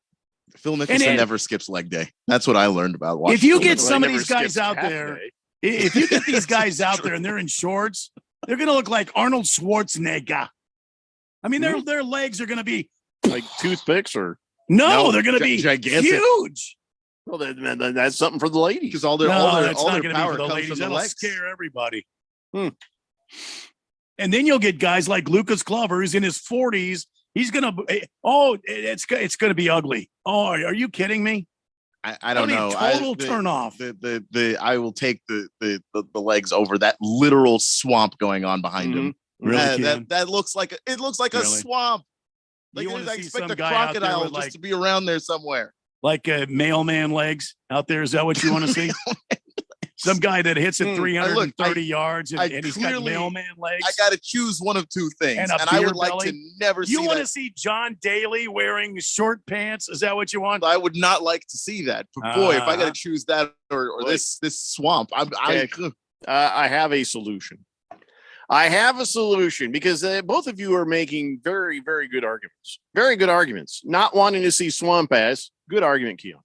[SPEAKER 7] Phil Mickelson never skips leg day. That's what I learned about watching.
[SPEAKER 12] If you
[SPEAKER 7] Phil
[SPEAKER 12] get
[SPEAKER 7] Mickelson.
[SPEAKER 12] some of these guys out there, if you get these guys out there and they're in shorts, they're going to look like Arnold Schwarzenegger. I mean, their legs are going to be
[SPEAKER 11] like toothpicks, or
[SPEAKER 12] no, they're going to be
[SPEAKER 11] gigantic.
[SPEAKER 12] Huge.
[SPEAKER 11] Well, that's something for the ladies,
[SPEAKER 7] because all their power
[SPEAKER 12] the
[SPEAKER 7] comes
[SPEAKER 12] ladies.
[SPEAKER 7] from the
[SPEAKER 12] That'll
[SPEAKER 7] legs.
[SPEAKER 12] scare everybody. And then you'll get guys like Lucas Glover, who's in his 40s. He's gonna. It's gonna be ugly. Oh, are you kidding me?
[SPEAKER 7] I don't know.
[SPEAKER 12] Total turn off.
[SPEAKER 7] I will take the legs over that literal swamp going on behind him.
[SPEAKER 12] Really,
[SPEAKER 7] that looks like a swamp. Like,
[SPEAKER 12] You wanna
[SPEAKER 7] I
[SPEAKER 12] see
[SPEAKER 7] expect
[SPEAKER 12] some
[SPEAKER 7] a
[SPEAKER 12] guy out there
[SPEAKER 7] crocodile
[SPEAKER 12] with,
[SPEAKER 7] just
[SPEAKER 12] like-
[SPEAKER 7] to be around there somewhere.
[SPEAKER 12] Like mailman legs out there. Is that what you want to see? Some guy that hits it 330 yards and he's got
[SPEAKER 7] clearly-
[SPEAKER 12] mailman legs.
[SPEAKER 7] I got to choose one of two things,
[SPEAKER 12] And
[SPEAKER 7] and,
[SPEAKER 12] a
[SPEAKER 7] I
[SPEAKER 12] beer
[SPEAKER 7] would like
[SPEAKER 12] belly.
[SPEAKER 7] to never see.
[SPEAKER 12] You want to
[SPEAKER 7] that.
[SPEAKER 12] see John Daly wearing short pants? Is that what you want?
[SPEAKER 7] I would not like to see that. But boy, if I got to choose that or this swamp,
[SPEAKER 11] I have a solution. I have a solution because both of you are making very, very good arguments. Very good arguments. Not wanting to see swamp ass. Good argument, Keon.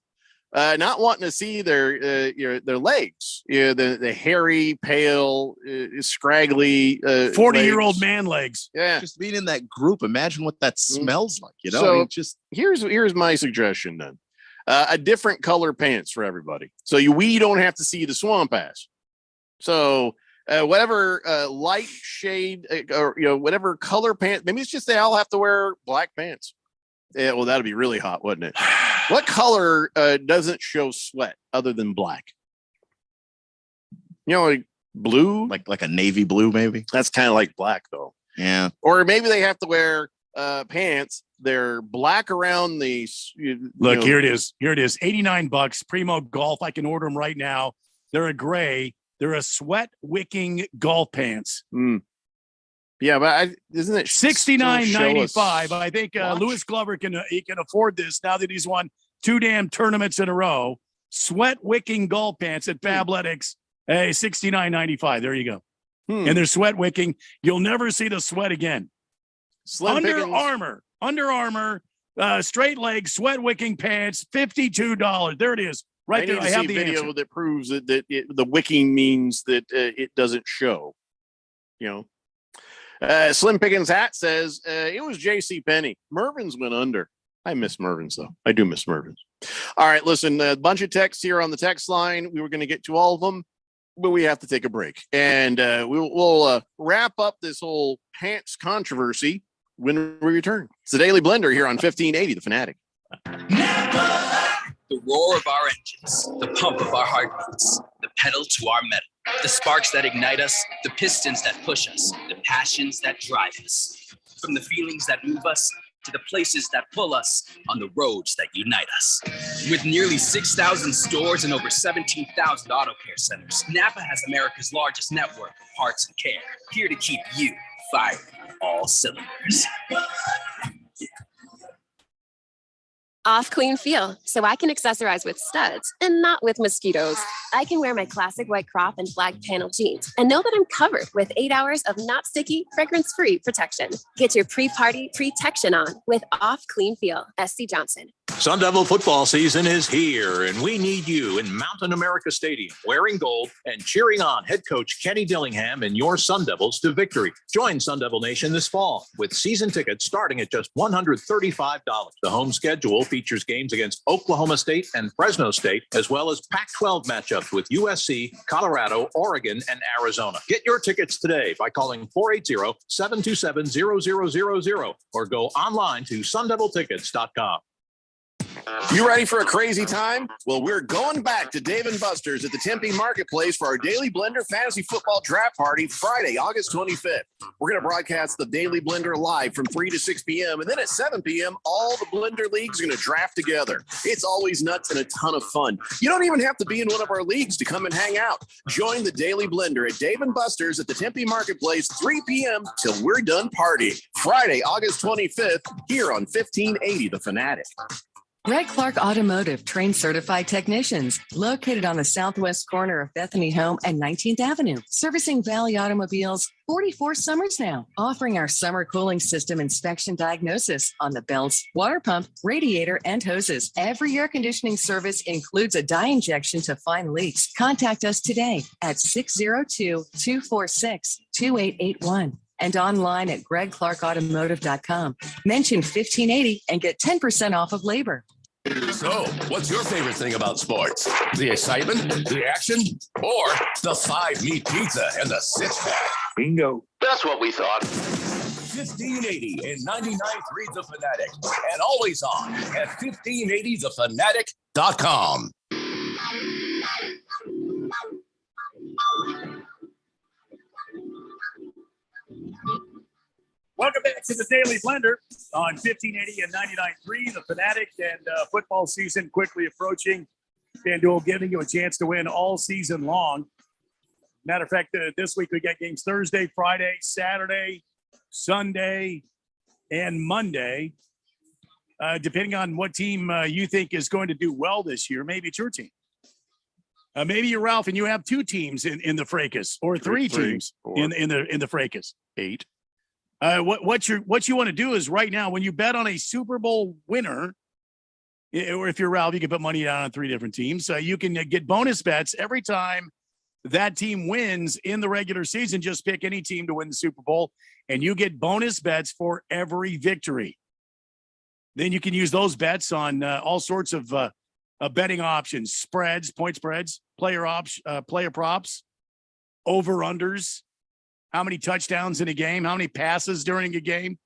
[SPEAKER 11] Not wanting to see their legs. The hairy, pale, scraggly
[SPEAKER 12] 40-year-old man legs.
[SPEAKER 11] Yeah.
[SPEAKER 7] Just being in that group, imagine what that smells like.
[SPEAKER 11] So
[SPEAKER 7] just
[SPEAKER 11] here's my suggestion then. A different color pants for everybody. So we don't have to see the swamp ass. So whatever light shade or whatever color pants, maybe it's just they all have to wear black pants. Yeah, well, that'd be really hot, wouldn't it? What color doesn't show sweat other than black? Like blue,
[SPEAKER 7] like a navy blue, maybe.
[SPEAKER 11] That's kind of like black, though.
[SPEAKER 7] Yeah.
[SPEAKER 11] Or maybe they have to wear pants. They're black around the.
[SPEAKER 12] Look, here it is. Here it is. $89. Primo Golf. I can order them right now. They're a gray. They're a sweat wicking golf pants.
[SPEAKER 11] Yeah, but isn't it
[SPEAKER 12] $69.95? I think Louis Glover can afford this now that he's won 2 damn tournaments in a row. Sweat wicking golf pants at Fabletics. Hey, $69.95. There you go. And they're sweat wicking. You'll never see the sweat again. Under Armour, straight leg sweat wicking pants, $52. There it is. Right there. I have the
[SPEAKER 11] video
[SPEAKER 12] answer.
[SPEAKER 11] that proves that the wicking means that it doesn't show. Slim Pickens hat says it was J.C. Penney. Mervin's went under. I miss Mervin's though. I do miss Mervin's. All right, listen, a bunch of texts here on the text line. We were going to get to all of them, but we have to take a break, and we'll wrap up this whole pants controversy when we return. It's the Daily Blender here on 1580 The Fanatic.
[SPEAKER 13] The roar of our engines, the pump of our heartbeats, the pedal to our metal, the sparks that ignite us, the pistons that push us, the passions that drive us. From the feelings that move us to the places that pull us on the roads that unite us. With nearly 6,000 stores and over 17,000 auto care centers, Napa has America's largest network of parts and care, here to keep you firing on all cylinders.
[SPEAKER 9] Off Clean Feel, so I can accessorize with studs and not with mosquitoes. I can wear my classic white crop and flag panel jeans and know that I'm covered with 8 hours of not sticky, fragrance-free protection. Get your pre-party protection on with Off Clean Feel. SC Johnson.
[SPEAKER 23] Sun Devil football season is here, and we need you in Mountain America Stadium, wearing gold and cheering on head coach Kenny Dillingham and your Sun Devils to victory. Join Sun Devil Nation this fall with season tickets starting at just $135. The home schedule features games against Oklahoma State and Fresno State, as well as Pac-12 matchups with USC, Colorado, Oregon, and Arizona. Get your tickets today by calling 480-727-0000 or go online to sundeviltickets.com.
[SPEAKER 11] You ready for a crazy time? Well, we're going back to Dave & Buster's at the Tempe Marketplace for our Daily Blender Fantasy Football Draft Party Friday, August 25th. We're going to broadcast the Daily Blender live from 3 to 6 p.m. And then at 7 p.m., all the Blender leagues are going to draft together. It's always nuts and a ton of fun. You don't even have to be in one of our leagues to come and hang out. Join the Daily Blender at Dave & Buster's at the Tempe Marketplace, 3 p.m. till we're done partying. Friday, August 25th, here on 1580 The Fanatic.
[SPEAKER 5] Greg Clark Automotive trained certified technicians located on the southwest corner of Bethany Home and 19th Avenue, servicing Valley automobiles 44 summers now, offering our summer cooling system inspection diagnosis on the belts, water pump, radiator, and hoses. Every air conditioning service includes a dye injection to find leaks. Contact us today at 602-246-2881. and online at gregclarkautomotive.com. Mention 1580 and get 10% off of labor.
[SPEAKER 18] So, what's your favorite thing about sports? The excitement, the action, or the 5-meat pizza and the six-pack?
[SPEAKER 23] Bingo.
[SPEAKER 18] That's what we thought. 1580 and 99.3 The Fanatic, and always on at 1580thefanatic.com.
[SPEAKER 12] Welcome back to the Daily Blender on 1580 and 99.3, The Fanatic, and football season quickly approaching. FanDuel giving you a chance to win all season long. Matter of fact, this week we got games Thursday, Friday, Saturday, Sunday, and Monday. Depending on what team you think is going to do well this year, maybe it's your team. Maybe you're Ralph and you have two teams in the fracas, or three teams in the fracas.
[SPEAKER 11] 8.
[SPEAKER 12] What you want to do is right now, when you bet on a Super Bowl winner, or if you're Ralph, you can put money down on 3 different teams. You can get bonus bets every time that team wins in the regular season. Just pick any team to win the Super Bowl, and you get bonus bets for every victory. Then you can use those bets on all sorts of betting options: spreads, point spreads, player props, over-unders. How many touchdowns in a game? How many passes during a game?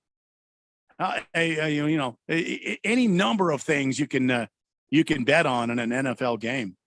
[SPEAKER 12] Any number of things you can bet on in an NFL game.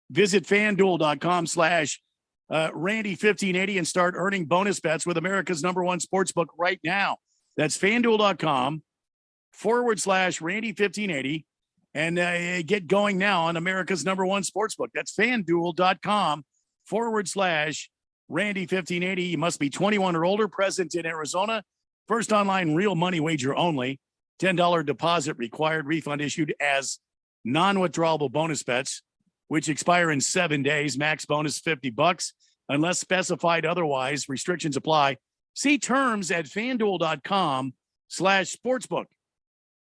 [SPEAKER 12] Visit FanDuel.com/Randy1580 and start earning bonus bets with America's #1 sportsbook right now. That's FanDuel.com/Randy1580 and get going now on America's #1 sportsbook. That's FanDuel.com/Randy1580. You must be 21 or older, present in Arizona. First online real money wager only. $10 deposit required. Refund issued as non-withdrawable bonus bets, which expire in 7 days. Max bonus $50 unless specified otherwise. Restrictions apply. See terms at FanDuel.com/sportsbook.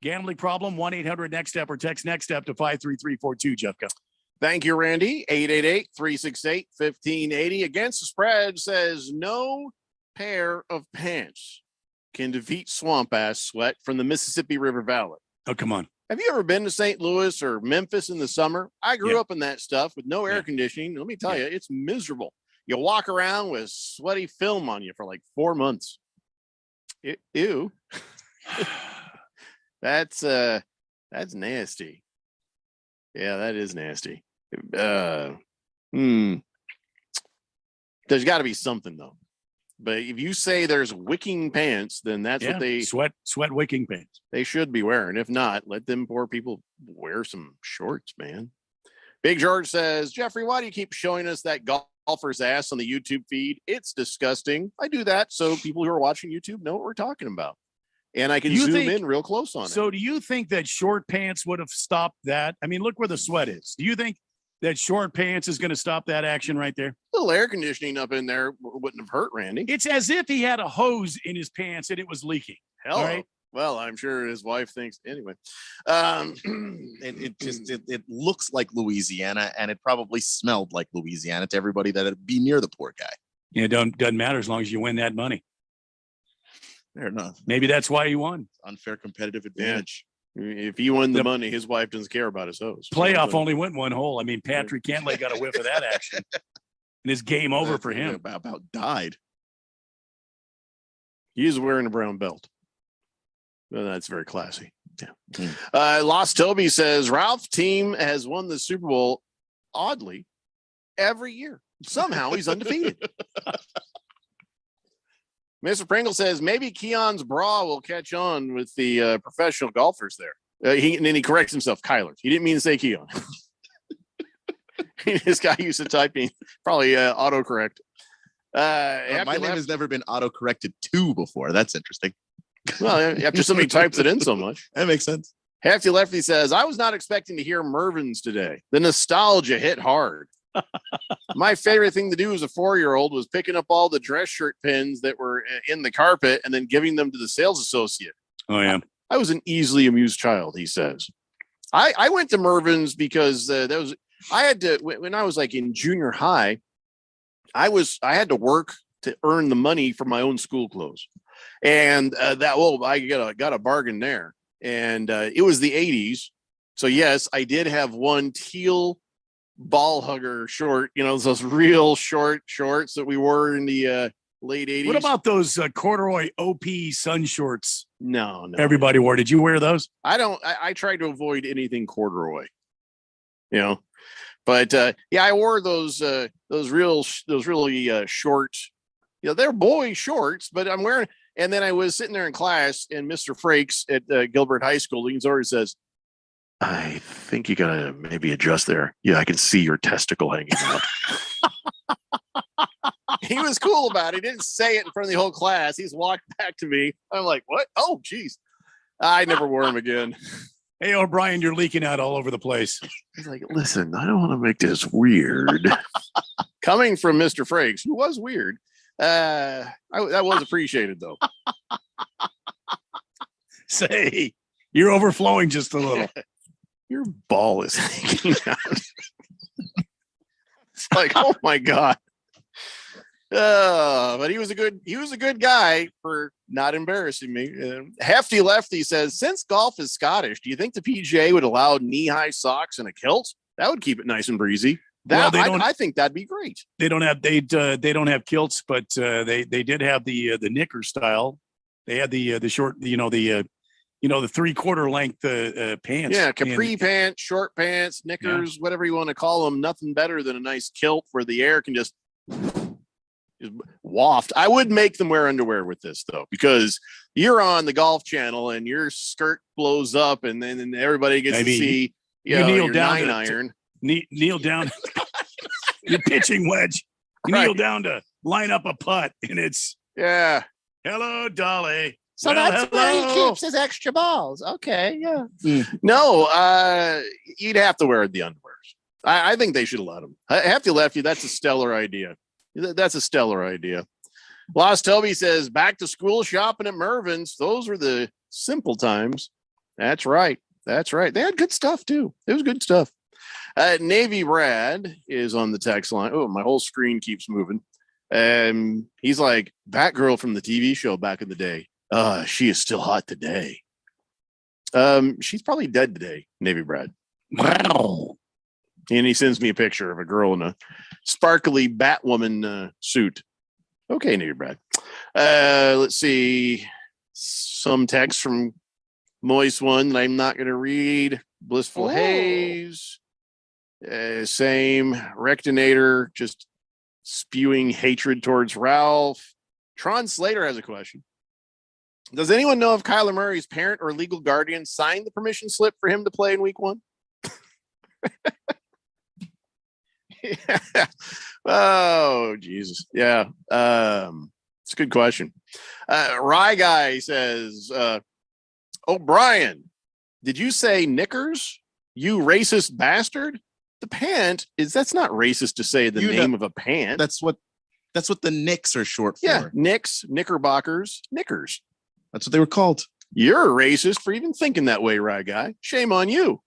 [SPEAKER 12] Gambling problem? 1-800-NEXT-STEP or text NEXT STEP to 53342. Jeffco.
[SPEAKER 11] Thank you, Randy. 888-368-1580. Against the spread says no pair of pants can defeat swamp ass sweat from the Mississippi River Valley.
[SPEAKER 12] Oh, come on.
[SPEAKER 11] Have you ever been to St. Louis or Memphis in the summer? I grew up in that stuff with no air conditioning. Let me tell you, it's miserable. You walk around with sweaty film on you for like 4 months. Ew. That's nasty. Yeah, that is nasty. There's got to be something though. But if you say there's wicking pants, then that's what they
[SPEAKER 12] sweat wicking pants.
[SPEAKER 11] They should be wearing. If not, let them poor people wear some shorts, man. Big George says, Jeffrey, why do you keep showing us that golfer's ass on the YouTube feed? It's disgusting. I do that so people who are watching YouTube know what we're talking about. and I can zoom in real close on it.
[SPEAKER 12] So do you think that short pants would have stopped that? I mean, look where the sweat is. Do you think that short pants is going to stop that action right there?
[SPEAKER 11] A little air conditioning up in there wouldn't have hurt Randy.
[SPEAKER 12] It's as if he had a hose in his pants and it was leaking.
[SPEAKER 11] Hello.
[SPEAKER 12] All right?
[SPEAKER 11] Well, I'm sure his wife thinks anyway.
[SPEAKER 7] It looks like Louisiana, and it probably smelled like Louisiana to everybody that'd be near the poor guy.
[SPEAKER 12] Yeah, doesn't matter as long as you win that money.
[SPEAKER 7] Fair enough.
[SPEAKER 12] Maybe that's why he won.
[SPEAKER 7] Unfair competitive advantage.
[SPEAKER 11] Yeah. If he won the money, his wife doesn't care about his hose.
[SPEAKER 12] Playoff only went one hole. I mean, Patrick Cantlay got a whiff of that action. And it's game over for him.
[SPEAKER 7] About died.
[SPEAKER 11] He is wearing a brown belt. Well, that's very classy. Yeah. Lost Toby says Ralph's team has won the Super Bowl oddly every year. Somehow he's undefeated. Mr. Pringle says maybe Keon's bra will catch on with the professional golfers there. And then he corrects himself, Kyler. He didn't mean to say Keon. This guy used to typing, probably autocorrect.
[SPEAKER 7] My name has never been autocorrected to before. That's interesting.
[SPEAKER 11] Well, after somebody types it in so much.
[SPEAKER 7] That makes sense.
[SPEAKER 11] Hefty Lefty says, I was not expecting to hear Mervyn's today. The nostalgia hit hard. My favorite thing to do as a 4-year-old was picking up all the dress shirt pins that were in the carpet and then giving them to the sales associate.
[SPEAKER 12] Oh, yeah.
[SPEAKER 11] I was an easily amused child, he says. I went to Mervyn's because I had to, when I was like in junior high, I had to work to earn the money for my own school clothes. And I got a bargain there. And it was the 80s. So yes, I did have one teal ball hugger short, those real short shorts that we wore in the late 80s.
[SPEAKER 12] What about those corduroy OP sun shorts?
[SPEAKER 11] No.
[SPEAKER 12] Everybody wore. Did you wear those?
[SPEAKER 11] I tried to avoid anything corduroy, but I wore those really short, they're boy shorts, but I'm wearing. And then I was sitting there in class, and Mr. Frakes at Gilbert High School leans over and says, I think you gotta maybe adjust there. Yeah, I can see your testicle hanging out. He was cool about it. He didn't say it in front of the whole class. He's walked back to me. I'm like, what? Oh, geez. I never wore him again.
[SPEAKER 12] Hey, O'Brien, you're leaking out all over the place.
[SPEAKER 11] He's like, listen, I don't want to make this weird. Coming from Mr. Frakes, who was weird. That was appreciated, though.
[SPEAKER 12] Say, you're overflowing just a little.
[SPEAKER 11] Your ball is hanging out. It's like, oh my God. But he was a good guy for not embarrassing me. Hefty Lefty says, since golf is Scottish, do you think the PGA would allow knee-high socks and a kilt? That would keep it nice and breezy. I think that'd be great.
[SPEAKER 12] They don't have kilts, but they did have the knicker style. They had the short, the 3/4 length pants.
[SPEAKER 11] Yeah, capri pants, short pants, knickers, whatever you want to call them. Nothing better than a nice kilt where the air can just waft. I would make them wear underwear with this though, because you're on the Golf Channel and your skirt blows up, and then everybody gets to see you kneel down 9-iron.
[SPEAKER 12] Kneel down. Your pitching wedge. You kneel down to line up a putt, and it's hello, Dolly.
[SPEAKER 11] So that's where he keeps his extra balls. Okay, yeah. No, you'd have to wear the underwears. I think they should allow them. Hefty Lefty, that's a stellar idea. That's a stellar idea. Lost Toby says, back to school shopping at Mervyn's. Those were the simple times. That's right. That's right. They had good stuff, too. It was good stuff. Navy Brad is on the text line. Oh, my whole screen keeps moving. He's like, Batgirl from the TV show back in the day. She is still hot today. She's probably dead today, Navy Brad. Wow. And he sends me a picture of a girl in a sparkly Batwoman suit. Okay, Navy Brad. Let's see. Some text from Moist One that I'm not going to read. Blissful Haze. Same. Rectinator just spewing hatred towards Ralph. Tron Slater has a question. Does anyone know if Kyler Murray's parent or legal guardian signed the permission slip for him to play in week 1? Oh, Jesus. Yeah. It's a good question. Rye Guy says, O'Brien, did you say knickers? You racist bastard? The pant that's not racist to say the name of a pant.
[SPEAKER 7] That's what the Knicks are short for.
[SPEAKER 11] Yeah, Knicks, Knickerbockers, knickers.
[SPEAKER 7] That's what they were called.
[SPEAKER 11] You're a racist for even thinking that way, Rye Guy. Shame on you.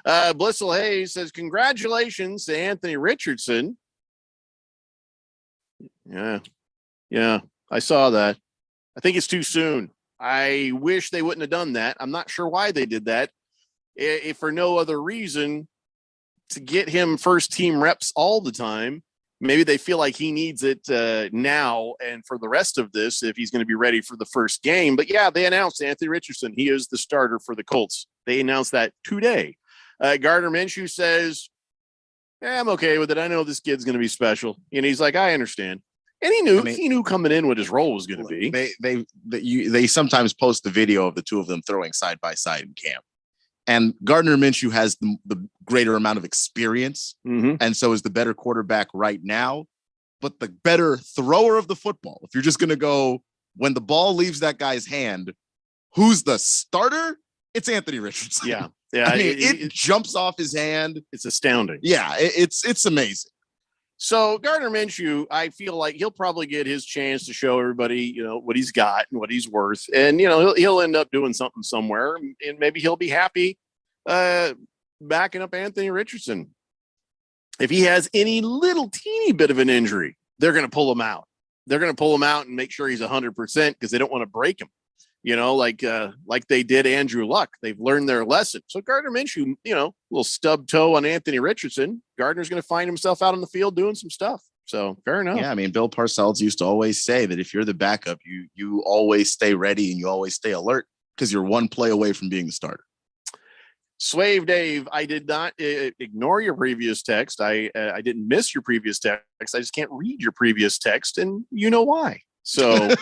[SPEAKER 11] Blissel Hayes says, congratulations to Anthony Richardson. Yeah, I saw that. I think it's too soon. I wish they wouldn't have done that. I'm not sure why they did that. If for no other reason to get him first team reps all the time. Maybe they feel like he needs it now and for the rest of this if he's going to be ready for the first game. But yeah, they announced Anthony Richardson. He is the starter for the Colts. They announced that today. Gardner Minshew says, I'm okay with it. I know this kid's going to be special. And he's like, I understand. And he knew coming in what his role was going to be.
[SPEAKER 7] They sometimes post the video of the two of them throwing side by side in camp. And Gardner Minshew has the greater amount of experience, and so is the better quarterback right now, but the better thrower of the football. If you're just going to go, when the ball leaves that guy's hand, who's the starter? It's Anthony Richardson.
[SPEAKER 11] Yeah.
[SPEAKER 7] I mean, it jumps off his hand.
[SPEAKER 11] It's astounding.
[SPEAKER 7] Yeah, it's amazing.
[SPEAKER 11] So Gardner Minshew, I feel like he'll probably get his chance to show everybody, what he's got and what he's worth. And, he'll end up doing something somewhere and maybe he'll be happy backing up Anthony Richardson. If he has any little teeny bit of an injury, they're going to pull him out. They're going to pull him out and make sure he's 100% because they don't want to break him, like they did Andrew Luck. They've learned their lesson. So Gardner Minshew, little stub toe on Anthony Richardson. Gardner's going to find himself out on the field doing some stuff. So fair enough.
[SPEAKER 7] Yeah, I mean, Bill Parcells used to always say that if you're the backup, you always stay ready and you always stay alert because you're one play away from being the starter.
[SPEAKER 11] Swave Dave, I did not ignore your previous text. I didn't miss your previous text. I just can't read your previous text, and you know why. So,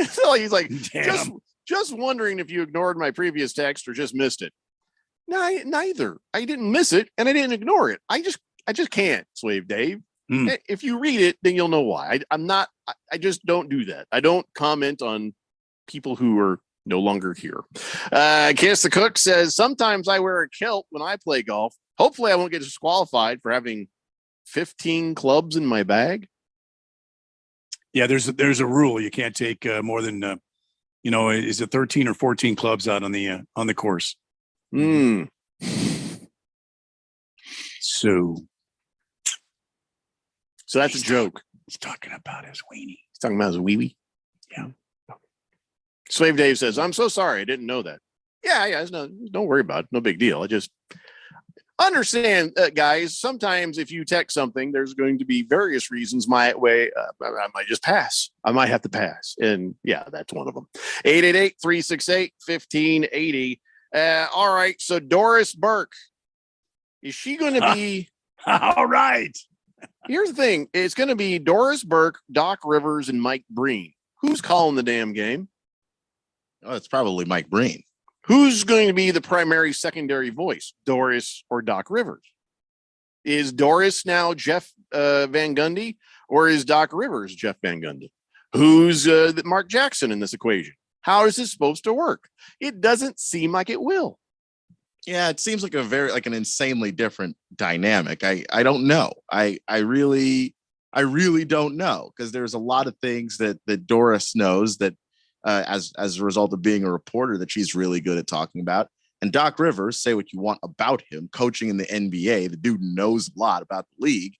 [SPEAKER 11] so he's like, just wondering if you ignored my previous text or just missed it. No, neither. I didn't miss it, and I didn't ignore it. I just can't, Swave Dave. If you read it, then you'll know why. I just don't do that. I don't comment on people who are no longer here. Kiss the Cook says, sometimes I wear a kilt when I play golf. Hopefully I won't get disqualified for having 15 clubs in my bag.
[SPEAKER 12] Yeah, there's a rule. You can't take more than, is it 13 or 14 clubs out on the course? So
[SPEAKER 11] that's a joke.
[SPEAKER 12] He's talking about his weenie.
[SPEAKER 11] He's talking about his wee-wee?
[SPEAKER 12] Yeah.
[SPEAKER 11] Slave Dave says, I'm so sorry. I didn't know that. Yeah. Don't worry about it. No big deal. I just understand, guys, sometimes if you text something, there's going to be various reasons my way. I might just pass. I might have to pass. And yeah, that's one of them. 888-368-1580. All right. So Doris Burke, is she going to be?
[SPEAKER 12] All right.
[SPEAKER 11] Here's the thing. It's going to be Doris Burke, Doc Rivers, and Mike Breen. Who's calling the damn game?
[SPEAKER 7] Oh, it's probably Mike Breen.
[SPEAKER 11] Who's going to be the primary secondary voice, Doris or Doc Rivers? Is Doris now Jeff Van Gundy, or is Doc Rivers Jeff Van Gundy? Who's Mark Jackson in this equation? How is this supposed to work? It doesn't seem like it will.
[SPEAKER 7] Yeah, it seems like an insanely different dynamic. I don't know. I really don't know, because there's a lot of things that Doris knows that as a result of being a reporter that she's really good at talking about. And Doc Rivers, say what you want about him, coaching in the NBA, the dude knows a lot about the league.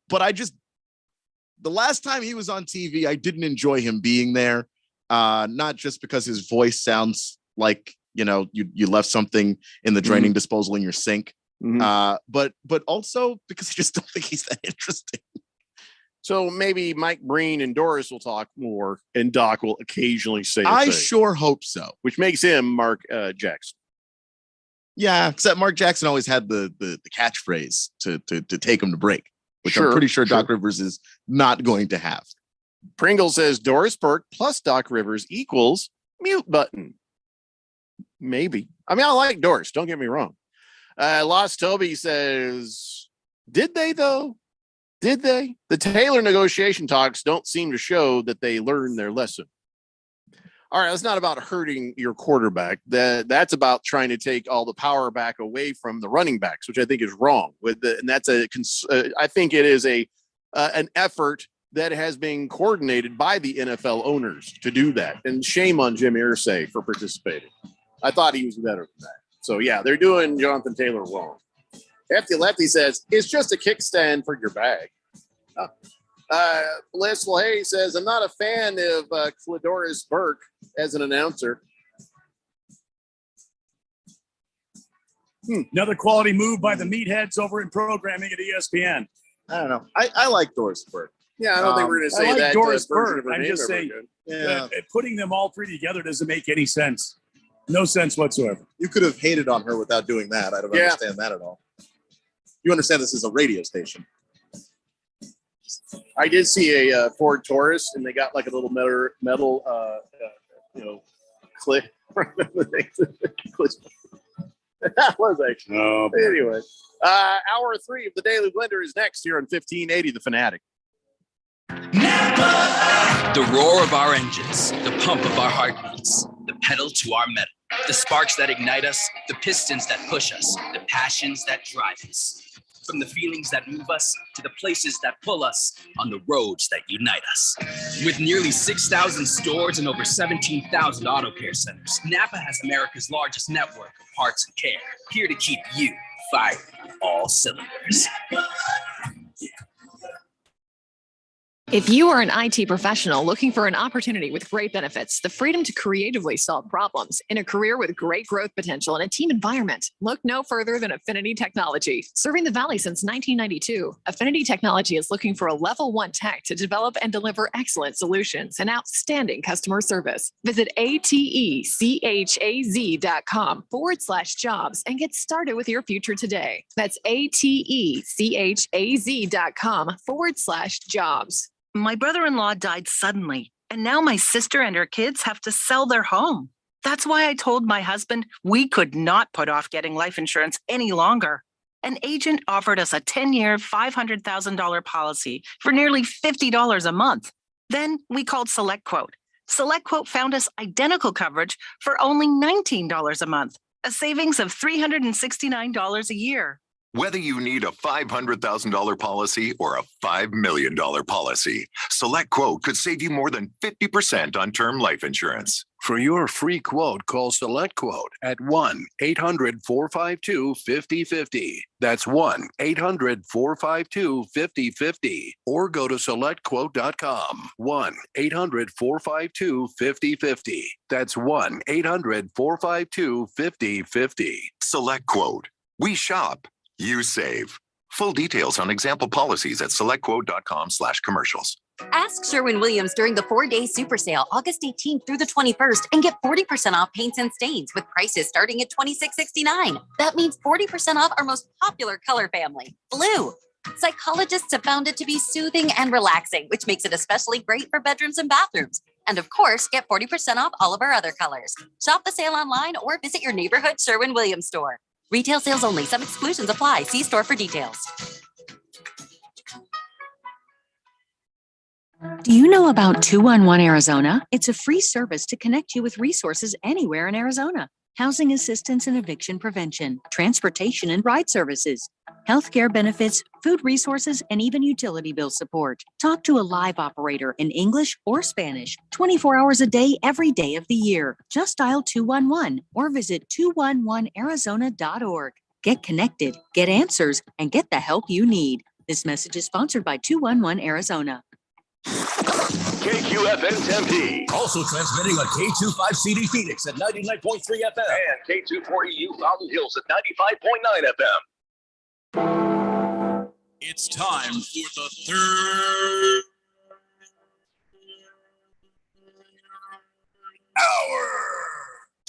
[SPEAKER 7] But the last time he was on TV, I didn't enjoy him being there. Not just because his voice sounds like, you left something in the draining disposal in your sink. But also because I just don't think he's that interesting.
[SPEAKER 11] So maybe Mike Breen and Doris will talk more, and Doc will occasionally say.
[SPEAKER 7] I sure hope so.
[SPEAKER 11] Which makes him Mark Jackson.
[SPEAKER 7] Yeah, except Mark Jackson always had the catchphrase to take him to break, which I'm pretty sure Doc Rivers is not going to have.
[SPEAKER 11] Pringle says Doris Burke plus Doc Rivers equals mute button. Maybe. I mean, I like Doris. Don't get me wrong. Lost Toby says, did they though? Did they? The Taylor negotiation talks don't seem to show that they learned their lesson. All right, it's not about hurting your quarterback. That's about trying to take all the power back away from the running backs, which I think is wrong. And that's I think it is an effort that has been coordinated by the NFL owners to do that. And shame on Jim Irsay for participating. I thought he was better than that. So yeah, they're doing Jonathan Taylor wrong. Hefty Lefty says, it's just a kickstand for your bag. Bliss Lahey says, I'm not a fan of Clodoris Burke as an announcer.
[SPEAKER 12] Another quality move by the meatheads over in programming at ESPN.
[SPEAKER 7] I don't know. I like Doris Burke.
[SPEAKER 11] Yeah, I don't think we're going to say that.
[SPEAKER 12] Doris
[SPEAKER 11] version of
[SPEAKER 12] Burke.
[SPEAKER 11] her
[SPEAKER 12] I'm
[SPEAKER 11] name
[SPEAKER 12] just
[SPEAKER 11] ever
[SPEAKER 12] saying,
[SPEAKER 11] again.
[SPEAKER 12] putting them all three together doesn't make any sense. No sense whatsoever.
[SPEAKER 7] You could have hated on her without doing that. I don't understand that at all. You understand this is a radio station.
[SPEAKER 11] I did see a Ford Taurus, and they got like a little metal clip. That was actually.
[SPEAKER 12] Oh,
[SPEAKER 11] anyway, hour 3 of the Daily Blender is next here on 1580 The Fanatic.
[SPEAKER 13] The roar of our engines, the pump of our heartbeats, the pedal to our metal, the sparks that ignite us, the pistons that push us, the passions that drive us. From the feelings that move us to the places that pull us on the roads that unite us. With nearly 6,000 stores and over 17,000 auto care centers, Napa has America's largest network of parts and care, here to keep you firing on all cylinders.
[SPEAKER 22] If you are an IT professional looking for an opportunity with great benefits, the freedom to creatively solve problems in a career with great growth potential and a team environment, look no further than Affinity Technology. Serving the Valley since 1992, Affinity Technology is looking for a level 1 tech to develop and deliver excellent solutions and outstanding customer service. Visit atechaz.com/jobs and get started with your future today. That's atechaz.com/jobs.
[SPEAKER 3] My brother-in-law died suddenly, and now my sister and her kids have to sell their home. That's why I told my husband we could not put off getting life insurance any longer. An agent offered us a 10-year, $500,000 policy for nearly $50 a month. Then we called SelectQuote. SelectQuote found us identical coverage for only $19 a month, a savings of $369 a year.
[SPEAKER 1] Whether you need a $500,000 policy or a $5 million policy, SelectQuote could save you more than 50% on term life insurance.
[SPEAKER 15] For your free quote, call SelectQuote at 1-800-452-5050. That's 1-800-452-5050. Or go to SelectQuote.com. 1-800-452-5050. That's 1-800-452-5050.
[SPEAKER 1] SelectQuote. We shop. You save. Full details on example policies at selectquote.com/commercials.
[SPEAKER 17] Ask Sherwin-Williams during the 4-day super sale, August 18th through the 21st, and get 40% off paints and stains with prices starting at $26.69. That means 40% off our most popular color family, blue. Psychologists have found it to be soothing and relaxing, which makes it especially great for bedrooms and bathrooms. And of course, get 40% off all of our other colors. Shop the sale online or visit your neighborhood Sherwin-Williams store. Retail sales only. Some exclusions apply. See store for details.
[SPEAKER 19] Do you know about 211 Arizona? It's a free service to connect you with resources anywhere in Arizona. Housing assistance and eviction prevention, transportation and ride services, healthcare benefits, food resources, and even utility bill support. Talk to a live operator in English or Spanish, 24 hours a day, every day of the year. Just dial 211 or visit 211arizona.org. Get connected, get answers, and get the help you need. This message is sponsored by 211 Arizona.
[SPEAKER 18] KQFN Tempe. Also transmitting on K25CD Phoenix at 99.3 FM. And K240U Fountain Hills at 95.9 FM.
[SPEAKER 20] It's time for the third hour.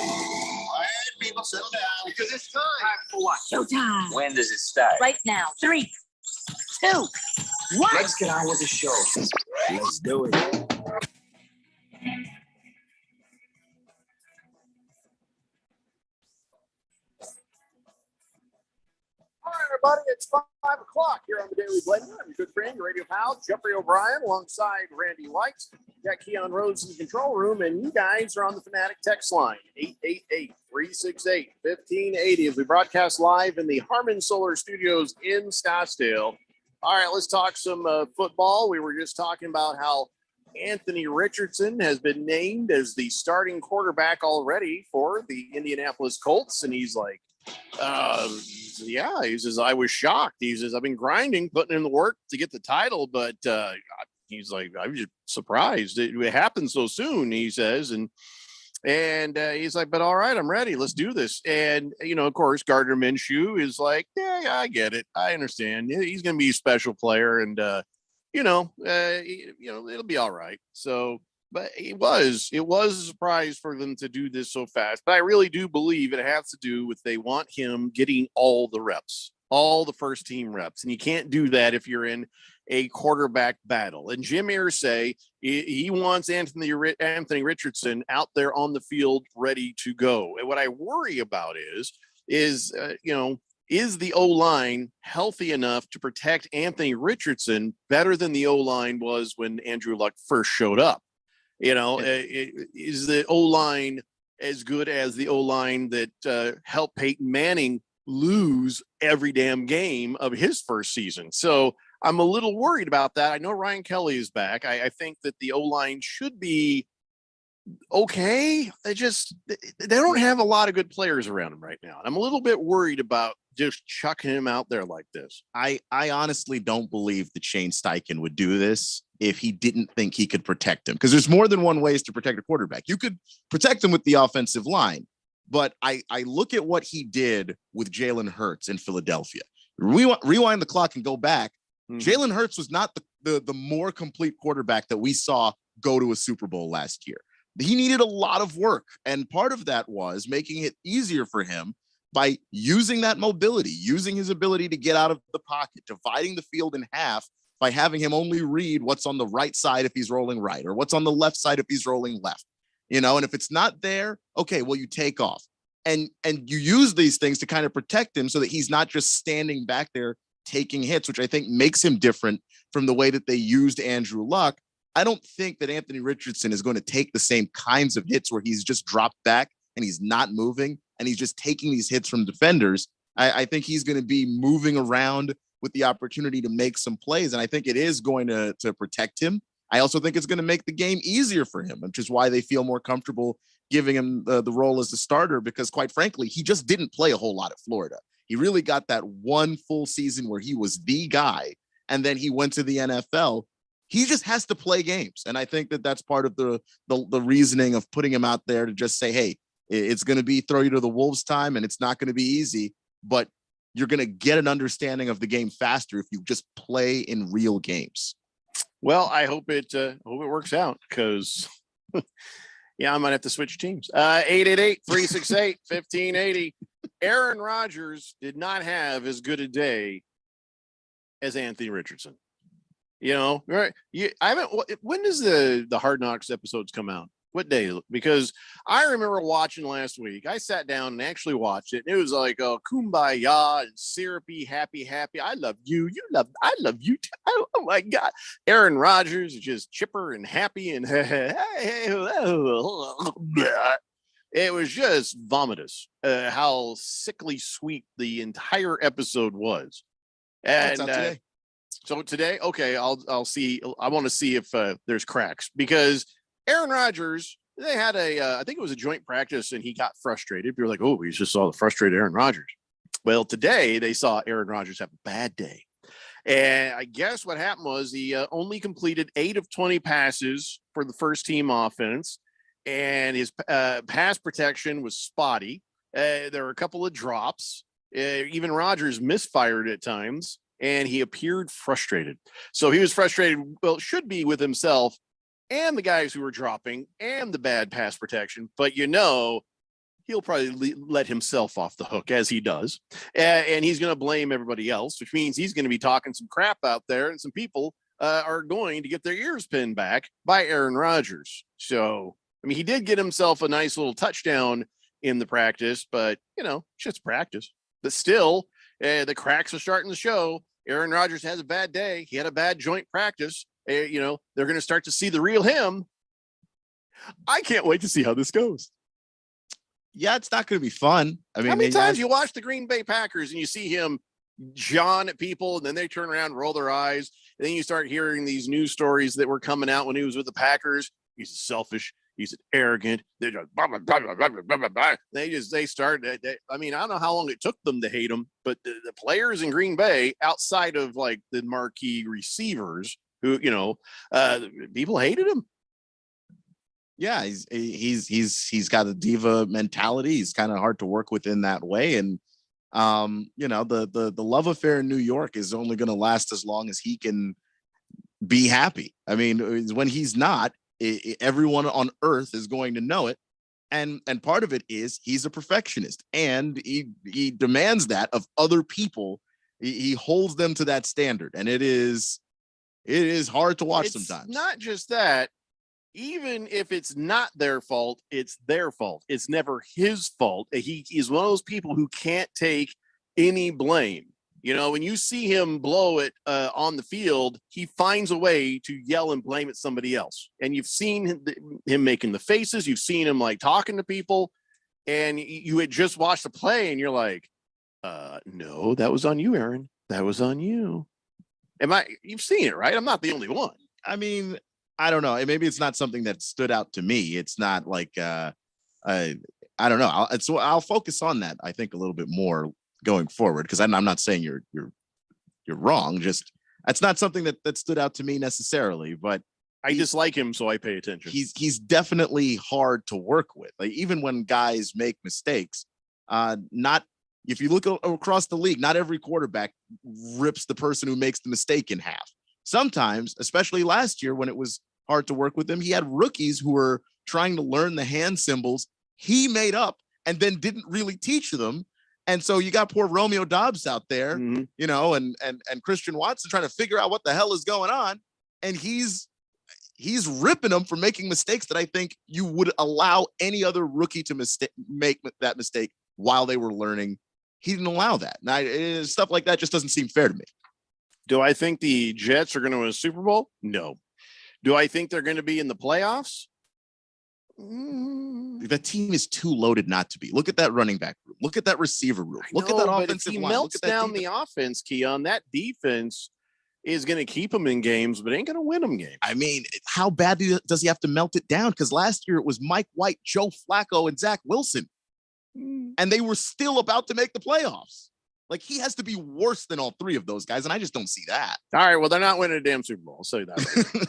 [SPEAKER 10] All right, people, settle down because it's time.
[SPEAKER 20] For what?
[SPEAKER 10] Showtime.
[SPEAKER 20] When does it start?
[SPEAKER 10] Right now. 3, 2, 1.
[SPEAKER 20] Let's get on with the show. Let's do it.
[SPEAKER 11] All right, everybody. It's 5 o'clock here on the Daily Blender. I'm your good friend, your radio pal, Jeffrey O'Brien, alongside Randy White. Got Keon Rhodes in the control room, and you guys are on the Fanatic text line, 888-368-1580, as we broadcast live in the Harmon Solar Studios in Scottsdale. All right, let's talk some football. We were just talking about how Anthony Richardson has been named as the starting quarterback already for the Indianapolis Colts, and he's like, yeah, he says, I was shocked. He says, I've been grinding, putting in the work to get the title, but he's like, I was just surprised it happened so soon, he says. And he's like, but all right, I'm ready. Let's do this. And, of course, Gardner Minshew is like, yeah, I get it. I understand. He's going to be a special player. And, it'll be all right. So, but it was a surprise for them to do this so fast. But I really do believe it has to do with they want him getting all the reps, all the first team reps. And you can't do that if you're in a quarterback battle. And Jim Irsay, he wants Anthony Richardson out there on the field ready to go. And what I worry about is the O-line healthy enough to protect Anthony Richardson better than the O-line was when Andrew Luck first showed up? Is the O-line as good as the O-line that helped Peyton Manning lose every damn game of his first season? So I'm a little worried about that. I know Ryan Kelly is back. I think that the O-line should be okay. They don't have a lot of good players around him right now. I'm a little bit worried about just chucking him out there like this.
[SPEAKER 7] I honestly don't believe that Shane Steichen would do this if he didn't think he could protect him, because there's more than one ways to protect a quarterback. You could protect him with the offensive line, but I look at what he did with Jalen Hurts in Philadelphia. Rewind the clock and go back. Jalen Hurts was not the more complete quarterback that we saw go to a Super Bowl last year. He needed a lot of work, and part of that was making it easier for him by using that mobility, using his ability to get out of the pocket, dividing the field in half by having him only read what's on the right side if he's rolling right, or what's on the left side if he's rolling left. And if it's not there, okay, well, you take off. And you use these things to kind of protect him so that he's not just standing back there taking hits, which I think makes him different from the way that they used Andrew Luck. I don't think that Anthony Richardson is going to take the same kinds of hits where he's just dropped back and he's not moving and he's just taking these hits from defenders. I think he's going to be moving around with the opportunity to make some plays, and I think it is going to protect him. I also think it's going to make the game easier for him, which is why they feel more comfortable giving him the role as the starter, because quite frankly, he just didn't play a whole lot at Florida. He really got that one full season where he was the guy, and then he went to the NFL. He just has to play games. And I think that that's part of the reasoning of putting him out there to just say, hey, it's going to be throw you to the wolves time, and it's not going to be easy, but you're going to get an understanding of the game faster if you just play in real games.
[SPEAKER 11] Well, I hope it works out, because I might have to switch teams. 888-368-1580. Aaron Rodgers did not have as good a day as Anthony Richardson. Right? When does the Hard Knocks episodes come out? What day? Because I remember watching last week. I sat down and actually watched it. And it was like kumbaya and syrupy, happy. I love you. I love you too. Oh my God. Aaron Rodgers is just chipper and happy and it was just vomitous. How sickly sweet the entire episode was. And so today, okay, I'll see. I want to see if there's cracks, because Aaron Rodgers, they had I think it was a joint practice, and he got frustrated. People were like, oh, we just saw the frustrated Aaron Rodgers. Well, today they saw Aaron Rodgers have a bad day. And I guess what happened was he only completed 8 of 20 passes for the first team offense, and his pass protection was spotty. There were a couple of drops. Even Rodgers misfired at times, and he appeared frustrated. So he was frustrated, well, should be with himself and the guys who were dropping and the bad pass protection. But he'll probably let himself off the hook, as he does. And he's going to blame everybody else, which means he's going to be talking some crap out there, and some people are going to get their ears pinned back by Aaron Rodgers. So, he did get himself a nice little touchdown in the practice, but, just practice. But still, The cracks are starting to show. Aaron Rodgers has a bad day. He had a bad joint practice. They're going to start to see the real him. I can't wait to see how this goes.
[SPEAKER 7] Yeah, it's not going to be fun. I mean,
[SPEAKER 11] how many times you watch the Green Bay Packers and you see him John at people, and then they turn around, roll their eyes, and then you start hearing these news stories that were coming out when he was with the Packers. He's selfish. He's arrogant. They're just blah, blah, blah, blah, blah, blah, blah, blah. They started. I mean, I don't know how long it took them to hate him, but the players in Green Bay, outside of like the marquee receivers, who people hated him.
[SPEAKER 7] Yeah, he's got a diva mentality. He's kind of hard to work with in that way, and the love affair in New York is only going to last as long as he can be happy. I mean, when he's not, everyone on earth is going to know it, and part of it is he's a perfectionist, and he demands that of other people. He holds them to that standard, and it is hard to watch sometimes.
[SPEAKER 11] Not just that. Even if it's not their fault, it's their fault. It's never his fault. He is one of those people who can't take any blame. When you see him blow it on the field, he finds a way to yell and blame it somebody else. And you've seen him making the faces. You've seen him like talking to people, and you had just watched the play and you're like, no, that was on you, Aaron. That was on you. You've seen it, right? I'm not the only one.
[SPEAKER 7] I mean, I don't know. Maybe it's not something that stood out to me. It's not like I don't know. I'll focus on that, I think, a little bit more going forward, because I'm not saying you're wrong. Just that's not something that stood out to me necessarily. But
[SPEAKER 11] I dislike him, so I pay attention.
[SPEAKER 7] He's definitely hard to work with. Like, even when guys make mistakes, if you look across the league, not every quarterback rips the person who makes the mistake in half. Sometimes, especially last year when it was hard to work with him, he had rookies who were trying to learn the hand symbols he made up and then didn't really teach them. And so you got poor Romeo Dobbs out there, and Christian Watson trying to figure out what the hell is going on. And he's ripping them for making mistakes that I think you would allow any other rookie to make that mistake while they were learning. He didn't allow that. And stuff like that just doesn't seem fair to me.
[SPEAKER 11] Do I think the Jets are going to win a Super Bowl? No. Do I think they're going to be in the playoffs?
[SPEAKER 7] The team is too loaded not to be. Look at that running back room. Look at that receiver room. Look at that offensive line.
[SPEAKER 11] If he melts down the offense, Keon, that defense is going to keep them in games, but ain't going to win them games.
[SPEAKER 7] I mean, how bad does he have to melt it down? Because last year it was Mike White, Joe Flacco, and Zach Wilson. And they were still about to make the playoffs. Like, he has to be worse than all three of those guys, and I just don't see that.
[SPEAKER 11] All right, well, they're not winning a damn Super Bowl. I'll say that.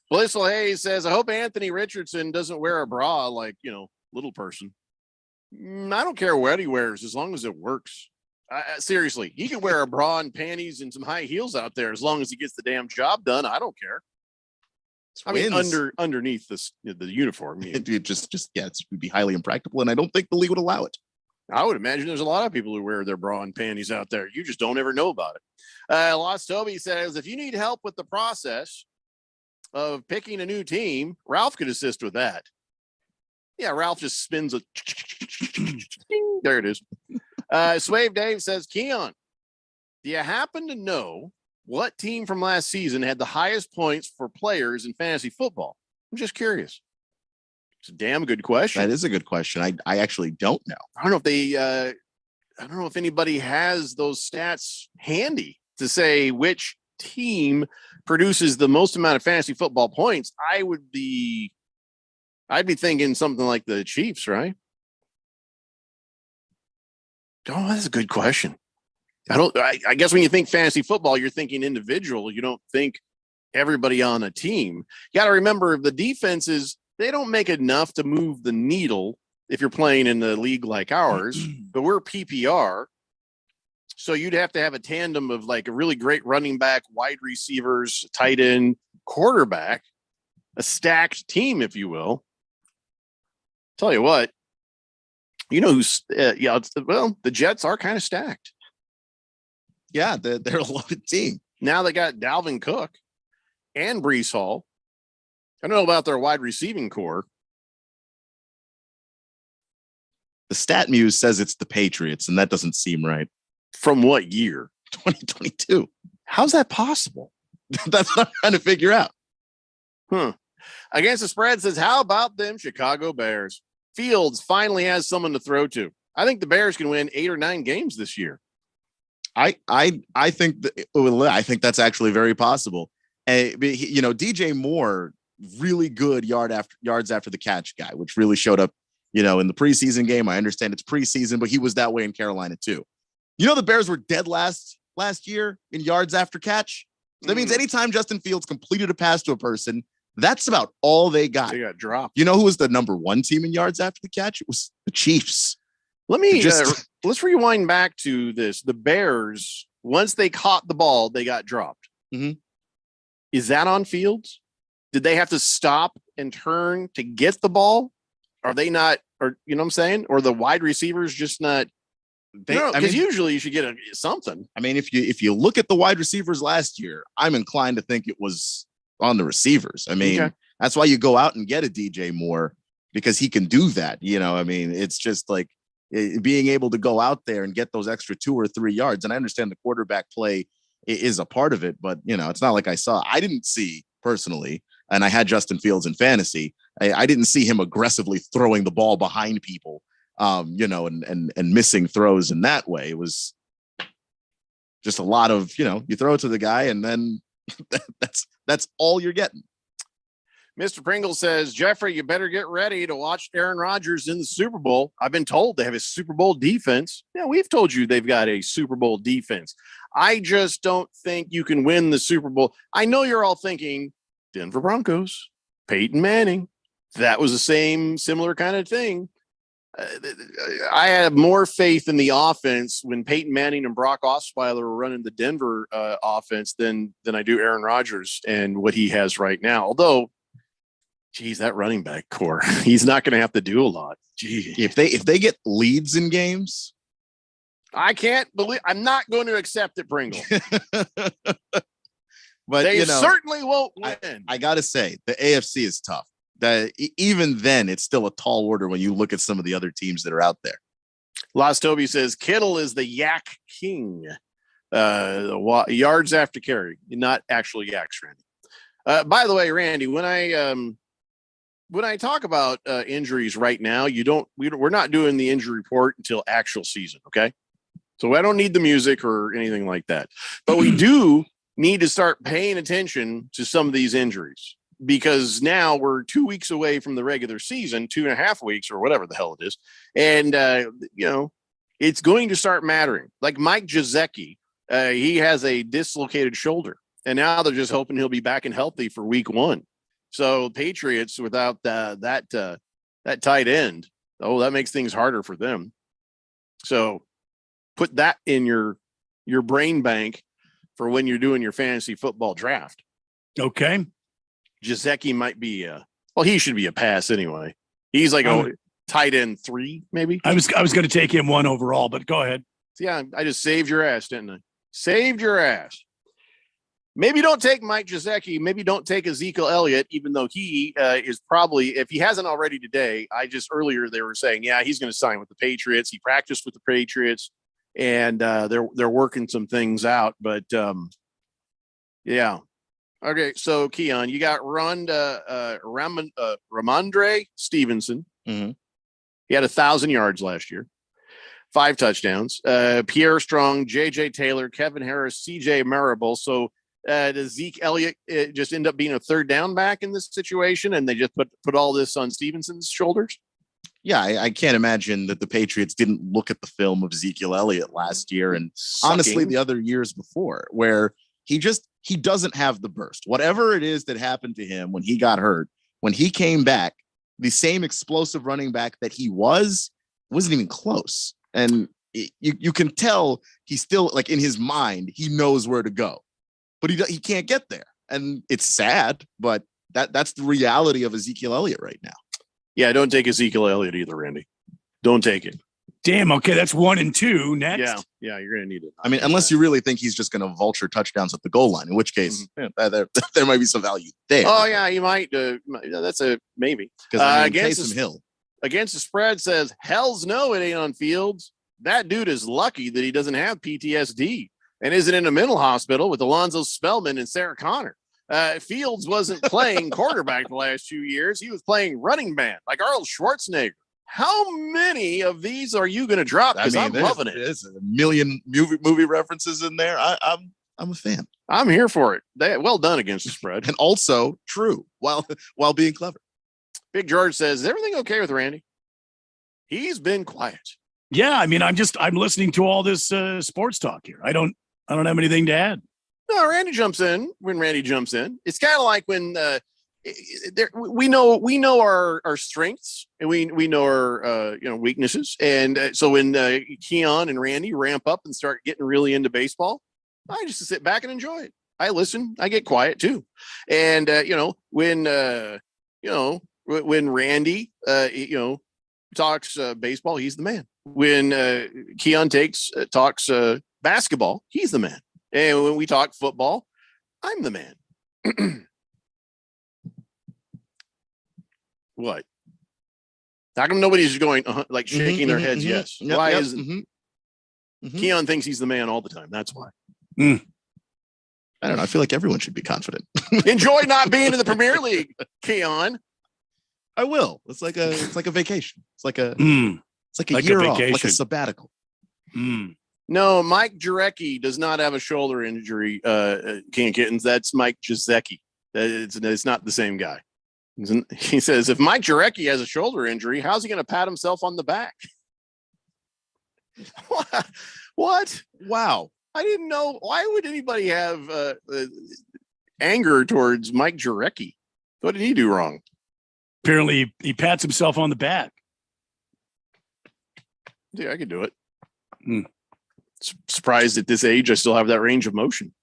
[SPEAKER 11] Blissful Hayes says, I hope Anthony Richardson doesn't wear a bra like, little person. I don't care what he wears as long as it works. Seriously, he can wear a bra and panties and some high heels out there as long as he gets the damn job done. I don't care. I mean, underneath the uniform.
[SPEAKER 7] It would be highly impractical, and I don't think the league would allow it.
[SPEAKER 11] I would imagine there's a lot of people who wear their bra and panties out there. You just don't ever know about it. Lost Toby says, if you need help with the process of picking a new team, Ralph could assist with that. Yeah, Ralph just spins a there it is. Swave Dave says, Keon, do you happen to know what team from last season had the highest points for players in fantasy football? I'm just curious. It's a damn good question.
[SPEAKER 7] That is a good question. I actually don't know.
[SPEAKER 11] I don't know if anybody has those stats handy to say which team produces the most amount of fantasy football points. I'd be thinking something like the Chiefs, right? Oh, that's a good question. I guess when you think fantasy football, you're thinking individual. You don't think everybody on a team. You got to remember the defenses, they don't make enough to move the needle if you're playing in a league like ours, but we're PPR. So you'd have to have a tandem of like a really great running back, wide receivers, tight end, quarterback, a stacked team, if you will. Tell you what, who's, the Jets are kind of stacked.
[SPEAKER 7] Yeah, they're a loaded team.
[SPEAKER 11] Now they got Dalvin Cook and Breece Hall. I don't know about their wide receiving core.
[SPEAKER 7] The stat muse says it's the Patriots, and that doesn't seem right.
[SPEAKER 11] From what year?
[SPEAKER 7] 2022.
[SPEAKER 11] How's that possible?
[SPEAKER 7] That's what I'm trying to figure out.
[SPEAKER 11] Against the spread says, how about them Chicago Bears? Fields finally has someone to throw to. I think the Bears can win 8 or 9 games this year.
[SPEAKER 7] I think I think that's actually very possible. DJ Moore, really good yards after the catch guy, which really showed up, in the preseason game. I understand it's preseason, but he was that way in Carolina too. The Bears were dead last year in yards after catch. So that means anytime Justin Fields completed a pass to a person, that's about all they got.
[SPEAKER 11] They got dropped.
[SPEAKER 7] You know who was the number 1 team in yards after the catch? It was the Chiefs.
[SPEAKER 11] Let's rewind back to this. The Bears, once they caught the ball, they got dropped.
[SPEAKER 7] Mm-hmm.
[SPEAKER 11] Is that on Fields? Did they have to stop and turn to get the ball? Are they not, or you know what I'm saying? Or the wide receivers just not? Because usually you should get something.
[SPEAKER 7] I mean, if you look at the wide receivers last year, I'm inclined to think it was on the receivers. I mean, That's why you go out and get a DJ Moore, because he can do that. It's just like being able to go out there and get those extra 2 or 3 yards. And I understand the quarterback play is a part of it, but it's not like I didn't see personally, and I had Justin Fields in fantasy. I didn't see him aggressively throwing the ball behind people, and missing throws in that way. It was just a lot of, you throw it to the guy and then that's all you're getting.
[SPEAKER 11] Mr. Pringle says, Jeffrey, you better get ready to watch Aaron Rodgers in the Super Bowl. I've been told they have a Super Bowl defense. Yeah, we've told you they've got a Super Bowl defense. I just don't think you can win the Super Bowl. I know you're all thinking Denver Broncos, Peyton Manning. That was the similar kind of thing. I have more faith in the offense when Peyton Manning and Brock Osweiler were running the Denver offense than I do Aaron Rodgers and what he has right now. Although, geez, that running back core, he's not going to have to do a lot. Gee,
[SPEAKER 7] if they get leads in games,
[SPEAKER 11] I can't believe I'm not going to accept it, Pringle.
[SPEAKER 7] But
[SPEAKER 11] they certainly won't win.
[SPEAKER 7] I got to say, the AFC is tough. That even then, it's still a tall order when you look at some of the other teams that are out there.
[SPEAKER 11] Las Toby says Kittle is the yak king. Yards after carry, not actually yaks, Randy. By the way, Randy, when I talk about injuries right now, we're not doing the injury report until actual season. Okay. So I don't need the music or anything like that, but we do need to start paying attention to some of these injuries, because now we're 2 weeks away from the regular season, 2.5 weeks or whatever the hell it is. And, it's going to start mattering. Like Mike Gesicki, he has a dislocated shoulder, and now they're just hoping he'll be back and healthy for week 1. So Patriots without that tight end, that makes things harder for them. So put that in your brain bank for when you're doing your fantasy football draft.
[SPEAKER 12] Okay.
[SPEAKER 11] Gesicki might be he should be a pass anyway. He's like a tight end 3, maybe.
[SPEAKER 12] I was going to take him 1 overall, but go ahead.
[SPEAKER 11] Yeah, I just saved your ass, didn't I? Saved your ass. Maybe don't take Mike Gesicki. Maybe don't take Ezekiel Elliott, even though he is probably, if he hasn't already today, earlier they were saying, yeah, he's going to sign with the Patriots. He practiced with the Patriots, and they're working some things out. But yeah. Okay, so Keon, you got Ramondre Stevenson.
[SPEAKER 7] Mm-hmm.
[SPEAKER 11] He had 1,000 yards last year, 5 touchdowns. Pierre Strong, J.J. Taylor, Kevin Harris, C.J. Marable. So does Zeke Elliott just end up being a third down back in this situation, and they just put all this on Stevenson's shoulders?
[SPEAKER 7] Yeah, I can't imagine that the Patriots didn't look at the film of Ezekiel Elliott last year, and honestly the other years before, where he doesn't have the burst. Whatever it is that happened to him when he got hurt, when he came back, the same explosive running back that he wasn't even close. And you can tell he's still, like, in his mind, he knows where to go, but he can't get there. And it's sad, but that's the reality of Ezekiel Elliott right now.
[SPEAKER 11] Yeah, don't take Ezekiel Elliott either, Randy. Don't take it.
[SPEAKER 12] Damn. Okay, that's 1 and 2 next.
[SPEAKER 11] Yeah, you're gonna need it.
[SPEAKER 7] I mean, unless you really think he's just going to vulture touchdowns at the goal line, in which case there might be some value there.
[SPEAKER 11] Oh yeah, you might. That's a maybe.
[SPEAKER 7] Because
[SPEAKER 11] against the spread says, hell's no, it ain't on Fields. that dude is lucky that he doesn't have PTSD and isn't in a mental hospital with Alonzo Spellman and Sarah Connor. Fields wasn't playing quarterback the last 2 years. He was playing running man like Arnold Schwarzenegger. How many of these are you going to drop? Because I'm loving it.
[SPEAKER 7] There's a million movie references in there. I'm a fan.
[SPEAKER 11] I'm here for it. Well done against the spread.
[SPEAKER 7] And also true while being clever.
[SPEAKER 11] Big George says, is everything okay with Randy? He's been quiet.
[SPEAKER 12] Yeah, I mean, I'm listening to all this sports talk here. I don't have anything to add.
[SPEAKER 11] No, Randy jumps in when Randy jumps in. It's kind of like when we know our strengths and we know our weaknesses. And so when Keon and Randy ramp up and start getting really into baseball, I just sit back and enjoy it. I listen. I get quiet too. And when Randy talks baseball, he's the man. When Keon talks basketball, he's the man. And when we talk football, I'm the man. What? How come nobody's going like shaking their heads? Yes.
[SPEAKER 7] Yep,
[SPEAKER 11] why
[SPEAKER 7] yep,
[SPEAKER 11] isn't Keon thinks he's the man all the time? That's why.
[SPEAKER 7] I don't know. I feel like everyone should be confident.
[SPEAKER 11] Enjoy not being in the Premier League, Keon.
[SPEAKER 7] I will. It's like a vacation. It's like a
[SPEAKER 12] Like
[SPEAKER 7] year
[SPEAKER 12] a
[SPEAKER 7] off, like a
[SPEAKER 12] vacation.
[SPEAKER 7] sabbatical.
[SPEAKER 11] No, Mike Jurecki does not have a shoulder injury. King Kittens. That's Mike Jazecki. It's not the same guy. He says, if Mike Jurecki has a shoulder injury, how's he going to pat himself on the back? What?
[SPEAKER 7] Wow.
[SPEAKER 11] I didn't know. Why would anybody have anger towards Mike Jurecki? What did he do wrong?
[SPEAKER 12] Apparently, he pats himself on the back.
[SPEAKER 11] Yeah, I could do it. Surprised at this age I still have that range of motion.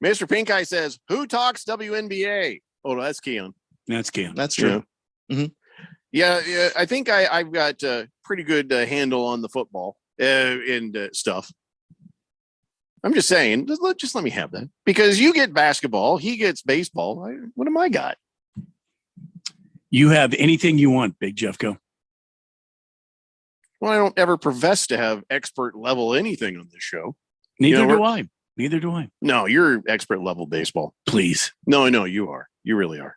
[SPEAKER 11] Mr. Pink Eye says, who talks WNBA? Oh, no, that's Keon.
[SPEAKER 12] That's Keon.
[SPEAKER 7] That's true.
[SPEAKER 11] Yeah, I think I've got a pretty good handle on the football and stuff. I'm just saying, just let me have that. Because you get basketball, he gets baseball. What am I got?
[SPEAKER 12] You have anything you want, Big Jeffco.
[SPEAKER 11] Well, I don't ever profess to have expert level anything on this show.
[SPEAKER 12] Neither do I. Neither do I.
[SPEAKER 11] No, you're expert level baseball.
[SPEAKER 12] Please.
[SPEAKER 11] No, you are. You really are.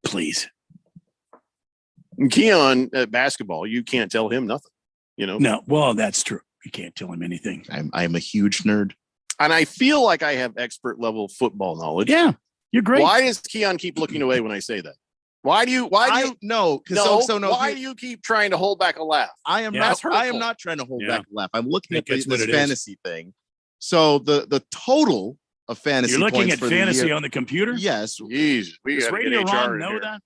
[SPEAKER 12] Please.
[SPEAKER 11] And Keon at basketball, you can't tell him nothing.
[SPEAKER 12] No, well, that's true. You can't tell him anything.
[SPEAKER 7] I'm a huge nerd.
[SPEAKER 11] And I feel like I have expert level football knowledge.
[SPEAKER 12] Yeah, you're great.
[SPEAKER 11] Why does Keon keep looking away when I say that? Why do you
[SPEAKER 7] no?
[SPEAKER 11] Why do you keep trying to hold back a laugh?
[SPEAKER 7] I am not trying to hold back a laugh. I'm looking at this
[SPEAKER 12] what it
[SPEAKER 7] fantasy thing. So the total of fantasy.
[SPEAKER 12] You're looking
[SPEAKER 7] points
[SPEAKER 12] at
[SPEAKER 7] for
[SPEAKER 12] fantasy
[SPEAKER 7] the year,
[SPEAKER 12] on the computer?
[SPEAKER 7] Yes.
[SPEAKER 11] Jeez, we
[SPEAKER 12] Does
[SPEAKER 11] got to
[SPEAKER 12] Radio
[SPEAKER 11] get
[SPEAKER 12] Ron
[SPEAKER 11] HR in
[SPEAKER 12] know
[SPEAKER 11] here.
[SPEAKER 12] that?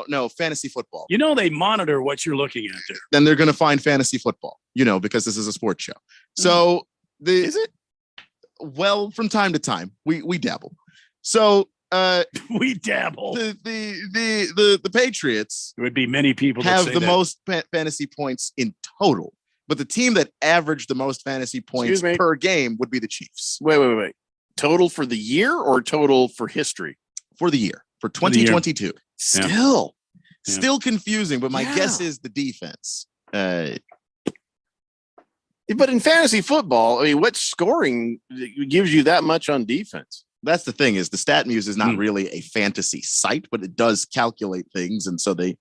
[SPEAKER 7] No, fantasy football.
[SPEAKER 12] You know they monitor what you're looking at there.
[SPEAKER 7] Then they're going to find fantasy football, because this is a sports show. So
[SPEAKER 11] is it?
[SPEAKER 7] Well, from time to time, we dabble. So
[SPEAKER 12] we dabble.
[SPEAKER 7] The Patriots.
[SPEAKER 12] There would be many people that
[SPEAKER 7] have
[SPEAKER 12] say
[SPEAKER 7] the
[SPEAKER 12] that.
[SPEAKER 7] most fantasy points in total, but the team that averaged the most fantasy points per game would be the Chiefs.
[SPEAKER 11] Wait. Total for the year or total for history?
[SPEAKER 7] For the year, for 2022.
[SPEAKER 11] Still
[SPEAKER 7] confusing, but my guess is the defense.
[SPEAKER 11] But in fantasy football, I mean, what scoring gives you that much on defense?
[SPEAKER 7] That's the thing is the StatMuse is not really a fantasy site, but it does calculate things. And so they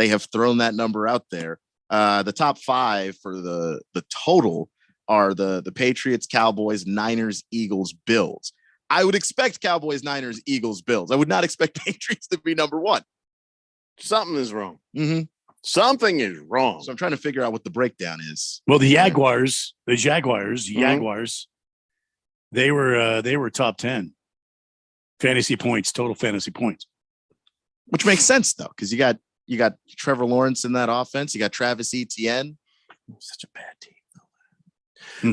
[SPEAKER 7] have thrown that number out there. The top 5 for the total are the Patriots, Cowboys, Niners, Eagles, Bills. I would expect Cowboys, Niners, Eagles, Bills. I would not expect Patriots to be number 1.
[SPEAKER 11] Something is wrong. Something is wrong.
[SPEAKER 7] So I'm trying to figure out what the breakdown is.
[SPEAKER 12] Well, the Jaguars, they were top 10 fantasy points, total fantasy points.
[SPEAKER 7] Which makes sense though, because you got Trevor Lawrence in that offense. You got Travis Etienne. Such a bad team.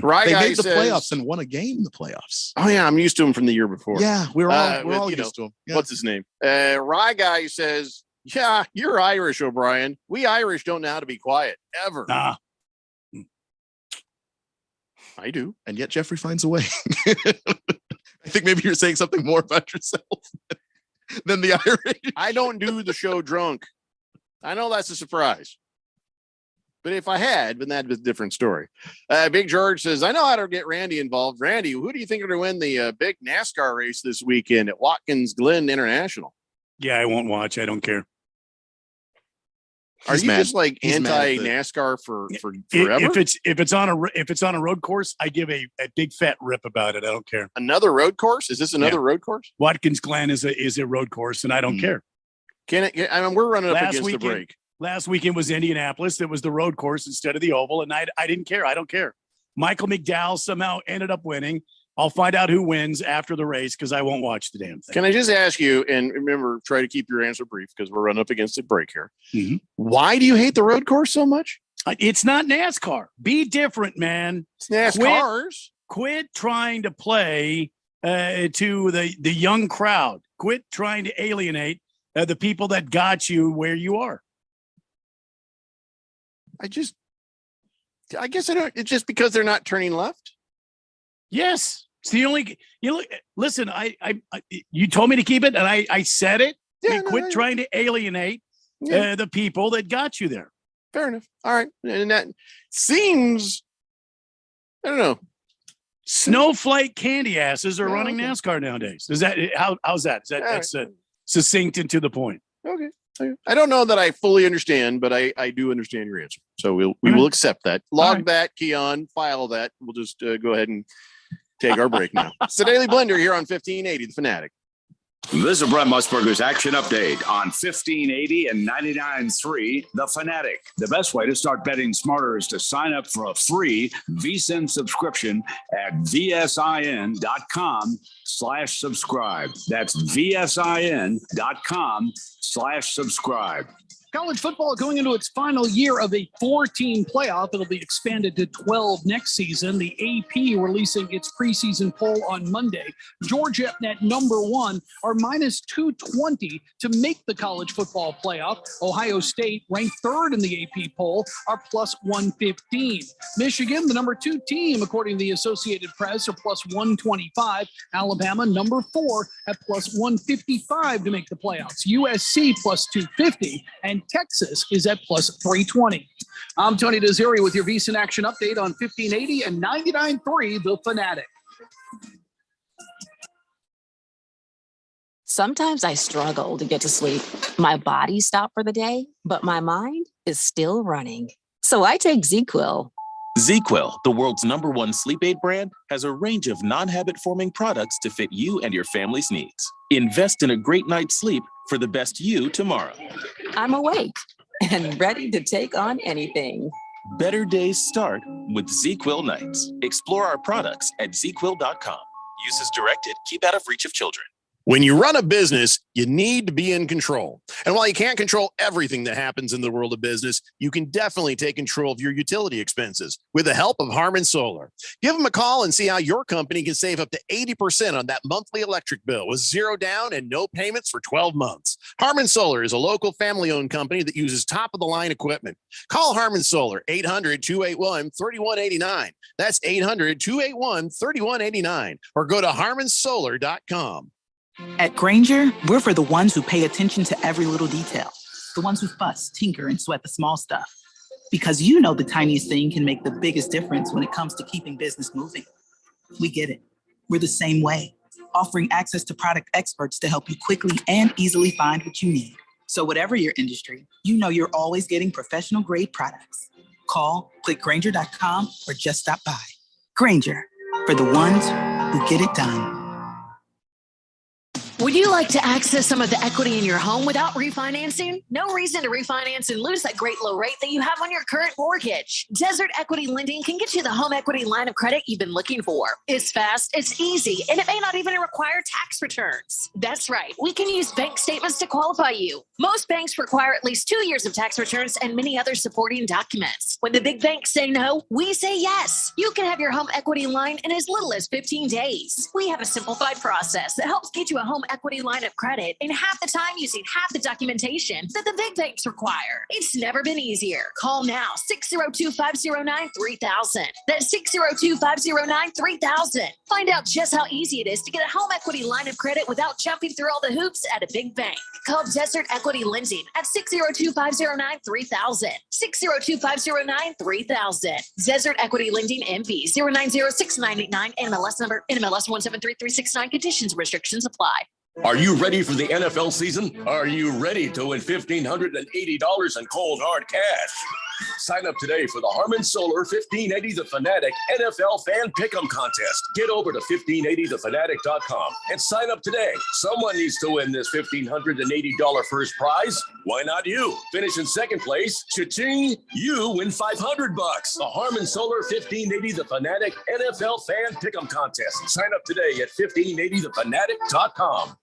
[SPEAKER 11] Right,
[SPEAKER 7] they
[SPEAKER 11] guy
[SPEAKER 7] made the
[SPEAKER 11] says,
[SPEAKER 7] playoffs and won a game in the playoffs.
[SPEAKER 11] Oh yeah, I'm used to him from the year before.
[SPEAKER 7] Yeah, we're all used to him. Yeah.
[SPEAKER 11] What's his name? Rye guy says, "Yeah, you're Irish, O'Brien. We Irish don't know how to be quiet ever."
[SPEAKER 12] Nah.
[SPEAKER 11] I do,
[SPEAKER 7] and yet Jeffrey finds a way. I think maybe you're saying something more about yourself than the Irish.
[SPEAKER 11] I don't do the show drunk. I know that's a surprise. But if I had, then that'd be a different story. Big George says, I know how to get Randy involved. Randy, who do you think are going to win the big NASCAR race this weekend at Watkins Glen International?
[SPEAKER 12] Yeah, I won't watch. I don't care.
[SPEAKER 11] Are you just like anti-NASCAR for forever?
[SPEAKER 12] If it's on a road course, I give a big fat rip about it. I don't care.
[SPEAKER 11] Another road course? Is this another road course?
[SPEAKER 12] Watkins Glen is a road course, and I don't care.
[SPEAKER 11] We're running up against the break.
[SPEAKER 12] Last weekend was Indianapolis. It was the road course instead of the oval, and I didn't care. I don't care. Michael McDowell somehow ended up winning. I'll find out who wins after the race because I won't watch the damn thing.
[SPEAKER 11] Can I just ask you, and remember, try to keep your answer brief because we're running up against a break here. Mm-hmm. Why do you hate the road course so much?
[SPEAKER 12] It's not NASCAR. Be different, man.
[SPEAKER 11] It's NASCAR's.
[SPEAKER 12] Quit trying to play to the young crowd. Quit trying to alienate the people that got you where you are.
[SPEAKER 11] I guess I don't. It's just because they're not turning left.
[SPEAKER 12] Yes, it's the only. Listen. You told me to keep it, and I said it. Yeah, quit trying to alienate the people that got you there.
[SPEAKER 11] Fair enough. All right, and that seems. I don't know.
[SPEAKER 12] Snowflake candy asses are running NASCAR nowadays. Is that how's that? That's succinct and to the point.
[SPEAKER 11] Okay. I don't know that I fully understand, but I do understand your answer. So we will accept that. Log that, Keon, file that. We'll just go ahead and take our break now. It's the Daily Blender here on 1580, The Fanatic.
[SPEAKER 20] This is Brett Musburger's Action Update on 1580 and 99.3 The Fanatic. The best way to start betting smarter is to sign up for a free VSiN subscription at vsin.com/subscribe. That's vsin.com/subscribe.
[SPEAKER 2] College football going into its final year of a 4-team playoff. It'll be expanded to 12 next season. The AP releasing its preseason poll on Monday. Georgia at number 1 are -220 to make the college football playoff. Ohio State, ranked 3rd in the AP poll, are +115. Michigan, the number 2 team, according to the Associated Press, are +125. Alabama, number 4, at +155 to make the playoffs. USC +250, and Texas is at +320. I'm Tony Desiri with your VSiN Action Update on 1580 and 99.3 The Fanatic.
[SPEAKER 4] Sometimes I struggle to get to sleep. My body stopped for the day, but my mind is still running. So I take ZzzQuil.
[SPEAKER 14] ZzzQuil, the world's #1 sleep aid brand, has a range of non-habit-forming products to fit you and your family's needs. Invest in a great night's sleep for the best you tomorrow.
[SPEAKER 4] I'm awake and ready to take on anything.
[SPEAKER 14] Better days start with ZzzQuil nights. Explore our products at ZzzQuil.com. Use as directed. Keep out of reach of children.
[SPEAKER 11] When you run a business, you need to be in control. And while you can't control everything that happens in the world of business, you can definitely take control of your utility expenses with the help of Harmon Solar. Give them a call and see how your company can save up to 80% on that monthly electric bill with 0 down and no payments for 12 months. Harmon Solar is a local family-owned company that uses top-of-the-line equipment. Call Harmon Solar, 800-281-3189. That's 800-281-3189. Or go to harmonsolar.com.
[SPEAKER 16] At Grainger, we're for the ones who pay attention to every little detail, the ones who fuss, tinker, and sweat the small stuff. Because you know the tiniest thing can make the biggest difference when it comes to keeping business moving. We get it. We're the same way, offering access to product experts to help you quickly and easily find what you need. So whatever your industry, you know you're always getting professional grade products. Call, click Grainger.com, or just stop by. Grainger, for the ones who get it done.
[SPEAKER 22] Would you like to access some of the equity in your home without refinancing? No reason to refinance and lose that great low rate that you have on your current mortgage. Desert Equity Lending can get you the home equity line of credit you've been looking for. It's fast, it's easy, and it may not even require tax returns. That's right. We can use bank statements to qualify you. Most banks require at least 2 years of tax returns and many other supporting documents. When the big banks say no, we say yes. You can have your home equity line in as little as 15 days. We have a simplified process that helps get you a home
[SPEAKER 6] equity line of credit in half the time using half the documentation that the big banks require. It's never been easier. Call now, 602-509-3000. That's 602-509-3000. Find out just how easy it is to get a home equity line of credit without jumping through all the hoops at a big bank. Call Desert Equity Lending at 602-509-3000. 602-509-3000. Desert Equity Lending MB 0906989 NMLS number NMLS 1733669. Conditions and restrictions apply.
[SPEAKER 18] Are you ready for the NFL season? Are you ready to win $1,580 in cold hard cash? Sign up today for the Harman Solar 1580 The Fanatic NFL Fan Pick'em Contest. Get over to 1580thefanatic.com and sign up today. Someone needs to win this $1,580 first prize. Why not you? Finish in second place. Cha-ching! You win $500. The Harman Solar 1580 The Fanatic NFL Fan Pick'em Contest. Sign up today at 1580thefanatic.com.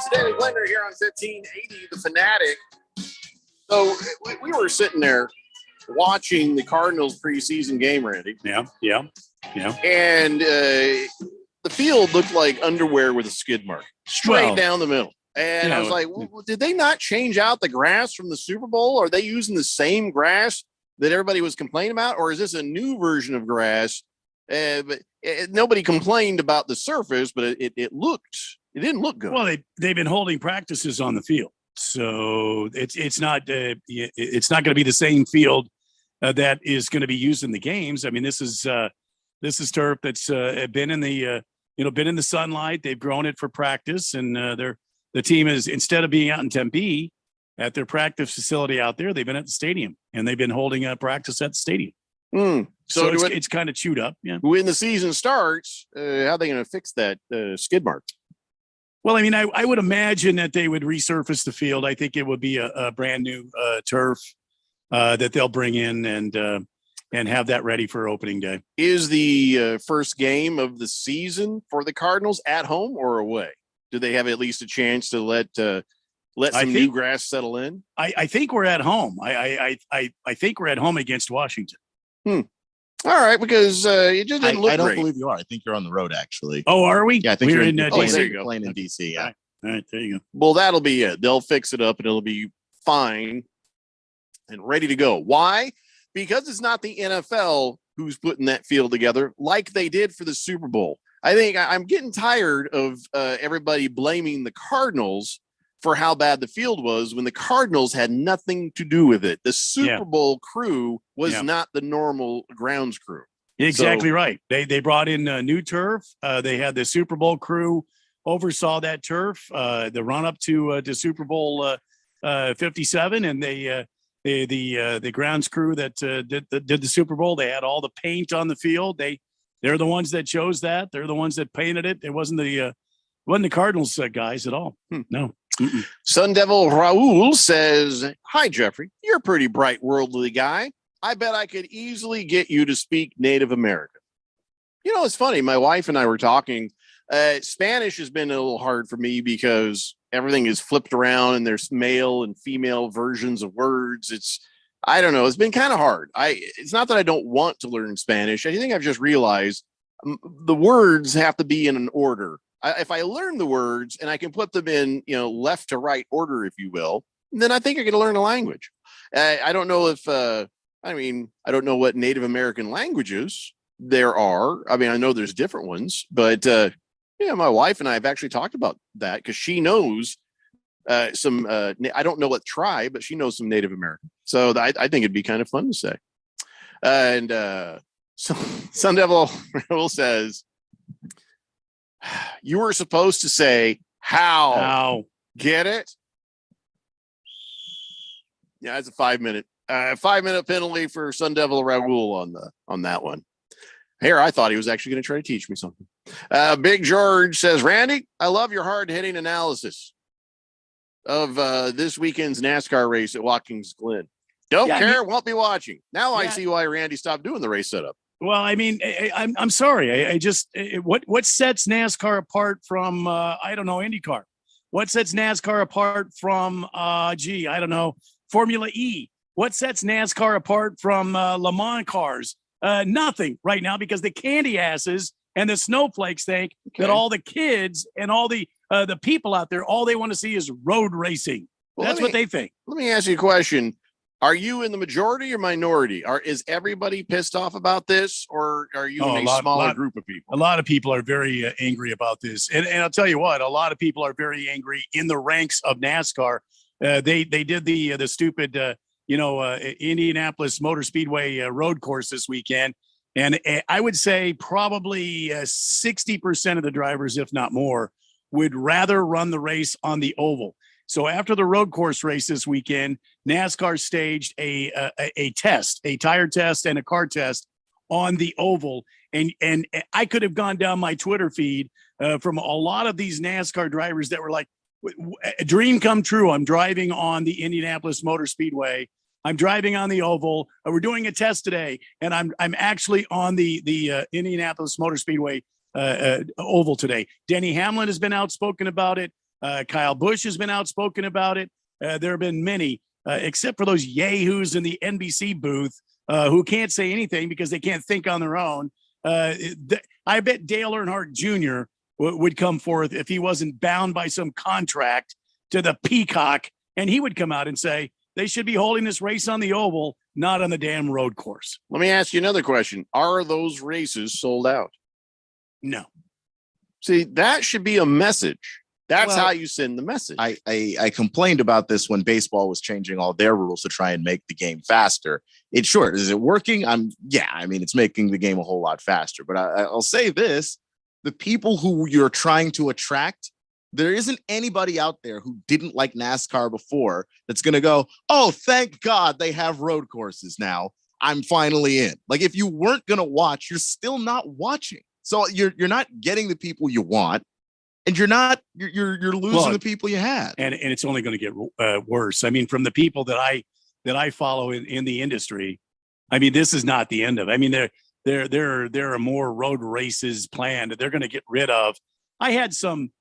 [SPEAKER 11] Stanley Blender here on 1580 The Fanatic. So we were sitting there watching the Cardinals preseason game, Randy.
[SPEAKER 12] Yeah.
[SPEAKER 11] And the field looked like underwear with a skid mark straight down the middle. And I was like, well, did they not change out the grass from the Super Bowl? Are they using the same grass that everybody was complaining about? Or is this a new version of grass? But nobody complained about the surface, but it didn't look good.
[SPEAKER 12] Well, they've been holding practices on the field, so it's not going to be the same field that is going to be used in the games. I mean, this is turf that's been in the been in the sunlight. They've grown it for practice, and the team is, instead of being out in Tempe at their practice facility out there, they've been at the stadium, and they've been holding a practice at the stadium.
[SPEAKER 11] So
[SPEAKER 12] it's kind of chewed up. Yeah.
[SPEAKER 11] When the season starts, how are they going to fix that skid mark?
[SPEAKER 12] Well, I mean, I would imagine that they would resurface the field. I think it would be a brand new turf that they'll bring in and have that ready for opening day.
[SPEAKER 11] Is the first game of the season for the Cardinals at home or away? Do they have at least a chance to let some new grass settle in?
[SPEAKER 12] I think we're at home. I think we're at home against Washington.
[SPEAKER 11] All right, because it just didn't look
[SPEAKER 7] I don't
[SPEAKER 11] great.
[SPEAKER 7] believe you are. I think you're on the road, actually.
[SPEAKER 12] Oh, are we?
[SPEAKER 7] Yeah, I think
[SPEAKER 12] we're
[SPEAKER 7] you're
[SPEAKER 12] in DC.
[SPEAKER 11] There you go.
[SPEAKER 7] Playing in DC. Yeah.
[SPEAKER 12] All right, there you go.
[SPEAKER 11] Well, that'll be it. They'll fix it up and it'll be fine and ready to go. Why? Because it's not the NFL who's putting that field together like they did for the Super Bowl. I think I'm getting tired of everybody blaming the Cardinals for how bad the field was when the Cardinals had nothing to do with it. The Super Bowl crew was not the normal grounds crew.
[SPEAKER 12] Exactly right. They brought in new turf. They had the Super Bowl crew oversaw that turf, the run up to Super Bowl 57, and the grounds crew that did the Super Bowl. They had all the paint on the field. They're the ones that chose that. They're the ones that painted it. It wasn't the Cardinals guys at all. No.
[SPEAKER 11] Sun Devil Raul says, "Hi, Jeffrey. You're a pretty bright, worldly guy. I bet I could easily get you to speak Native American." You know, it's funny. My wife and I were talking. Spanish has been a little hard for me because everything is flipped around and there's male and female versions of words. I don't know. It's been kind of hard. It's not that I don't want to learn Spanish. I think I've just realized the words have to be in an order. If I learn the words and I can put them in, left to right order, if you will, then I think I can learn a language. I don't know if, I don't know what Native American languages there are. I mean, I know there's different ones, but my wife and I have actually talked about that because she knows some, I don't know what tribe, but she knows some Native American. So I think it'd be kind of fun to say. And so Sun Devil Raul says, "You were supposed to say how. Get it?" Yeah, it's a 5-minute penalty for Sun Devil Raul on that one. Here, I thought he was actually going to try to teach me something. Big George says, "Randy, I love your hard-hitting analysis of this weekend's NASCAR race at Watkins Glen. Don't care, won't be watching. Now I see why Randy stopped doing the race setup."
[SPEAKER 12] Well, I mean, I'm sorry. I just what sets NASCAR apart from IndyCar? What sets NASCAR apart from, I don't know, Formula E? What sets NASCAR apart from Le Mans cars? Nothing right now, because the candy asses and the snowflakes think that all the kids and all the people out there, all they want to see is road racing.
[SPEAKER 11] Well,
[SPEAKER 12] That's what they think.
[SPEAKER 11] Let me ask you a question. Are you in the majority or minority? Is everybody pissed off about this, or are you in a smaller group of people?
[SPEAKER 12] A lot of people are very angry about this. And I'll tell you what, a lot of people are very angry in the ranks of NASCAR. They did the stupid, Indianapolis Motor Speedway road course this weekend. And I would say probably 60% of the drivers, if not more, would rather run the race on the oval. So after the road course race this weekend, NASCAR staged a test, a tire test and a car test on the oval. And I could have gone down my Twitter feed from a lot of these NASCAR drivers that were like, a dream come true. I'm driving on the Indianapolis Motor Speedway. I'm driving on the oval. We're doing a test today, and I'm actually on the Indianapolis Motor Speedway oval today. Denny Hamlin has been outspoken about it. Kyle Busch has been outspoken about it. There have been many, except for those yahoos in the NBC booth who can't say anything because they can't think on their own. I bet Dale Earnhardt Jr. would come forth if he wasn't bound by some contract to the Peacock, and he would come out and say they should be holding this race on the oval, not on the damn road course.
[SPEAKER 11] Let me ask you another question. Are those races sold out?
[SPEAKER 12] No.
[SPEAKER 11] See, that should be a message. That's how you send the message.
[SPEAKER 7] I complained about this when baseball was changing all their rules to try and make the game faster. Is it working? It's making the game a whole lot faster. But I'll say this, the people who you're trying to attract, there isn't anybody out there who didn't like NASCAR before that's going to go, oh, thank God they have road courses now. I'm finally in. Like, if you weren't going to watch, you're still not watching. So you're not getting the people you want. And you're losing the people you had, and
[SPEAKER 12] it's only going to get worse. I mean, from the people that I follow in the industry, I mean, this is not the end of it. I mean, there are more road races planned that they're going to get rid of. I had some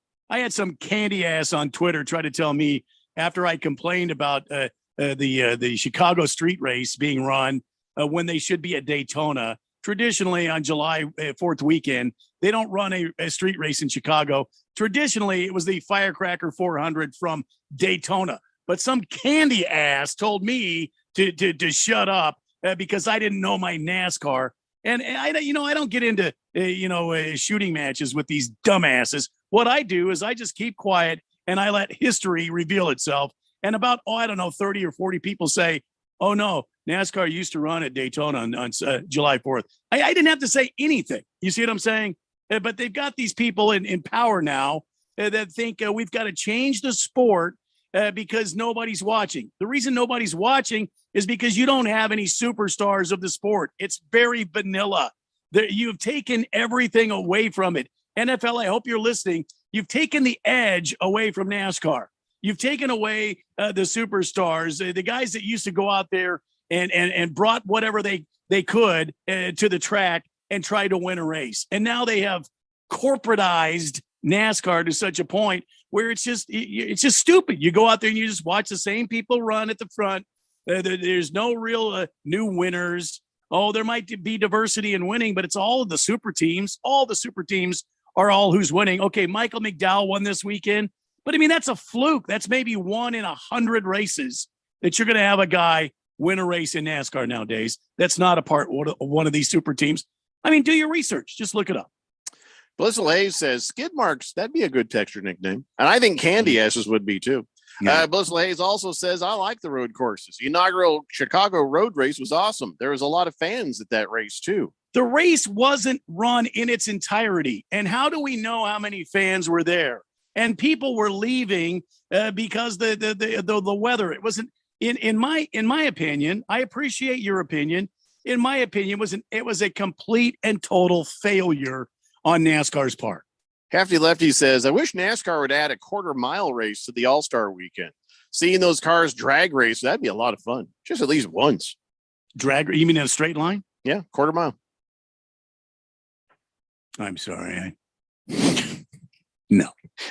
[SPEAKER 12] candy ass on Twitter try to tell me after I complained about the Chicago street race being run when they should be at Daytona. Traditionally, on July 4th weekend, they don't run a street race in Chicago. Traditionally, it was the Firecracker 400 from Daytona. But some candy ass told me to shut up because I didn't know my NASCAR. And I don't get into shooting matches with these dumbasses. What I do is I just keep quiet and I let history reveal itself. And about 30 or 40 people say, oh no, NASCAR used to run at Daytona on July 4th. I didn't have to say anything. You see what I'm saying? But they've got these people in power now that think we've got to change the sport because nobody's watching. The reason nobody's watching is because you don't have any superstars of the sport. It's very vanilla. You've taken everything away from it. NFL, I hope you're listening. You've taken the edge away from NASCAR. You've taken away the superstars, the guys that used to go out there and brought whatever they could to the track and try to win a race. And now they have corporatized NASCAR to such a point where it's just stupid. You go out there and you just watch the same people run at the front. There's no real new winners. Oh, there might be diversity in winning, but it's all of the super teams. All the super teams are all who's winning. Okay, Michael McDowell won this weekend. But I mean, that's a fluke. That's maybe 1 in 100 races that you're going to have a guy win a race in NASCAR nowadays. That's not a part of one of these super teams. I mean, do your research. Just look it up.
[SPEAKER 11] Blissful Hayes says skid marks. That'd be a good texture nickname. And I think candy asses would be too. Yeah. Blissful Hayes also says, I like the road courses. The inaugural Chicago road race was awesome. There was a lot of fans at that race too.
[SPEAKER 12] The race wasn't run in its entirety. And how do we know how many fans were there? And people were leaving because the weather. It wasn't in my opinion. I appreciate your opinion. In my opinion, it was a complete and total failure on NASCAR's part.
[SPEAKER 11] Hefty Lefty says, I wish NASCAR would add a quarter-mile race to the All-Star weekend. Seeing those cars drag race, that'd be a lot of fun. Just at least once.
[SPEAKER 12] Drag? You mean in a straight line?
[SPEAKER 11] Yeah, quarter mile.
[SPEAKER 12] I'm sorry. No.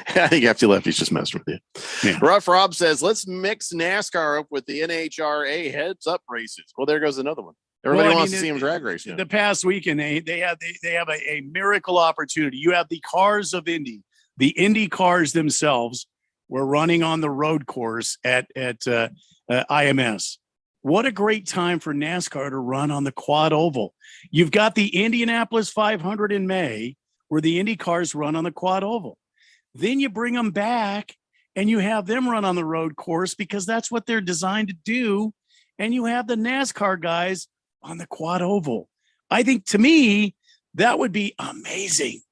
[SPEAKER 11] I think Hefty Lefty's just messing with you. Yeah. Rough Rob says, let's mix NASCAR up with the NHRA heads up races. Well, there goes another one. Everybody wants to see him drag race.
[SPEAKER 12] The past weekend, they have a miracle opportunity. You have the cars of Indy. The Indy cars themselves were running on the road course at IMS. What a great time for NASCAR to run on the quad oval. You've got the Indianapolis 500 in May, where the Indy cars run on the quad oval. Then you bring them back and you have them run on the road course because that's what they're designed to do. And you have the NASCAR guys on the quad oval. I think, to me, that would be amazing.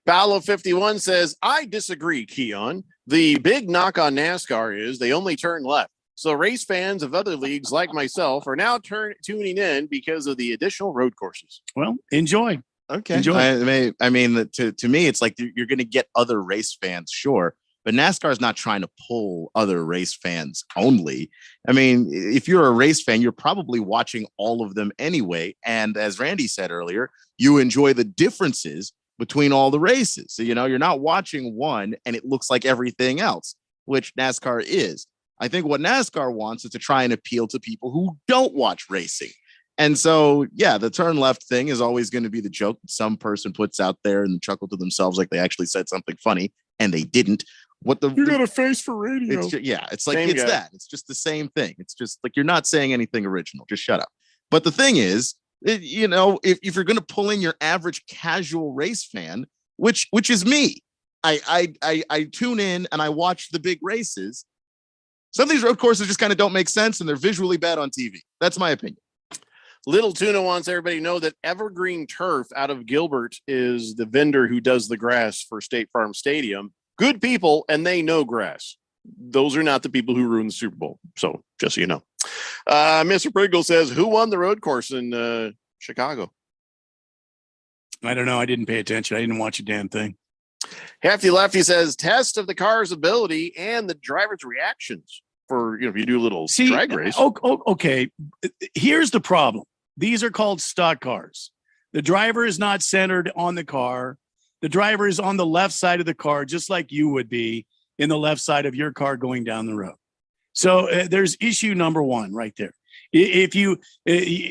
[SPEAKER 11] Paolo 51 says, I disagree, Keon. The big knock on NASCAR is they only turn left. So race fans of other leagues like myself are now tuning in because of the additional road courses.
[SPEAKER 12] Well, enjoy.
[SPEAKER 7] Okay.
[SPEAKER 12] Enjoy.
[SPEAKER 7] I mean, to me, it's like you're going to get other race fans, sure. But NASCAR is not trying to pull other race fans only. I mean, if you're a race fan, you're probably watching all of them anyway. And as Randy said earlier, you enjoy the differences between all the races. So, you're not watching one and it looks like everything else, which NASCAR is. I think what NASCAR wants is to try and appeal to people who don't watch racing. And so, yeah, the turn left thing is always going to be the joke that some person puts out there and chuckle to themselves like they actually said something funny and they didn't.
[SPEAKER 11] You got a face for radio.
[SPEAKER 7] It's like that. It's just the same thing. It's just like you're not saying anything original. Just shut up. But the thing is, if you're going to pull in your average casual race fan, which is me, I tune in and I watch the big races. Some of these road courses just kind of don't make sense and they're visually bad on TV. That's my opinion.
[SPEAKER 11] Little Tuna wants everybody to know that Evergreen Turf out of Gilbert is the vendor who does the grass for State Farm Stadium. Good people, and they know grass. Those are not the people who ruined the Super Bowl. So just so you know. Mr. Pringle says, who won the road course in Chicago?
[SPEAKER 12] I don't know. I didn't pay attention. I didn't watch a damn thing.
[SPEAKER 11] Hefty Lefty says, test of the car's ability and the driver's reactions for, if you do a little drag race.
[SPEAKER 12] Okay. Here's the problem. These are called stock cars. The driver is not centered on the car. The driver is on the left side of the car, just like you would be in the left side of your car going down the road. So there's issue number one right there. If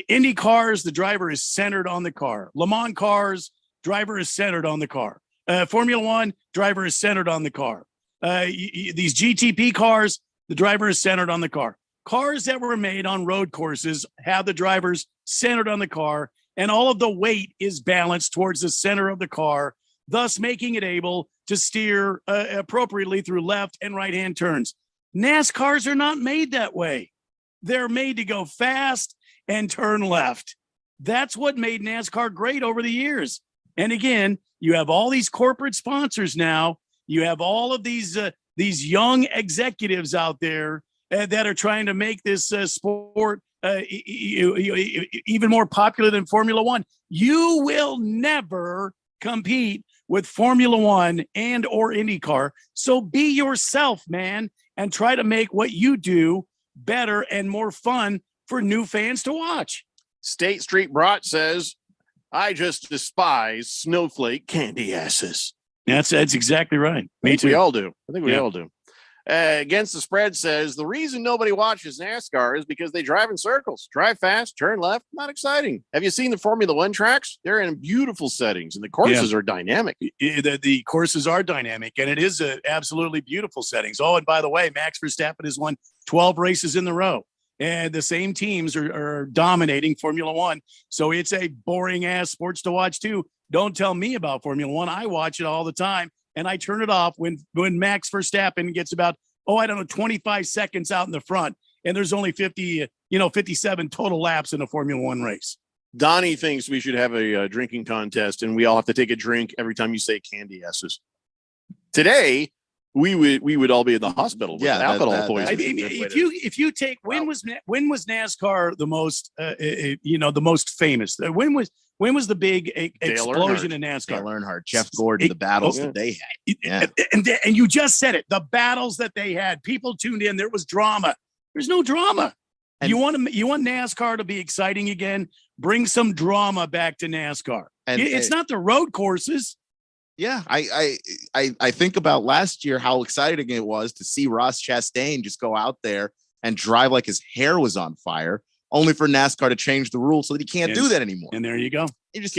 [SPEAKER 12] Indy cars, the driver is centered on the car. Le Mans cars, driver is centered on the car. Formula One, driver is centered on the car. These GTP cars, the driver is centered on the car. Cars that were made on road courses have the drivers centered on the car, and all of the weight is balanced towards the center of the car, thus making it able to steer appropriately through left and right-hand turns. NASCARs are not made that way. They're made to go fast and turn left. That's what made NASCAR great over the years. And again, you have all these corporate sponsors now. You have all of these young executives out there that are trying to make this sport even more popular than Formula One. You will never compete with Formula One and or IndyCar. So be yourself, man, and try to make what you do better and more fun for new fans to watch.
[SPEAKER 11] State Street Brat says, I just despise snowflake candy asses.
[SPEAKER 12] That's exactly right.
[SPEAKER 11] Me too. We all do. I think we all do. Against the Spread says, the reason nobody watches NASCAR is because they drive in circles, drive fast, turn left. Not exciting. Have you seen the Formula One tracks? They're in beautiful settings and the courses are dynamic.
[SPEAKER 12] The courses are dynamic and it is absolutely beautiful settings. Oh, and by the way, Max Verstappen has won 12 races in a row. And the same teams are dominating Formula One. So it's a boring ass sports to watch too. Don't tell me about Formula One. I watch it all the time and I turn it off when Max Verstappen gets about, 25 seconds out in the front. And there's only 57 total laps in a Formula One race.
[SPEAKER 11] Donnie thinks we should have a drinking contest and we all have to take a drink every time you say candy S's. Today, we would all be in the hospital with alcohol poisoning.
[SPEAKER 12] If you take when was NASCAR the most the most famous? When was the big explosion in NASCAR?
[SPEAKER 7] Dale Earnhardt, Jeff Gordon, the battles that they had.
[SPEAKER 12] And you just said it. The battles that they had. People tuned in. There was drama. There's no drama. And you want NASCAR to be exciting again? Bring some drama back to NASCAR. It's not the road courses.
[SPEAKER 7] Yeah, I think about last year how exciting it was to see Ross Chastain just go out there and drive like his hair was on fire, only for NASCAR to change the rules so that he can't do that anymore.
[SPEAKER 12] And there you go.
[SPEAKER 7] You just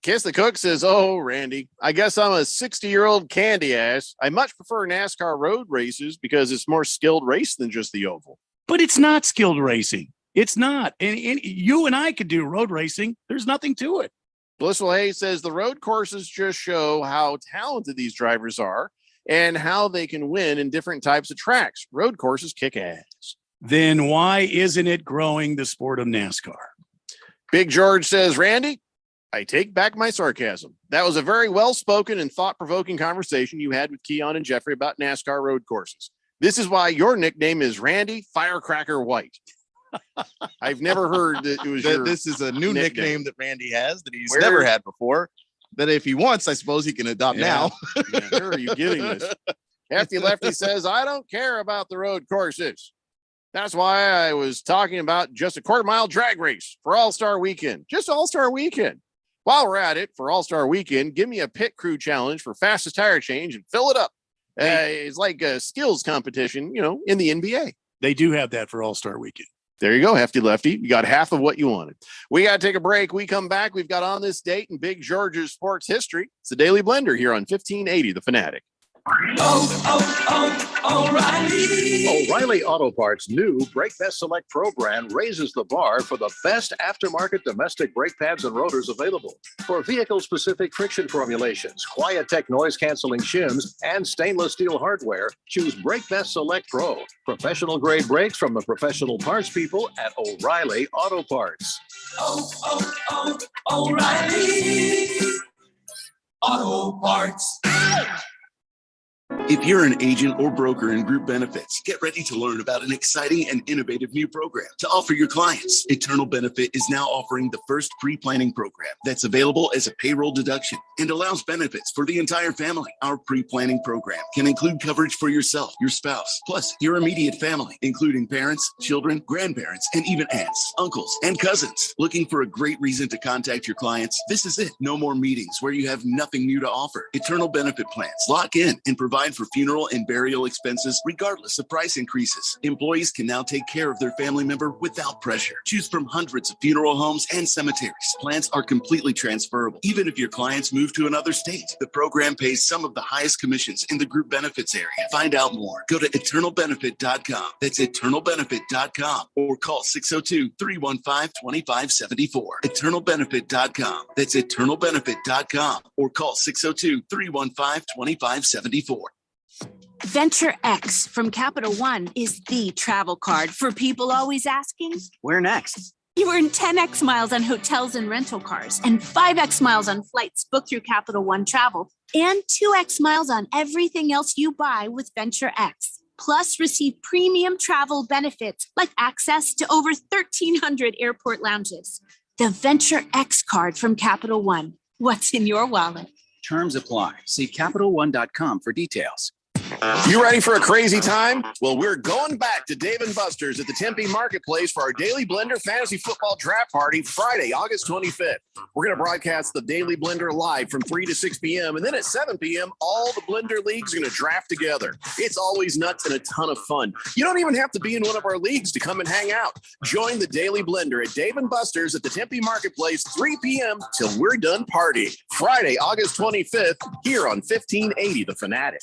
[SPEAKER 11] Kiss the Cook says, "Oh, Randy, I guess I'm a 60-year-old candy ass. I much prefer NASCAR road races because it's more skilled race than just the oval."
[SPEAKER 12] But it's not skilled racing. It's not. And you and I could do road racing. There's nothing to it.
[SPEAKER 11] Blissful Hayes says the road courses just show how talented these drivers are and how they can win in different types of tracks. Road courses kick ass.
[SPEAKER 12] Then why isn't it growing the sport of NASCAR?
[SPEAKER 11] Big George says, "Randy, I take back my sarcasm. That was a very well-spoken and thought-provoking conversation you had with Keon and Jeffrey about NASCAR road courses. This is why your nickname is Randy Firecracker White." I've never heard that it was
[SPEAKER 7] this is a new nickname that Randy has that he's never had before. That if he wants, I suppose he can adopt now.
[SPEAKER 11] Where are you getting this? Hefty Lefty says, "I don't care about the road courses. That's why I was talking about just a quarter-mile drag race for All-Star Weekend. Just All-Star Weekend. While we're at it, for All-Star Weekend, give me a pit crew challenge for fastest tire change and fill it up. It's like a skills competition, in the NBA.
[SPEAKER 12] They do have that for All-Star Weekend.
[SPEAKER 11] There you go, Hefty Lefty. You got half of what you wanted. We got to take a break. We come back. We've got On This Date in Big George's sports history. It's the Daily Blender here on 1580 The Fanatic.
[SPEAKER 23] O'Reilly Auto Parts' new Brake Best Select Pro brand raises the bar for the best aftermarket domestic brake pads and rotors available. For vehicle-specific friction formulations, Quiet-Tech noise-canceling shims, and stainless steel hardware, choose Brake Best Select Pro. Professional-grade brakes from the professional parts people at O'Reilly Auto Parts.
[SPEAKER 8] O'Reilly Auto Parts.
[SPEAKER 9] If you're an agent or broker in group benefits, get ready to learn about an exciting and innovative new program to offer your clients. Eternal Benefit is now offering the first pre-planning program that's available as a payroll deduction and allows benefits for the entire family. Our pre-planning program can include coverage for yourself, your spouse, plus your immediate family, including parents, children, grandparents, and even aunts, uncles, and cousins. Looking for a great reason to contact your clients? This is it. No more meetings where you have nothing new to offer. Eternal Benefit plans lock in and provide for funeral and burial expenses regardless of price increases. Employees can now take care of their family member without pressure. Choose from hundreds of funeral homes and cemeteries. Plans are completely transferable. Even if your clients move to another state, the program pays some of the highest commissions in the group benefits area. Find out more. Go to eternalbenefit.com. That's eternalbenefit.com or call 602-315-2574. Eternalbenefit.com. That's eternalbenefit.com or call 602-315-2574.
[SPEAKER 21] Venture X from Capital One is the travel card for people always asking,
[SPEAKER 24] where next?
[SPEAKER 21] You earn 10x miles on hotels and rental cars and 5x miles on flights booked through Capital One Travel and 2x miles on everything else you buy with Venture X. Plus, receive premium travel benefits like access to over 1,300 airport lounges. The Venture X card from Capital One. What's in your wallet?
[SPEAKER 24] Terms apply. See CapitalOne.com for details.
[SPEAKER 11] You ready for a crazy time? Well, we're going back to Dave & Buster's at the Tempe Marketplace for our Daily Blender Fantasy Football Draft Party Friday, August 25th. We're going to broadcast the Daily Blender live from 3 to 6 p.m. And then at 7 p.m., all the Blender leagues are going to draft together. It's always nuts and a ton of fun. You don't even have to be in one of our leagues to come and hang out. Join the Daily Blender at Dave & Buster's at the Tempe Marketplace, 3 p.m. till we're done partying. Friday, August 25th, here on 1580 The Fanatic.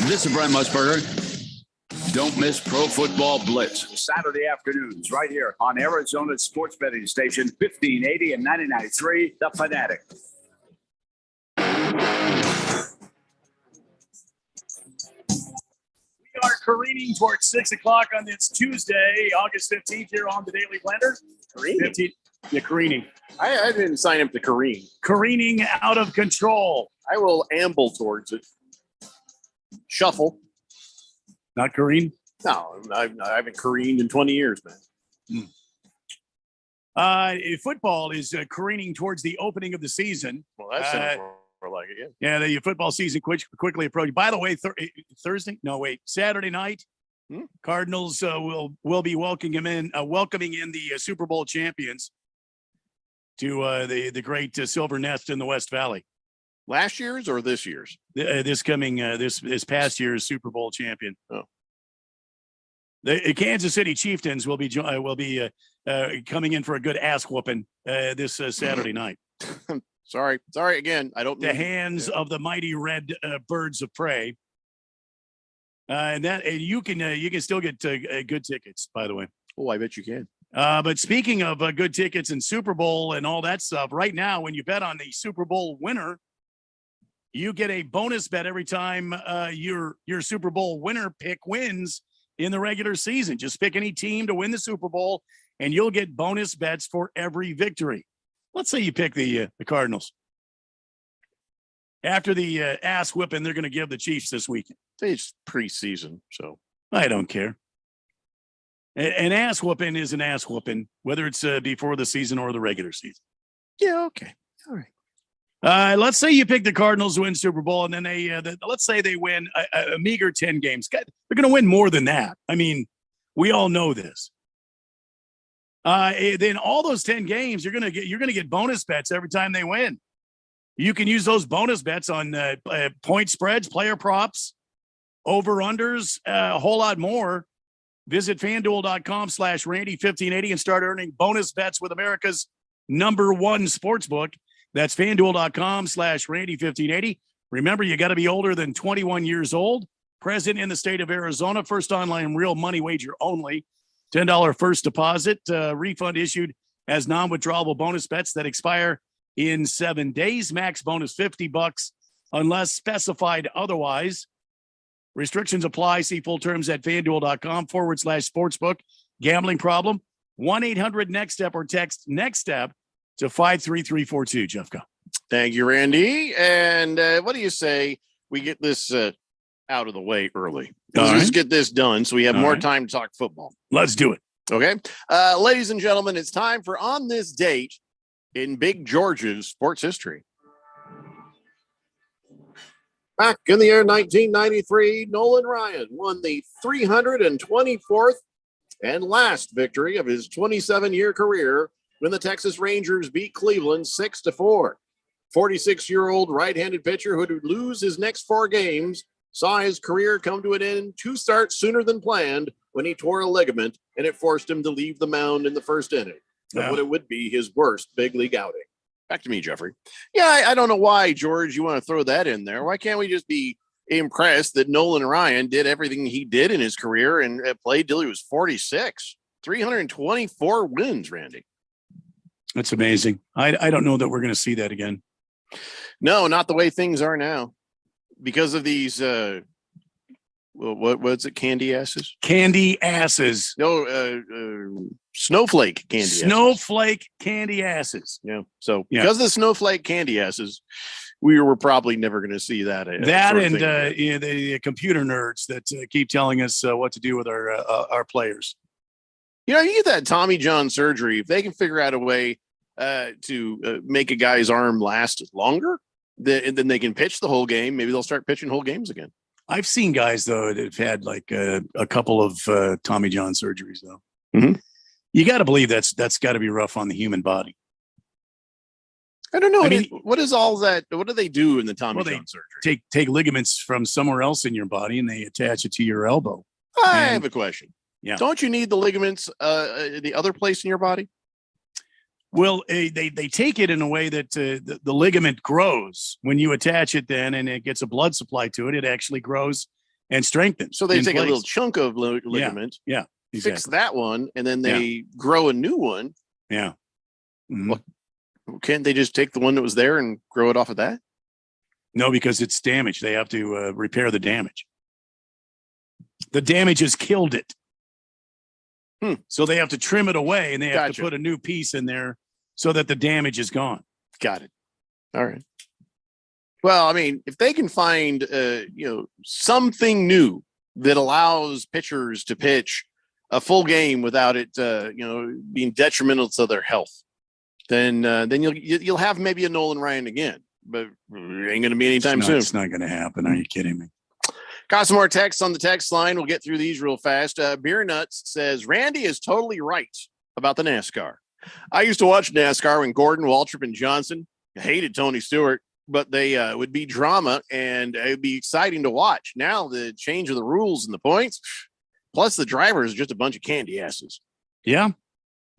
[SPEAKER 20] This is Brent Musburger. Don't miss Pro Football Blitz, Saturday afternoons, right here on Arizona's sports betting station, 1580 and 99.3, The Fanatic.
[SPEAKER 12] We are careening towards 6 o'clock on this Tuesday, August 15th, here on the Daily Blender.
[SPEAKER 11] Careening?
[SPEAKER 12] Yeah, careening.
[SPEAKER 11] I didn't sign up to careen.
[SPEAKER 12] Careening out of control.
[SPEAKER 11] I will amble towards it. Shuffle.
[SPEAKER 12] Not careen?
[SPEAKER 11] No, I haven't careened in 20 years, man.
[SPEAKER 12] Football is careening towards the opening of the season.
[SPEAKER 11] Well, that sounds more like it,
[SPEAKER 12] yeah. The football season quickly approaching. By the way, Thursday? No, wait. Saturday night, Cardinals will be welcoming in the Super Bowl champions to the great Silver Nest in the West Valley.
[SPEAKER 11] Last year's or this year's?
[SPEAKER 12] This past year's Super Bowl champion. Oh. The Kansas City Chieftains will be coming in for a good ass whooping this Saturday night.
[SPEAKER 11] Sorry again. I don't.
[SPEAKER 12] The hands of the mighty red birds of prey. And you can still get good tickets, by the way.
[SPEAKER 11] Oh, I bet you can.
[SPEAKER 12] But speaking of good tickets and Super Bowl and all that stuff, right now when you bet on the Super Bowl winner, you get a bonus bet every time your Super Bowl winner pick wins in the regular season. Just pick any team to win the Super Bowl, and you'll get bonus bets for every victory. Let's say you pick the Cardinals. After the ass whipping they're going to give the Chiefs this weekend.
[SPEAKER 11] It's preseason, so
[SPEAKER 12] I don't care. An ass whooping is an ass whooping, whether it's before the season or the regular season.
[SPEAKER 11] Yeah, okay. All right.
[SPEAKER 12] Let's say you pick the Cardinals to win Super Bowl, and then let's say they win a meager 10 games. They're going to win more than that. I mean, we all know this. Then all those 10 games, you're going to get bonus bets every time they win. You can use those bonus bets on point spreads, player props, over-unders, a whole lot more. Visit FanDuel.com/Randy1580 and start earning bonus bets with America's #1 sportsbook. That's FanDuel.com/Randy1580. Remember, you got to be older than 21 years old, present in the state of Arizona, first online real money wager only. $10 first deposit, refund issued as non-withdrawable bonus bets that expire in 7 days. Max bonus $50 unless specified otherwise. Restrictions apply. See full terms at FanDuel.com/sportsbook. Gambling problem? 1-800-NEXT-STEP or text NEXT STEP to 53342. Jeffco.
[SPEAKER 11] Thank you, Randy. And what do you say we get this out of the way early? Let's get this done so we have more time to talk football.
[SPEAKER 12] Let's do it.
[SPEAKER 11] Okay. Ladies and gentlemen, it's time for On This Date in Big George's sports history. Back in the year 1993, Nolan Ryan won the 324th and last victory of his 27-year career when the Texas Rangers beat Cleveland 6-4. 46-year-old right-handed pitcher who would lose his next 4 games saw his career come to an end 2 starts sooner than planned when he tore a ligament, and it forced him to leave the mound in the first inning. But what it would be his worst big league outing. Back to me, Jeffrey. Yeah, I don't know why, George, you want to throw that in there. Why can't we just be impressed that Nolan Ryan did everything he did in his career and played till he was 46? 324 wins, Randy.
[SPEAKER 12] That's amazing. I don't know that we're going to see that again.
[SPEAKER 11] No, not the way things are now. Because of these, what's it? Candy asses?
[SPEAKER 12] Candy asses.
[SPEAKER 11] No, snowflake candy asses.
[SPEAKER 12] Snowflake candy asses.
[SPEAKER 11] Yeah. So because of the snowflake candy asses, we were probably never going to see that.
[SPEAKER 12] The computer nerds that keep telling us what to do with our players.
[SPEAKER 11] You get that Tommy John surgery. If they can figure out a way to make a guy's arm last longer, then they can pitch the whole game. Maybe they'll start pitching whole games again.
[SPEAKER 12] I've seen guys, though, that have had like a couple of Tommy John surgeries, though.
[SPEAKER 11] Mm-hmm.
[SPEAKER 12] You got to believe that's got to be rough on the human body.
[SPEAKER 11] I don't know. What is all that? What do they do in the Tommy John surgery?
[SPEAKER 12] Take ligaments from somewhere else in your body and they attach it to your elbow.
[SPEAKER 11] I have a question.
[SPEAKER 12] Yeah.
[SPEAKER 11] Don't you need the ligaments the other place in your body?
[SPEAKER 12] Well, they take it in a way that the ligament grows when you attach it then and it gets a blood supply to it. It actually grows and strengthens.
[SPEAKER 11] So they take a little chunk of ligament,
[SPEAKER 12] yeah, exactly.
[SPEAKER 11] Fix that one, and then they grow a new one.
[SPEAKER 12] Yeah. Mm-hmm.
[SPEAKER 11] Well, can't they just take the one that was there and grow it off of that?
[SPEAKER 12] No, because it's damaged. They have to repair the damage. The damage has killed it. So they have to trim it away and they have to put a new piece in there so that the damage is gone.
[SPEAKER 11] Got it. All right. Well, I mean, if they can find, something new that allows pitchers to pitch a full game without it, being detrimental to their health, then you'll have maybe a Nolan Ryan again, but it ain't going to be anytime soon.
[SPEAKER 12] It's not going to happen. Are you kidding me?
[SPEAKER 11] Got some more texts on the text line. We'll get through these real fast. Beer Nuts says, Randy is totally right about the NASCAR. I used to watch NASCAR when Gordon, Waltrip, and Johnson hated Tony Stewart. but they would be drama and it would be exciting to watch. Now the change of the rules and the points, plus the drivers are just a bunch of candy asses.
[SPEAKER 12] Yeah,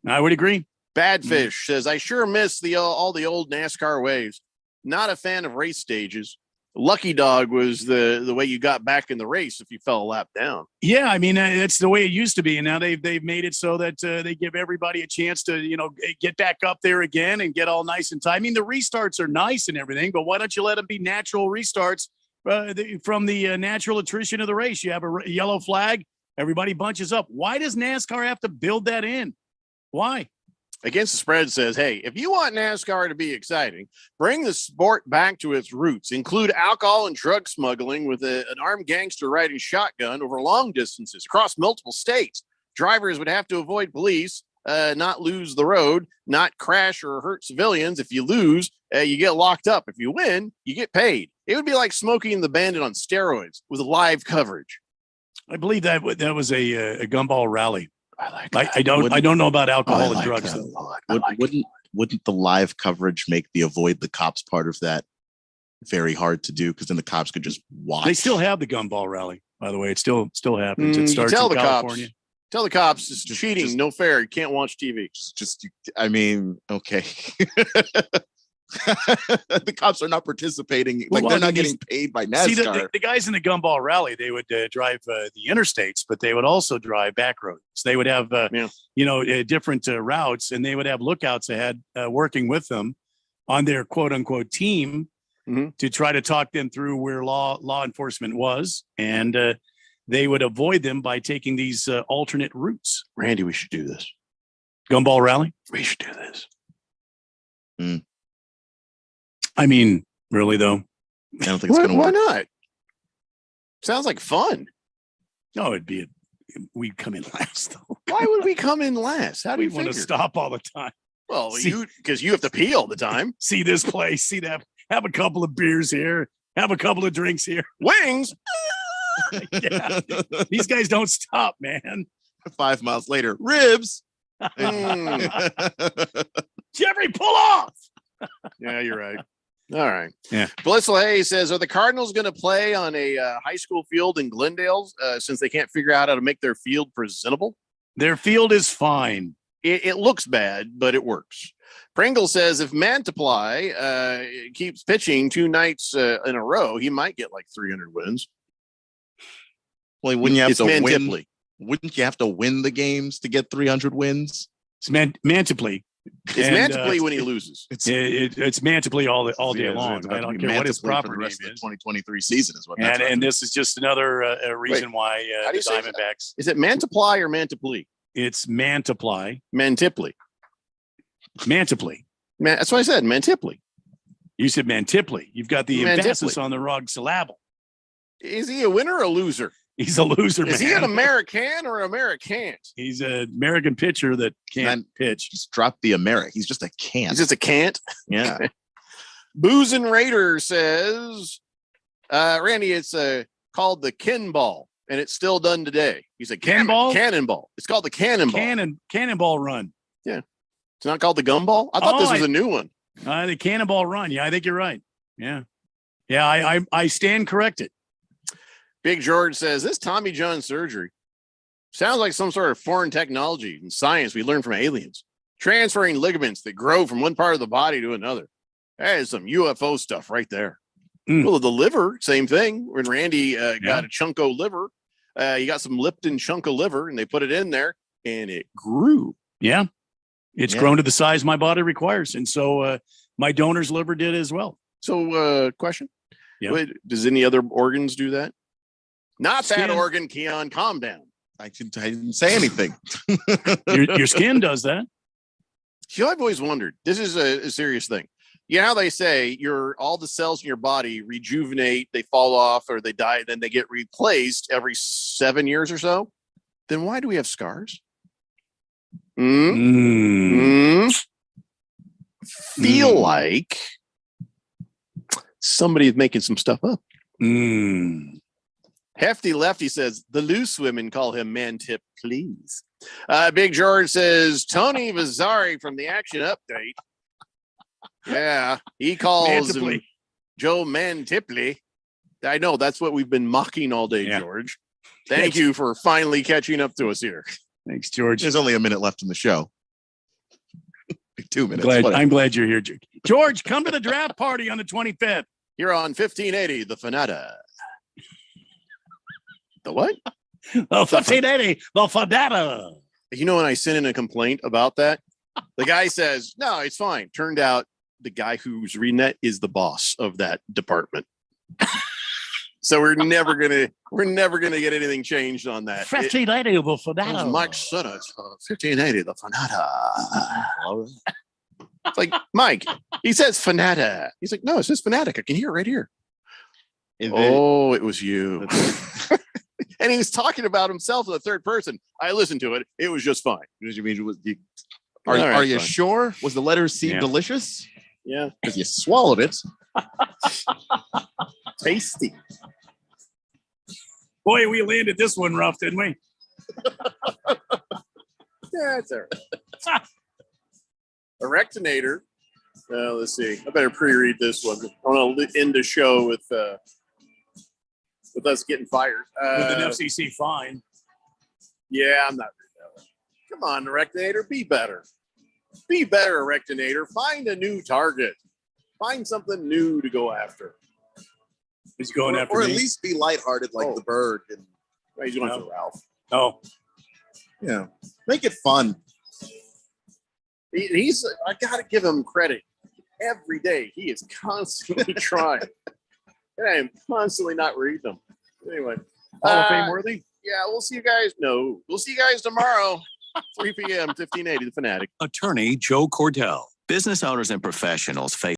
[SPEAKER 12] I would agree.
[SPEAKER 11] Badfish says, I sure miss all the old NASCAR ways. Not a fan of race stages. Lucky Dog was the way you got back in the race if you fell a lap down.
[SPEAKER 12] Yeah, I mean that's the way it used to be, and now they've made it so that they give everybody a chance to get back up there again and get all nice and tight. I mean the restarts are nice and everything, but why don't you let them be natural restarts from the natural attrition of the race? You have a yellow flag, everybody bunches up. Why does NASCAR have to build that in? Why?
[SPEAKER 11] Against the Spread says, hey, if you want NASCAR to be exciting, bring the sport back to its roots. Include alcohol and drug smuggling with an armed gangster riding shotgun over long distances across multiple states. Drivers would have to avoid police, not lose the road, not crash or hurt civilians. If you lose, you get locked up. If you win, you get paid. It would be like Smokey and the Bandit on steroids with live coverage.
[SPEAKER 12] I believe that was a gumball rally. I like that. I don't know about alcohol and drugs.
[SPEAKER 7] Wouldn't the live coverage make the avoid the cops part of that very hard to do? Because then the cops could just watch.
[SPEAKER 12] They still have the gumball rally, by the way. It still happens. It starts
[SPEAKER 11] tell
[SPEAKER 12] in
[SPEAKER 11] the
[SPEAKER 12] California.
[SPEAKER 11] Tell the cops it's cheating, no fair. You can't watch TV.
[SPEAKER 7] I mean, okay. The cops are not participating. They're not getting paid by NASCAR.
[SPEAKER 12] See, the guys in the gumball rally, they would drive the interstates, but they would also drive back roads. They would have, different routes, and they would have lookouts ahead working with them on their quote unquote team to try to talk them through where law enforcement was. And they would avoid them by taking these alternate routes.
[SPEAKER 11] Randy, we should do this.
[SPEAKER 12] Gumball rally?
[SPEAKER 11] We should do this.
[SPEAKER 12] I mean, really though,
[SPEAKER 7] I don't think it's going to work.
[SPEAKER 11] Why not? Sounds like fun.
[SPEAKER 12] No, we'd come in last though.
[SPEAKER 11] Why would we come in last? How do you
[SPEAKER 12] want to stop all the time?
[SPEAKER 11] Well, because you have to pee all the time.
[SPEAKER 12] See this place, see that. Have a couple of beers here. Have a couple of drinks here.
[SPEAKER 11] Wings.
[SPEAKER 12] Yeah. These guys don't stop, man.
[SPEAKER 7] 5 miles later, ribs.
[SPEAKER 12] Jeffrey, pull off.
[SPEAKER 11] Yeah, you're right. All right.
[SPEAKER 12] Yeah.
[SPEAKER 11] Blissel Hayes says, are the Cardinals going to play on a high school field in Glendale since they can't figure out how to make their field presentable?
[SPEAKER 12] Their field is fine.
[SPEAKER 11] It looks bad, but it works. Pringle says if Mantiply keeps pitching 2 nights in a row, he might get like 300 wins.
[SPEAKER 7] Well, wouldn't you have to win? Wouldn't you have to win the games to get 300 wins?
[SPEAKER 12] It's Mantiply.
[SPEAKER 11] It's Mantiply when he loses.
[SPEAKER 12] It's Mantiply all day long. I don't care what his proper name is.
[SPEAKER 7] The 2023 season is what.
[SPEAKER 12] And this is just another reason why the Diamondbacks.
[SPEAKER 11] Is it Mantiply or Mantiply?
[SPEAKER 12] It's Mantiply.
[SPEAKER 11] Mantiply.
[SPEAKER 12] Mantiply.
[SPEAKER 11] That's what I said. Mantiply.
[SPEAKER 12] You said Mantiply. You've got the emphasis on the wrong syllable.
[SPEAKER 11] Is he a winner or a loser?
[SPEAKER 12] He's a loser.
[SPEAKER 11] Is he an American or an American?
[SPEAKER 12] He's an American pitcher that can't pitch.
[SPEAKER 7] Just drop the American. He's just a can't.
[SPEAKER 11] He's just a can't.
[SPEAKER 7] Yeah.
[SPEAKER 11] Booze and Raider says, Randy, it's called the Ken Ball, and it's still done today. He's a cannonball. It's called the Cannonball.
[SPEAKER 12] Cannonball Run.
[SPEAKER 11] Yeah. It's not called the Gumball. I thought this was a new one.
[SPEAKER 12] The Cannonball Run. Yeah, I think you're right. Yeah. Yeah, I stand corrected.
[SPEAKER 11] Big George says, this Tommy John surgery sounds like some sort of foreign technology and science we learned from aliens. Transferring ligaments that grow from one part of the body to another. That is some UFO stuff right there. Well, the liver, same thing. When Randy got a chunko liver, you got some Lipton chunko liver, and they put it in there, and it grew.
[SPEAKER 12] Yeah. It's grown to the size my body requires. And so my donor's liver did as well.
[SPEAKER 11] So question.
[SPEAKER 12] Yeah.
[SPEAKER 11] Wait, does any other organs do that? Not
[SPEAKER 12] Skin.
[SPEAKER 11] that organ, Keon. Calm down.
[SPEAKER 7] I didn't say anything.
[SPEAKER 12] your skin does that.
[SPEAKER 11] You know, I've always wondered. This is a serious thing. You know how they say all the cells in your body rejuvenate, they fall off, or they die, then they get replaced every 7 years or so. Then why do we have scars? Feel like somebody is making some stuff up. Hefty Lefty says the loose women call him Mantip, please. Big George says Tony Vazzari from the Action Update. Yeah, he calls him Joe Mantipley. I know that's what we've been mocking all day, George. Thank you for finally catching up to us here.
[SPEAKER 12] Thanks, George.
[SPEAKER 7] There's only a minute left in the show. 2 minutes.
[SPEAKER 12] I'm glad you're here, George. Come to the draft party on the 25th.
[SPEAKER 11] You're on 1580, the Fanata. The what?
[SPEAKER 12] The 1580, the Fanata.
[SPEAKER 11] You know, when I sent in a complaint about that, the guy says, no, it's fine. Turned out the guy who's reading that is the boss of that department. So we're never gonna get anything changed on that.
[SPEAKER 12] 1580, the Fanata.
[SPEAKER 11] Mike Sutter, 1580, the Fanata. It's like, Mike, he says Fanata. He's like, no, it says Fanatic. I can hear it right here. It was you. And he was talking about himself in the third person. I listened to it. It was just fine.
[SPEAKER 7] Are you sure? Was the letter C delicious?
[SPEAKER 11] Yeah.
[SPEAKER 7] Because you swallowed it.
[SPEAKER 11] Tasty.
[SPEAKER 12] Boy, we landed this one rough, didn't we?
[SPEAKER 11] Yeah, it's all right. Erectinator. Let's see. I better pre-read this one. I want to end the show with us getting fired.
[SPEAKER 12] With an FCC fine.
[SPEAKER 11] Yeah, I'm not reading that one. Come on, Erectinator. Be better. Be better, Erectinator. Find a new target. Find something new to go after.
[SPEAKER 12] He's going after
[SPEAKER 7] or
[SPEAKER 12] me.
[SPEAKER 7] at least be lighthearted like the bird. And
[SPEAKER 11] he's going after Ralph.
[SPEAKER 12] Oh.
[SPEAKER 7] Yeah. Make it fun.
[SPEAKER 11] He's I gotta give him credit. Every day he is constantly trying. And I am constantly not reading them. Anyway.
[SPEAKER 12] Hall of Fame worthy?
[SPEAKER 11] Yeah, we'll see you guys. No. We'll see you guys tomorrow. 3 p.m. 1580, the Fanatic.
[SPEAKER 3] Attorney Joe Cordell. Business owners and professionals face